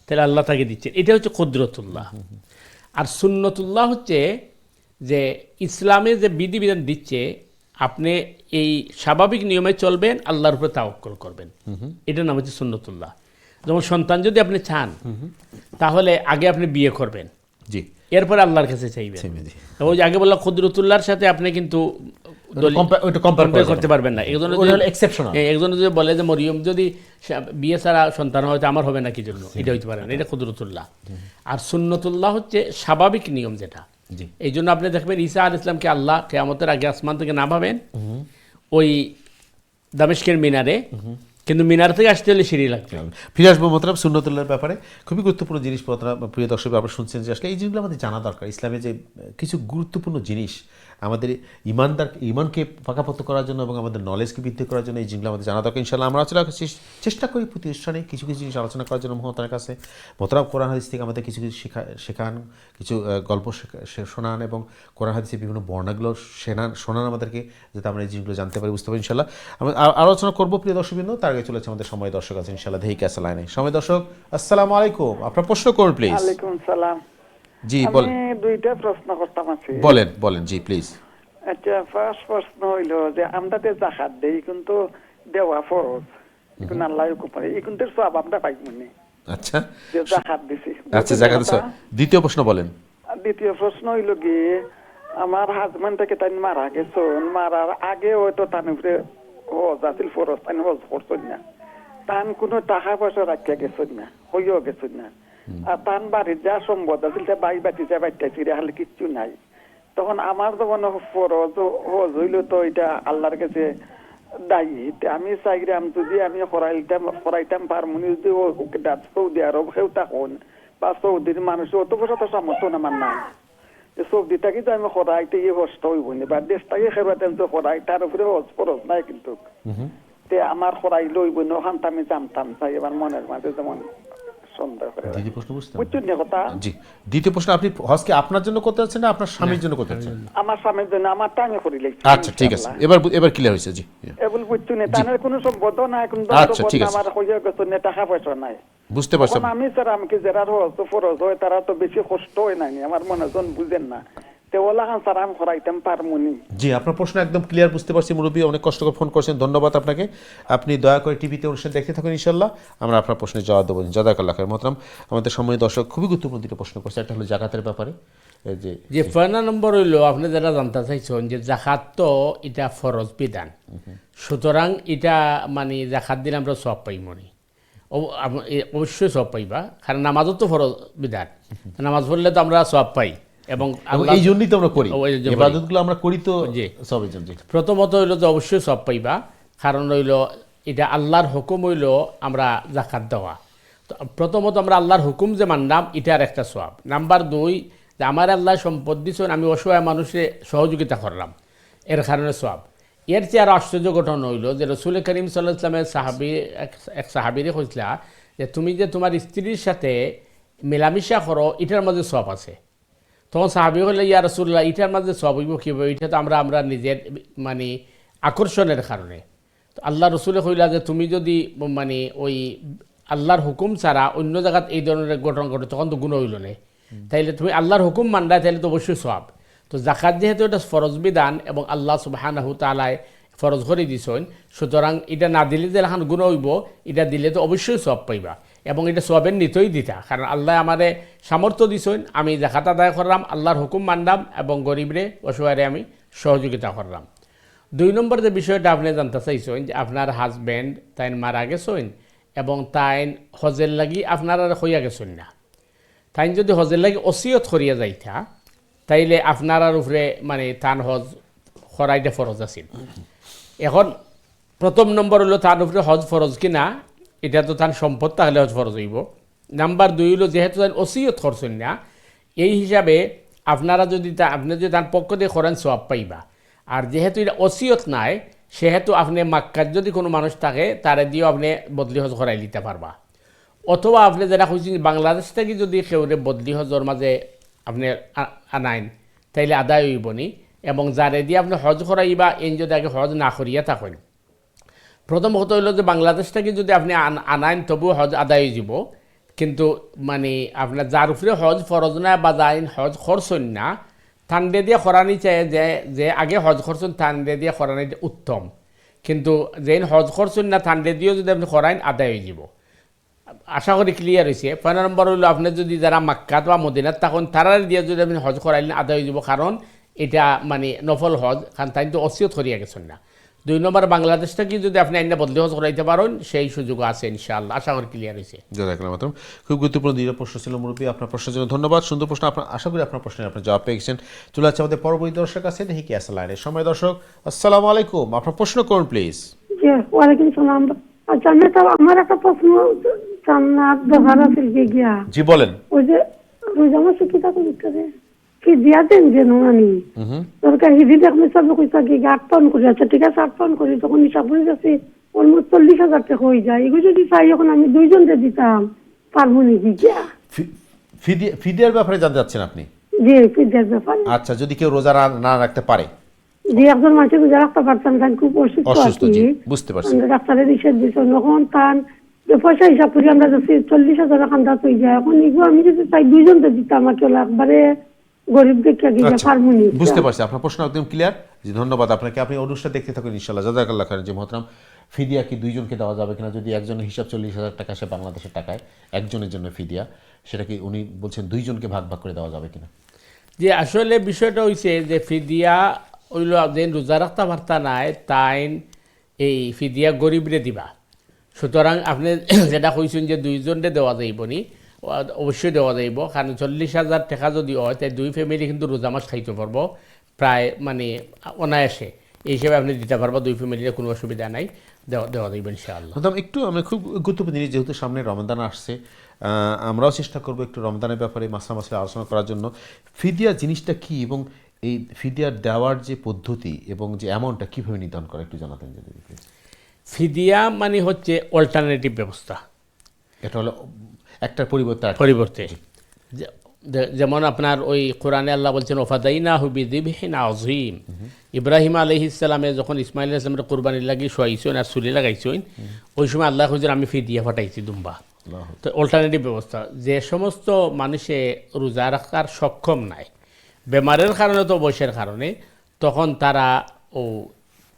তাহলে আল্লাহ তাকে দিচ্ছেন। এটা হচ্ছে কুদরতুল্লাহ। আর সুন্নতুল্লাহ হচ্ছে যে ইসলামে যে বিধিবিধান দিচ্ছে আপনি এই স্বাভাবিক নিয়মে চলবেন, আল্লাহর উপরে তাওয়াক্কুল করবেন, এটার নাম হচ্ছে সুন্নতুল্লাহ। যেমন সন্তান যদি আপনি চান তাহলে আগে আপনি বিয়ে করবেন, জি, এরপরে আল্লাহর কাছে চাইবেন। ওই যে আগে বললাম কুদরতুল্লাহর সাথে আপনি কিন্তু compare করতে পারবেন না। একজন যদি বলে যে মরিয়ম যদি বিয়ে ছাড়া সন্তান হয়তো আমার হবে না, কি জন্য? এটা হইতে পারে না, এটা কুদরতুল্লাহ। আর সুন্নতুল্লাহ হচ্ছে স্বাভাবিক নিয়ম যেটা। এই জন্য আপনি দেখবেন ঈসা আলাইহিস সালামকে আল্লাহ কিয়ামতের আগে আসমান থেকে নামাবেন ওই দামেস্কের মিনারে, কিন্তু মিনার থেকে আসতে হলে সিঁড়ি লাগবে। ফিরে আসবো মোহতারাম সুন্নতুল্লাহর ব্যাপারে। খুবই গুরুত্বপূর্ণ জিনিস প্রিয় দর্শক, আপনারা শুনছেন যে আসলে এই জিনিসগুলো আমাদের জানা দরকার। ইসলামে যে কিছু গুরুত্বপূর্ণ জিনিস আমাদের ইমানকে পাকাপোক্ত করার জন্য এবং আমাদের নলেজকে বৃদ্ধি করার জন্য এই জিনিসগুলো আমাদের জানা দরকার। ইনশাআল্লাহ আমরা আসলে চেষ্টা করি প্রতিষ্ঠানে কিছু কিছু জিনিস আলোচনা করার জন্য মোহতারামের কাছে। মোহতারাম কোরআন হাদিস থেকে আমাদের কিছু কিছু শেখান, কিছু গল্প শোনান এবং কোরআন হাদিসের বিভিন্ন বর্ণাগুলো শোনান আমাদেরকে, যাতে আমরা এই জিনিসগুলো জানতে পারি, বুঝতে পারি। ইনশাআল্লাহ আমরা আলোচনা করবো প্রিয় দর্শকবৃন্দ। তার আগে চলেছে আমাদের সময় দর্শক আছে ইনশাআল্লাহ, দেখি ক্যাসে লাইনে সময় দর্শক। আসসালামু আলাইকুম, আপনার প্রশ্ন করুন প্লিজ। ওয়ালাইকুম সালাম। জি বলেন। আমি দুইটা প্রশ্ন করতাম আছে। বলেন জি প্লিজ। আচ্ছা, ফার্স্ট প্রশ্ন হইল যে আমরা যে যাকাত দেই কিন্তু দেওয়া ফরজ, এখন আল্লাহ হুকুম করে, এই কিন্তু সব আমরা পাই মনে। আচ্ছা, যে যাকাত দিছি। আচ্ছা জাকাত। দ্বিতীয় প্রশ্ন বলেন। দ্বিতীয় প্রশ্ন হইল কি, আমার হাজবেন্ডটাকে তাই মারা গেছে, মারার আগে হয়তো তার উপরে হজ আছিল, ফরজ তাই হজ করছেন না, তান কোনো টাকা পয়সা রাখিয়া গেছেন না, হইও গেছেন না। আর তান বাড়ির যা সম্পদ আছিল বাই বাটি যা বাইটাছি হালে কিচ্ছু নাই। তখন আমার যখন ফরজ হজ হইল তো এটা আল্লাহর কাছে দায়ী। আমি চাইলাম যদি আমি হরাইতাম পারমুনি, যদি সৌদি আরব সেও তখন বা সৌদির মানুষ অত পয়সা তো সামর্থ্য আমার নাই, সৌদি থাকি তো আমি হরাইতে ইয়ে হজটা হইব না, বা দেশ থাকি খেরবাতেন তো হরাই, তার উপরে হজ ফরজ নাই কিন্তু আমার হরাই লইব না, ওখান আমি জানতাম চাই। এবার মনের মাঝে যেমন সন্দেহ করে। দ্বিতীয় প্রশ্ন বুঝতে বুঝছেন না কথা? জি, দ্বিতীয় প্রশ্ন, আপনি হজ কি আপনার জন্য করতে যাচ্ছেন না আপনার স্বামীর জন্য করতে যাচ্ছেন? আমার স্বামীর জন্য, আমার টাইমে করি লাগছে। আচ্ছা ঠিক আছে, এবার ক্লিয়ার হয়েছে। জি, এগুলো বুঝছেন না, তার কোনো সম্পদ নাই, কোনো আমার হইয়া গেছে না, টাকা পয়সা নাই, বুঝতে পারছি। আমি স্যার আমাকে যারা হজ ফরজ হয় তারা তো বেশি কষ্ট হয় নাই, আমার মনে জন বুঝেন না, তে ওলা খান স্যার আমি করাইতাম পারমুনি। জি, আপনার প্রশ্ন একদম ক্লিয়ার, বুঝতে পারছি। মুরব্বী অনেক কষ্ট করে ফোন করছেন, ধন্যবাদ আপনাকে। আপনি দয়া করে টিভিতে অনুষ্ঠান দেখতে থাকুন, ইনশাআল্লাহ আমরা আপনার প্রশ্নের জবাব দেবো। জাযাকাল্লাহ খাইর। মোহতারাম আমাদের সময় দর্শক খুবই গুরুত্বপূর্ণ দুটো প্রশ্ন করছে। একটা হলো জাকাতের ব্যাপারে, যে পয়লা নম্বর হইল আপনি যারা জানতে চাইছেন যে জাকাত তো এটা ফরজ বিধান, সুতরাং এটা মানে জাকাত দিলে আমরা সব পাই মনে, অবশ্যই সব পাইবা, কারণ নামাজও তো ফরজ বিধান, নামাজ পড়লে তো আমরা সব পাই এবং এই জন্যই তো আমরা করি, ইবাদতগুলো আমরা করি তো সবের জন্য। প্রথমত হইল যে অবশ্যই সব পাইবা, কারণ হইল এটা আল্লাহর হুকুম হইল আমরা জাকাত দেওয়া। তো প্রথমত আমরা আল্লাহর হুকুম যে মানলাম এটার একটা সওয়াব। নাম্বার 2, যে আমার আল্লাহ সম্পদ দিয়েছেন, আমি অসহায় মানুষে সহযোগিতা করলাম, এর কারণে সওয়াব। এর চেয়ে আরও আশ্চর্য ঘটনা হইল যে রাসূল করিম সাল্লাল্লাহু আলাইহি ওয়াসাল্লামের এক সাহাবীরে কইছিলা যে তুমি যে তোমার স্ত্রীর সাথে মেলামেশা করো এটার মাঝে সওয়াব আছে। তখন সাহাবী হলে ইয়া রাসূলুল্লাহ এটার মাঝে সওয়াব হইব কীভাবে? এটা তো আমরা নিজের মানে আকর্ষণের কারণে। তো আল্লাহ রসুলে কইলা যে তুমি যদি মানে ওই আল্লাহর হুকুম ছাড়া অন্য জায়গাত এই ধরনের ঘটনা ঘটে তখন তো গুণ হইল না, তাইলে তুমি আল্লাহর হুকুম মানলা, তাইলে তো অবশ্যই সওয়াব। তো জাকাত যেহেতু এটা ফরজ বিধান এবং আল্লাহ সুবহানাহু তাআলা ফরজ করে দিছেন, সুতরাং এটা না দিলে যে এখন গুণ হইব, এটা দিলে তো অবশ্যই সওয়াব পাইবা এবং এটা সওয়াবের নিতই দিতা, কারণ আল্লাহ আমাদের সামর্থ্য দিছেন, আমি জাকাত আদায় করলাম, আল্লাহর হুকুম মানলাম এবং গরিবরে অসহায়রে আমি সহযোগিতা করলাম। 2 নম্বর যে বিষয়টা আপনি জানতে চাইছেন যে আপনার হাজব্যান্ড তাই মারা গেছেন এবং তাই হজের লাগি আপনার আর হইয়া গেছেন না, তাই যদি হজের লাগি ওসিয়ত করিয়া যাইতা তাইলে আপনার উপরে মানে তান হজ করাইটা ফরজ আছিল। এখন প্রথম নম্বর হলো তার উপরে হজ ফরজ কিনা, এটা তো তার সম্পদ তাহলে হজ ফরজ হইব। নাম্বার 2 হলো যেহেতু তার ওসিয়ত করছেন না, এই হিসাবে আপনারা যদি আপনি যদি তার পক্ষ দিয়ে করেন সওয়াব পাইবা। আর যেহেতু এটা ওসিয়ত নাই, সেহেতু আপনি মাক্কার যদি কোনো মানুষ থাকে তারে দিয়েও আপনি বদলি হজ করাই নিতে পারবা। অথবা আপনি যেটা কইছেন বাংলাদেশ থেকে যদি কেউরে বদলি হজর মাঝে আপনি আনাইন তাইলে আদায় হইবনি, এবং যারে দিয়ে আপনি হজ করাইবা এন যদি আগে হজ না করিয়া থাকেন। প্রথম কথা হইল যে বাংলাদেশ থেকে যদি আপনি আনাইন তবুও হজ আদায় হয়ে যাব, কিন্তু মানে আপনার যার উপরে হজ ফরজ না বা যাইন হজ খরচন না ঠান্ডে দিয়ে খরানি চাই যে আগে হজ খরচন ঠান্ডে দিয়ে খরানি উত্তম, কিন্তু যেন হজ খরচন না ঠান্ডে দিয়েও যদি আপনি খরাইন আদায় হয়ে যাব। আশা করি ক্লিয়ার হয়েছে। 5 নম্বর হইল আপনি যদি যারা মাক্কাত বা মদিনাত তখন তারার দিয়ে যদি আপনি হজ করাইলেন আদায় হয়ে যাব, কারণ এটা মানে নফল হজ, কারণ তাই তো অসিয়ত করিয়া গেছেন না। 2 নম্বর বাংলাদেশ থেকে যদি আপনি আইনা বদলি হজ করাইতে পারেন সেই সুযোগ আছে ইনশাআল্লাহ। আশা করি ক্লিয়ার হয়েছে। জাযাকাল্লাহু খাইরান। খুব গুরুত্বপূর্ণ দুইটা প্রশ্ন ছিল মুরব্বী, আপনার প্রশ্নের জন্য ধন্যবাদ। সুন্দর প্রশ্ন, আপনার আশা করি আপনার প্রশ্নের আপনি জবাব পেয়ে গেছেন। চলে যাচ্ছে আমাদের পরবর্তী দর্শক আছে দেখি কি আছে লাইনে। সময় দর্শক, আসসালামু আলাইকুম, আপনার প্রশ্ন করুন প্লিজ। জি ওয়ালাইকুম সালাম। আচ্ছা আমি তো আমার একটা প্রশ্ন জান্নাত ব্যবহার আছে গিয়া জি বলেন। ওই যে রোজা মাসে কি তা করে কি দিয়া দেন যে নুনানি দরকার হিদি দেখলে সব কইতা কি 8 পাউন্ড করে আছে, ঠিক আছে 8 পাউন্ড করে তখন হিসাব হয়ে যাচ্ছে অলমোস্ট 40,000 টাকা হয়ে যায়। এগুলো যদি চাই এখন আমি 2 জনকে দিতাম পারবো নাকি গিয়া? ফিদিয়ার ব্যাপারে জানতে চাচ্ছেন আপনি? জি ফিদিয়ার ব্যাপারে। আচ্ছা, যদি কেউ রোজা না রাখতে পারে, যে একজন মানুষের রোজা রাখতে পারতাম তাই খুব অসুস্থ, জি জি বুঝতে পারছি। ডাক্তারের নিষেধ দিয়েছে তখন তার যে পয়সা হিসাব করি আমরা যাচ্ছি 40,000 খান্দা হয়ে যায়। এখন এগুলো আমি যদি চাই 2 জনকে দিতাম আমাকে একবারে গরিব দেখে গিয়ে পারবো নি। বুঝতে পারছি, আপনার প্রশ্ন একদম ক্লিয়ার। জি ধন্যবাদ আপনাকে, আপনি অনুষ্ঠান দেখতে থাকুন ইনশাআল্লাহ। জাযাকাল্লাহ খাইরান। জি মোহতারাম, ফিদিয়া কি 2 জনকে দেওয়া যাবে কিনা? যদি একজনের হিসাব 40,000 টাকা সে বাংলাদেশের টাকায় একজনের জন্য ফিদিয়া, সেটা কি উনি বলছেন 2 জনকে ভাগ ভাগ করে দেওয়া যাবে কিনা? যে আসলে বিষয়টা হইছে যে ফিদিয়া হইল যে রোজা রাখতে পারতা নাই তাই এই ফিদিয়া গরিবরে দিবা। সুতরাং আপনি যেটা কইছেন যে 2 জনরে দেওয়া যাইব নি, অবশ্যই দেওয়া যাইব, কারণ 40,000 টাকা যদি হয় তাই 2 ফ্যামিলি কিন্তু রোজা মাস খাইতে পারবো প্রায় মানে অনায়াসে। এই হিসেবে আপনি দিতে পারবো 2 ফ্যামিলির কোনো অসুবিধা নাই, দেওয়া যাইব ইনশাআল্লাহ। একটু আমরা খুব গুরুত্বপূর্ণ জিনিস, যেহেতু সামনে রমজান আসছে, আমরাও চেষ্টা করবো একটু রমজানের ব্যাপারে মাসে আলোচনা করার জন্য। ফিদিয়া জিনিসটা কি এবং এই ফিদিয়ার দেওয়ার যে পদ্ধতি এবং যে অ্যামাউন্টটা কীভাবে নির্ধারণ করে একটু জানাতেন যদি। ফিদিয়া মানে হচ্ছে অল্টারনেটিভ ব্যবস্থা, এটা হলো একটার পরিবর্তে যেমন আপনার ওই কোরআনে আল্লাহ বলছেন ওফাদাইনাহু বিযিবহিন আযীম। ইব্রাহিম আলাইহিস সালামে যখন ইসমাইল আলাইহিস সালামের কুরবানির লাগি শোয়াইছেন আর চুলি লাগাইছেন, ওই সময় আল্লাহ কইছেন আমি ফিদিয়া ফাটাইছি দুম্বা। তো অল্টারনেটিভ ব্যবস্থা, যে সমস্ত মানুষে রোজা রাখার সক্ষম নাই, বেমারের কারণে তো বয়সের কারণে, তখন তারা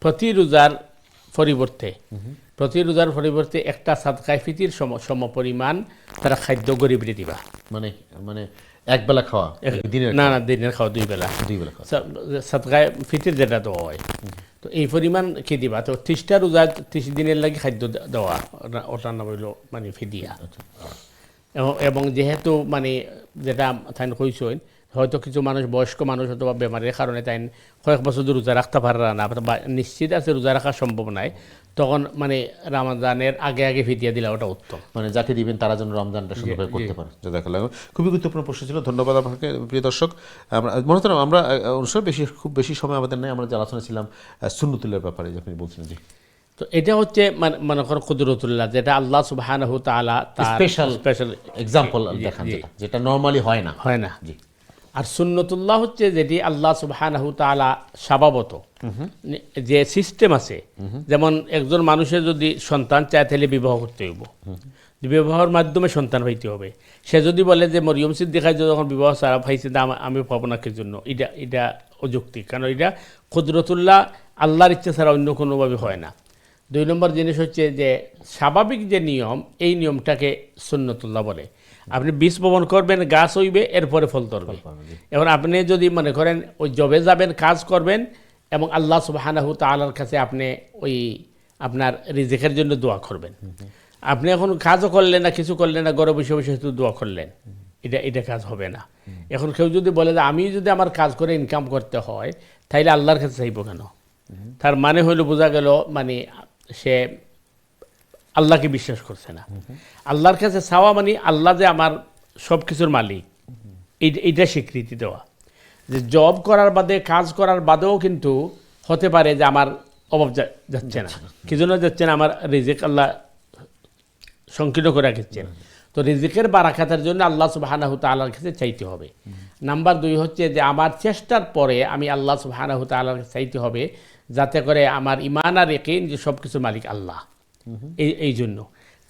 প্রতি রোজার পরিবর্তে একটা সাদকায়ে ফিতির সমপরিমাণ তারা খাদ্য গরিবরে দিবা। মানে এক বেলা খাওয়া দিনের খাওয়া 2 বেলা সাদকায়ে ফিতির যেটা তো হয়, তো এই পরিমাণ কি দিবা। তো 30টা রোজা 30 দিনের লাগি খাদ্য দেওয়া, ওটার নাম হইল মানে ফিদিয়া। এবং যেহেতু মানে যেটা তাই কইছেন হয়তো কিছু মানুষ বয়স্ক মানুষ অথবা বেমারের কারণে তাই কয়েক বছর রোজা রাখতে পারে না, নিশ্চিত আছে রোজা রাখা সম্ভব নাই, তখন মানে রমজানের আগে ফিদিয়া দিলে ওটা উত্তম। মানে যাকে দিবেন তারা যেন রমজানটা সুন্দরভাবে করতে পারে। জাযাকাল্লাহ, খুবই গুরুত্বপূর্ণ প্রশ্ন ছিল, ধন্যবাদ আপনাকে প্রিয় দর্শক। আমরা অনুষ্ঠান খুব বেশি সময় আমাদের নেই, আমরা যে আলোচনা ছিলাম সুন্নতুল্লাহর ব্যাপারে আপনি বলছিলেন। জি, তো এটা হচ্ছে মনে করো কুদরতুল্লাহ, যেটা আল্লাহ সুবহানাহু তাআলা তার স্পেশাল এক্সাম্পল দেখান, যেটা নরমালি হয় না। জি, আর সুন্নতুল্লাহ হচ্ছে যেটি আল্লাহ সুবহানাহু তাআলা স্বভাবত যে সিস্টেম আছে, যেমন একজন মানুষের যদি সন্তান চায় তাহলে বিবাহ করতে হইব, বিবাহের মাধ্যমে সন্তান হইতে হবে। সে যদি বলে যে মরিয়ম সিদ্দিকা যখন বিবাহ ছাড়া পাইছে আমি পাবো না কি জন্য, এটা অযৌক্তিক, কারণ এটা কুদরতুল্লাহ আল্লাহর ইচ্ছা ছাড়া অন্য কোনোভাবে হয় না। 2 নম্বর জিনিস হচ্ছে যে স্বাভাবিক যে নিয়ম, এই নিয়মটাকে সুন্নতুল্লাহ বলে। আপনি বীজ বপন করবেন, গাছ হইবে, এরপরে ফল ধরবে। এখন আপনি যদি মনে করেন ওই জবে যাবেন, কাজ করবেন এবং আল্লাহ সুবহানাহু তাআলার কাছে আপনি ওই আপনার রিজিকের জন্য দোয়া করবেন, আপনি এখন কাজও করলেন না, কিছু করলেন না, ঘরে বসে বসে শুধু দোয়া করলেন, এটা কাজ হবে না। এখন কেউ যদি বলে যে আমি যদি আমার কাজ করে ইনকাম করতে হয় তাইলে আল্লাহর কাছে চাইব কেন? তার মানে হইল বোঝা গেল মানে সে আল্লাহকে বিশ্বাস করছে না। আল্লাহর কাছে চাওয়া মানে আল্লাহ যে আমার সব কিছুর মালিক, এইটা স্বীকৃতি দেওয়া। যে জব করার বাদে, কাজ করার বাদেও কিন্তু হতে পারে যে আমার অভাব যাচ্ছে না, কি জন্য যাচ্ছে না, আমার রিজিক আল্লাহ সংকীর্ণ করে রেখেছেন। তো রিজিকের বারাকাতের জন্য আল্লাহ সুবহানাহু তাআলার কাছে চাইতে হবে। নাম্বার 2 হচ্ছে যে আমার চেষ্টার পরে আমি আল্লাহ সুবহানাহু তাআলার কাছে চাইতে হবে, যাতে করে আমার ঈমান আর ইয়াকিন যে সব কিছুর মালিক আল্লাহ। এই জন্য,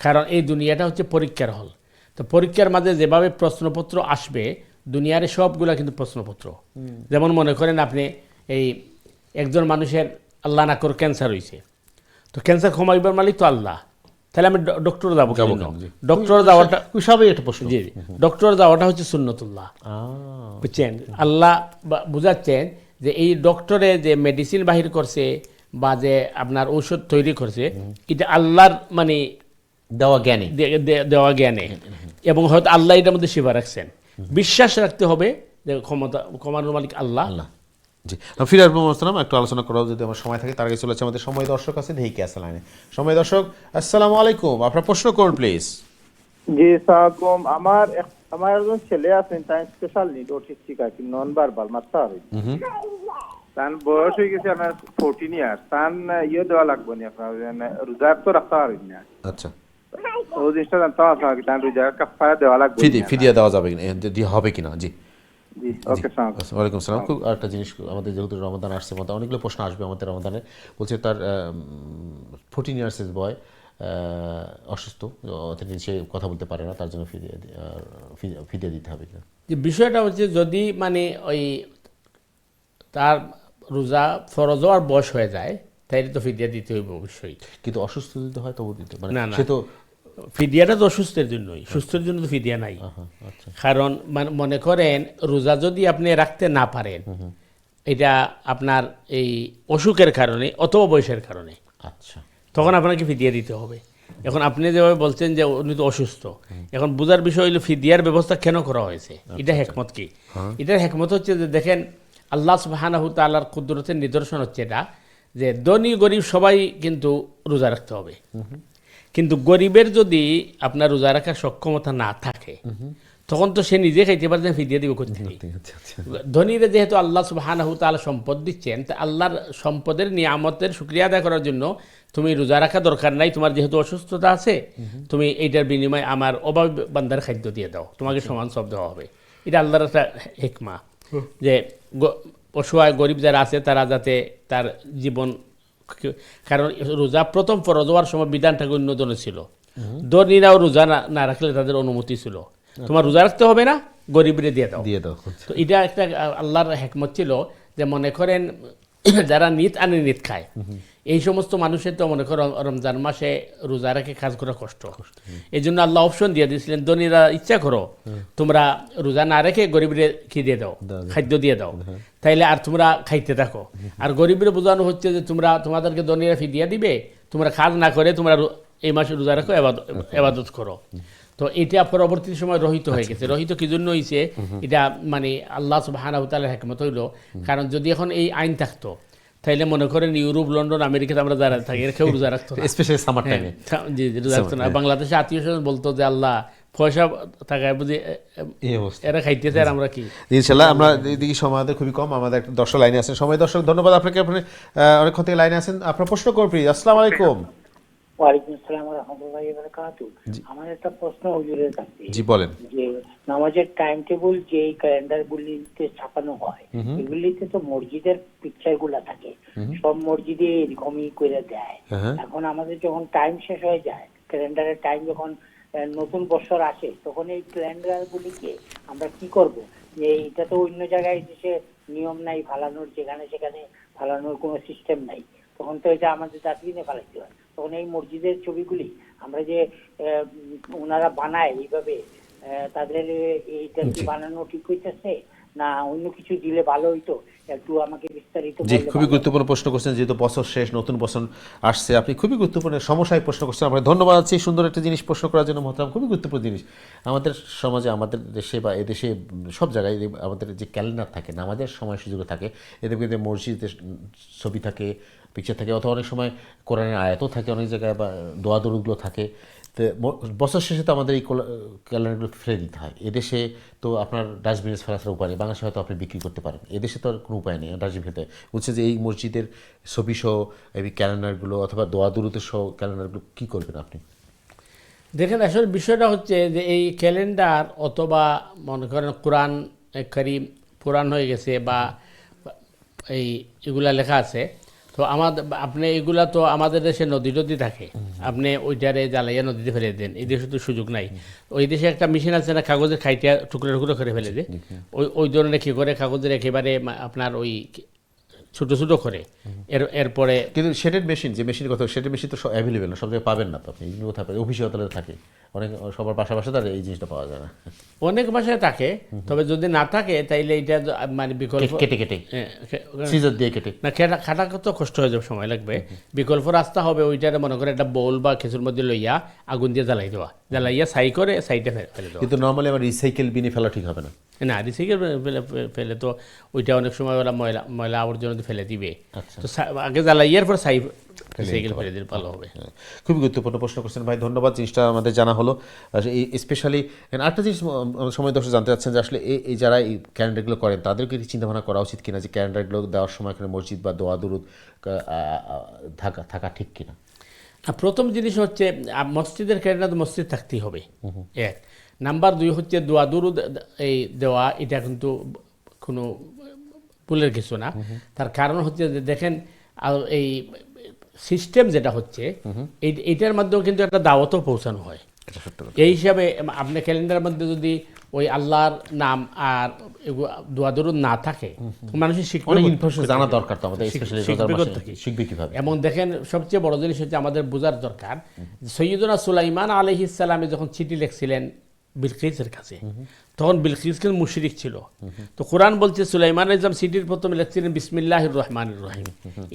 কারণ এই দুনিয়াটা হচ্ছে পরীক্ষার হল। তো পরীক্ষার মাঝে যেভাবে প্রশ্নপত্র আসবে, দুনিয়ার সবগুলা কিন্তু প্রশ্নপত্র। যেমন মনে করেন আপনি এই একজন মানুষের আল্লাহ না করে ক্যান্সার হয়েছে, তো ক্যান্সার কমাইবার মালিক তো আল্লাহ, তাহলে আমি ডক্টর যাবো কেন? ডক্টর যাওয়াটা সবই একটা প্রশ্ন। জি জি, ডক্টর যাওয়াটা হচ্ছে সুন্নতুল্লাহ, বুঝছেন? আল্লাহ বুঝাচ্ছেন যে এই ডক্টরে যে মেডিসিন বাহির করছে বা যে আপনার ঔষধ তৈরি করছে, এটা আল্লাহর মানে দেওয়া জ্ঞানী, দেওয়া জ্ঞানে, এবং হয়তো আল্লাহ এটার মধ্যে সেবা রাখছেন। বিশ্বাস রাখতে হবে যে ক্ষমার মালিক আল্লাহ। জি, ফিরে আসবো মোস্তারাম, একটু আলোচনা করাও যদি আমার সময় থাকে। তার আগে চলে যাচ্ছে আমাদের সময় দর্শক আছে, ঢেকে আসে লাইনে। সময় দর্শক, আসসালামু আলাইকুম, আপনার প্রশ্ন করুন প্লিজ। জি সালাম, আমার একজন ছেলে আছেন, তাই স্পেশাল নিড অটিস্টিক আর কি, নন ভার্বাল মাত্রা আর তার বয়স হয়ে গেছে আপনার 14 ইয়ার্স। তার দেওয়া লাগবে না আপনার রোজা তো রাখতে পারেন না। আচ্ছা, ও জিনিসটা জানতে হবে আপনার, তার রোজা কাফারা দেওয়া লাগবে, ফিদিয়া দেওয়া যাবে কিনা, হবে কিনা? জি জি, ওকে সালাম। ওয়ালাইকুম সালাম। খুব আরেকটা জিনিস, আমাদের যেহেতু রমাদান আসছে, মতো অনেকগুলো প্রশ্ন আসবে আমাদের রমাদানে। বলছে তার 14 ইয়ার্সের বয় অসুস্থ, সে কথা বলতে পারে না, তার জন্য ফিদিয়া দিতে হবে কিনা? যে বিষয়টা হচ্ছে, যদি মানে ওই তার রোজা ফরজ আর বয়স হয়ে যায়, তাইলে তো ফিদিয়া দিতে হইব অবশ্যই। কিন্তু অসুস্থ যদি হয় তবু দিতে মানে না না, সে তো ফিদিয়াটা তো অসুস্থের জন্যই, সুস্থের জন্য তো ফিদিয়া নাই। কারণ মনে করেন রোজা যদি আপনি রাখতে না পারেন, এটা আপনার এই অসুখের কারণে অথবা বয়সের কারণে, আচ্ছা, তখন আপনাকে ফিদিয়া দিতে হবে। এখন আপনি যেভাবে বলছেন যে উনি তো অসুস্থ, এখন বুঝার বিষয় হলো ফিদিয়ার ব্যবস্থা কেন করা হয়েছে, এটা হেকমত কি? এটার হেকমত হচ্ছে যে দেখেন, আল্লাহ সুবহানাহু তাআলার কুদরতের নিদর্শন হচ্ছে এটা, যে ধনী গরিব সবাই কিন্তু রোজা রাখতে হবে। কিন্তু গরিবের যদি আপনার রোজা রাখার সক্ষমতা না থাকে, তখন তো সে নিজে খাইতে পারে, ফিদিয়া দিব করতে। ধনীরা যেহেতু আল্লাহ সুবহানাহু তাআলা সম্পদ দিচ্ছেন, তা আল্লাহর সম্পদের নিয়ামতের শুকরিয়া আদায় করার জন্য তুমি রোজা রাখা দরকার নাই। তোমার যেহেতু অসুস্থতা আছে, তুমি এইটার বিনিময়ে আমার অভাবী বান্দার খাদ্য দিয়ে দাও, তোমাকে সমান সব দেওয়া হবে। এটা আল্লাহর একটা হিকমা, যে অসহায় গরিব যারা আছে তারা যাতে তার জীবন, কারণ রোজা প্রথম ফরজ হওয়ার সময় বিধানটাকে অন্যজনের ছিল, ধনীরাও রোজা না রাখলে তাদের অনুমতি ছিল, তোমার রোজা রাখতে হবে না, গরিবরে দিয়ে দাও। তো এটা একটা আল্লাহর হেকমত ছিল, যে মনে করেন যারা নিত আনে নিত খায়, এই সমস্ত মানুষের তো মনে করো রমজান মাসে রোজা রেখে কাজ করা কষ্ট। এই জন্য আল্লাহ অপশন দিয়ে দিয়েছিলেন, ধনীরা ইচ্ছা করো তোমরা রোজা না রেখে গরিবরে কি দিয়ে দাও, খাদ্য দিয়ে দাও, তাইলে আর তোমরা খাইতে থাকো। আর গরিবরে বোঝানো হচ্ছে যে তোমাদেরকে ধনীরা ফিদিয়া দিবে, তোমরা কাজ না করে তোমরা এই মাসে রোজা রাখো, এবাদত করো। তো এটা পরবর্তী সময় রহিত হয়ে গেছে। রহিত কি জন্য হয়েছে, এটা মানে আল্লাহ সুবহানাহু ওয়া তাআলার হিকমত হইল, কারণ যদি এখন এই আইন থাকতো, তাইলে মনে করেন ইউরোপ, লন্ডন, আমেরিকাতে আমরা যারা থাকি, এর কেউ রোজা রাখতো না, স্পেশালি সামার টাইমে। জি, রোজা রাখতো না। বাংলাদেশে আত্মীয় স্বজন বলতো যে আল্লাহ পয়সা থাকায় বুঝি এরা খাইতেছে, আর আমরা কি। ইনশাআল্লাহ আমরা এদিকে সময় আমাদের খুবই কম, আমাদের একটা দর্শক লাইনে আছেন। সময় দর্শক, ধন্যবাদ আপনাকে, আপনি অনেকক্ষণ থেকে লাইনে আছেন। আপনার প্রশ্ন করুন প্লিজ। আসসালামু আলাইকুম। ওয়ালাইকুম আসসালাম ওয়া রাহমাতুল্লাহি ওয়া বারাকাতুহু। আমার একটা প্রশ্ন হুজুরের কাছে। জি বলেন। যে নামাজের টাইম টেবিল যে এই ক্যালেন্ডার গুলিতে ছাপানো হয়, এগুলিতে তো মসজিদের পিকচার গুলা থাকে, সব মসজিদে এরকমই করে দেয়। এখন আমাদের যখন টাইম শেষ হয়ে যায়, ক্যালেন্ডারের টাইম যখন নতুন বছর আসে, তখন এই ক্যালেন্ডার গুলিকে আমরা কি করব? যে এটা তো অন্য জায়গায় দেশে নিয়ম নাই ফালানোর, যেখানে সেখানে ফালানোর কোনো সিস্টেম নাই, তখন তো এটা আমাদের ডাস্টবিনে ফেলাইতে হয়। তখন এই মসজিদের ছবিগুলি আমরা যে ওনারা বানায় এইভাবে, তাদের এইটা কি বানানো ঠিক হইতেছে না অন্য কিছু দিলে ভালো হইতো? একটু আমাকে বিস্তারিত। জি, খুবই গুরুত্বপূর্ণ প্রশ্ন করছেন, যেহেতু বছর শেষ, নতুন বছর আসছে, আপনি খুবই গুরুত্বপূর্ণ সমস্যায় প্রশ্ন করছেন। আপনাকে ধন্যবাদ আছি সুন্দর একটা জিনিস প্রশ্ন করার জন্য মহতারাম। খুবই গুরুত্বপূর্ণ জিনিস আমাদের সমাজে, আমাদের দেশে বা এদেশে সব জায়গায় আমাদের যে ক্যালেন্ডার থাকে, আমাদের সময় সুযোগ থাকে, এদের মধ্যে মসজিদের ছবি থাকে, পিকচার থাকে, অথবা অনেক সময় কোরআনের আয়াতও থাকে, অনেক জায়গায় বা দোয়া দরুদগুলো থাকে। তো বছর শেষে তো আমাদের এই ক্যালেন্ডারগুলো ফেলে দিতে হয়। এদেশে তো আপনার ডাস্টবিনে ফেলার উপায় নেই, বাংলাদেশে হয়তো আপনি বিক্রি করতে পারেন, এদেশে তো আর কোনো উপায় নেই ডাস্টবিন ফেলতে। বলছে যে এই মসজিদের ছবি সহ এই ক্যালেন্ডারগুলো অথবা দোয়া দরুদের সহ ক্যালেন্ডারগুলো কী করবেন আপনি? দেখেন আসলে বিষয়টা হচ্ছে যে এই ক্যালেন্ডার অথবা মনে করেন কোরআন কারীম পুরাণ হয়ে গেছে বা এই এগুলা লেখা আছে, তো আমাদের আপনি এগুলা তো আমাদের দেশে নদী টদী থাকে, আপনি ওইটারে জ্বালাইয়া নদীতে ফেলে দেন, এই দেশে তো সুযোগ নাই। ওই দেশে একটা মেশিন আছে না, কাগজের খাইটা টুকরো টুকরো করে ফেলে দেয়, ওই ধরনের কী করে কাগজের একেবারে আপনার ওই ছোটো ছোটো করে এরপরে। কিন্তু শেডেড মেশিন, যে মেশিনের কথা, শেডেড মেশিন তো অ্যাভেলেবেল না, সব জায়গায় পাবেন না তো আপনি, এগুলো কোথায় পাবেন? অফিসে হতালে থাকে, অনেক সবার পাশাপাশি তার এই জিনিসটা পাওয়া যায় না। অনেক বাসায় থাকে, তবে যদি না থাকে তাইলে এটা মানে বিকল্প কেটে কেটে সিজার দিয়ে কেটে না, খাটা তো কষ্ট হয়ে যাবে, সময় লাগবে। বিকল্প রাস্তা হবে ওইটারে মনে করে একটা বোল বা কিছুর মধ্যে লইয়া আগুন দিয়ে জ্বালাই দেওয়া, জ্বালাইয়া ছাই করে সাইডে ফেলে দেওয়া। কিন্তু নর্মালি আমার রিসাইকেল বিনে ফেলা ঠিক হবে না। না, রিসাইকেল ফেলে তো ওইটা অনেক সময় ওরা ময়লা আবর্জনা ফেলে দিবে, তো আগে জ্বালাইয়ার পর সাই রিসাইকেল ফেলে দিলে ভালো হবে। খুবই গুরুত্বপূর্ণ প্রশ্ন করছেন ভাই, ধন্যবাদ। জিনিসটা আমাদের জানা হলো। স্পেশালি আরেকটা জিনিস সময় দর্শক জানতে চাচ্ছেন যে আসলে এই যারা এই ক্যালেন্ডারগুলো করেন তাদেরকে চিন্তাভাবনা করা উচিত কিনা যে ক্যালেন্ডারগুলো দেওয়ার সময় এখানে মসজিদ বা দোয়া দুরুদ থাকা ঠিক কিনা? প্রথম জিনিস হচ্ছে মসজিদের ক্যালেন্ডার মসজিদ থাকতেই হবে, এক নাম্বার। দুই হচ্ছে দোয়া দুরুদ এই দেওয়া, এটা কিন্তু কোনো ভুলের কিছু না। তার কারণ হচ্ছে যে দেখেন এই সিস্টেম যেটা হচ্ছে এইটার মধ্যেও কিন্তু একটা দাওয়াতও পৌঁছানো হয়। এই হিসাবে আপনি ক্যালেন্ডারের মধ্যে যদি ওই আল্লাহর নাম আর দোয়া দরুদ না থাকে, মানুষের জানা দরকার তো আমাদের, শিখবে কিভাবে? এবং দেখেন সবচেয়ে বড় জিনিস হচ্ছে আমাদের বোঝার দরকার, সৈয়দনা সুলাইমান আলাইহিস সালামে যখন চিঠি লিখছিলেন বিলকিসের কাছে, তখন বিলকিস কিন্তু মুশরিক ছিল। তো কোরআন বলছে সুলাইমান আলাইহিস চিঠির প্রথমে লিখছিলেন বিসমিল্লাহির রহমানির রহিম,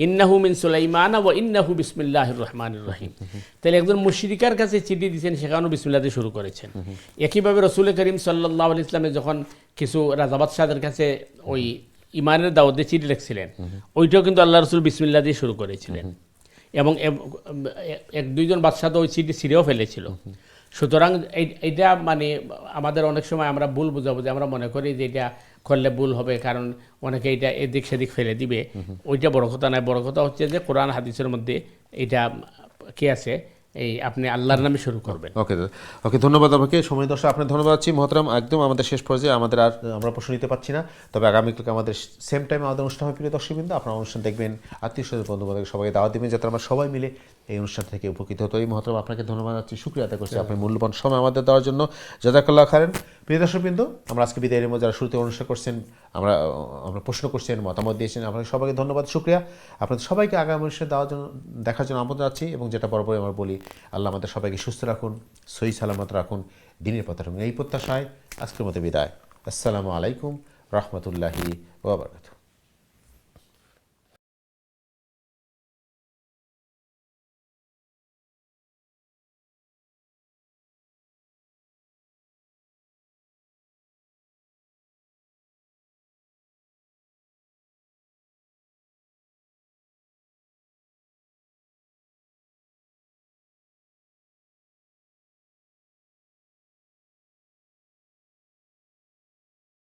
ইন্নাহু মিন সুলাইমান ওয়া ইন্নাহু বিসমিল্লাহির রহমানির রহিম। তাহলে একজন মুশরিকার কাছে চিঠি দিয়েছেন, সেখানেও বিসমিল্লাহ দিয়ে শুরু করেছেন। একইভাবে রাসূল করিম সাল্লাল্লাহু আলাইহি ওয়াসাল্লাম যখন কিছু রাজা বাদশাহদের কাছে ওই ইমানের দাওয়াতে চিঠি লিখছিলেন, ওইটাও কিন্তু আল্লাহ রাসূল বিসমিল্লাহ দিয়ে শুরু করেছিলেন। এবং এক দুইজন বাদশাহ তো ওই চিঠি ছিঁড়েও ফেলেছিল। সুতরাং এইটা মানে আমাদের অনেক সময় আমরা ভুল বুঝাবো, যে আমরা মনে করি যে এটা করলে ভুল হবে, কারণ অনেকে এটা এদিক সেদিক ফেলে দিবে। ওইটা বড় কথা নয়। বড় কথা হচ্ছে যে কোরআন হাদিসের মধ্যে এটা কি আছে, এই আপনি আল্লাহর নামে শুরু করবেন। ওকে, ধন্যবাদ আপনাকে। সময় দর্শক আপনার ধন্যবাদ আছি মহতরম। একদম আমাদের শেষ পর্যায়ে, আমাদের আর আমরা প্রশ্ন নিতে পারছি না, তবে আগামীকালকে আমাদের সেম টাইমে আমাদের অনুষ্ঠান হবে। প্রিয় দর্শকবৃন্দ, আপনার অনুষ্ঠান দেখবেন, আত্মীয় স্বজন বন্ধু বান্ধব সবাইকে দাওয়াত দেবেন, যাতে আমরা সবাই মিলে এই অনুষ্ঠান থেকে উপকৃত হতো। এই মহতরম আপনাকে ধন্যবাদ আছি, শুকরিয়া আদায় করছি আপনার মূল্যবান সময় আমাদের দেওয়ার জন্য। জাযাকাল্লাহ খাইরান। প্রিয় দর্শকবৃন্দ, আমরা আজকে বিদায়ের মধ্যে যারা শুরুতে অনুষ্ঠান করছেন, আমরা প্রশ্ন করছেন, মতামত দিয়েছেন, আপনাকে সবাইকে ধন্যবাদ, শুকরিয়া। আপনাদের সবাইকে আগামী অনুষ্ঠানে দেখার জন্য আমন্ত্রণ আছি। এবং যেটা বরাবরই আমরা বলি, আল্লাহ আমাদের সবাইকে সুস্থ রাখুন, সহি সালামত রাখুন, দিনের পথে রাখুন। এই প্রত্যাশায় আজকের মতো বিদায়। আসসালামু আলাইকুম রহমতুল্লাহি ওয়া বারাকাতুহু।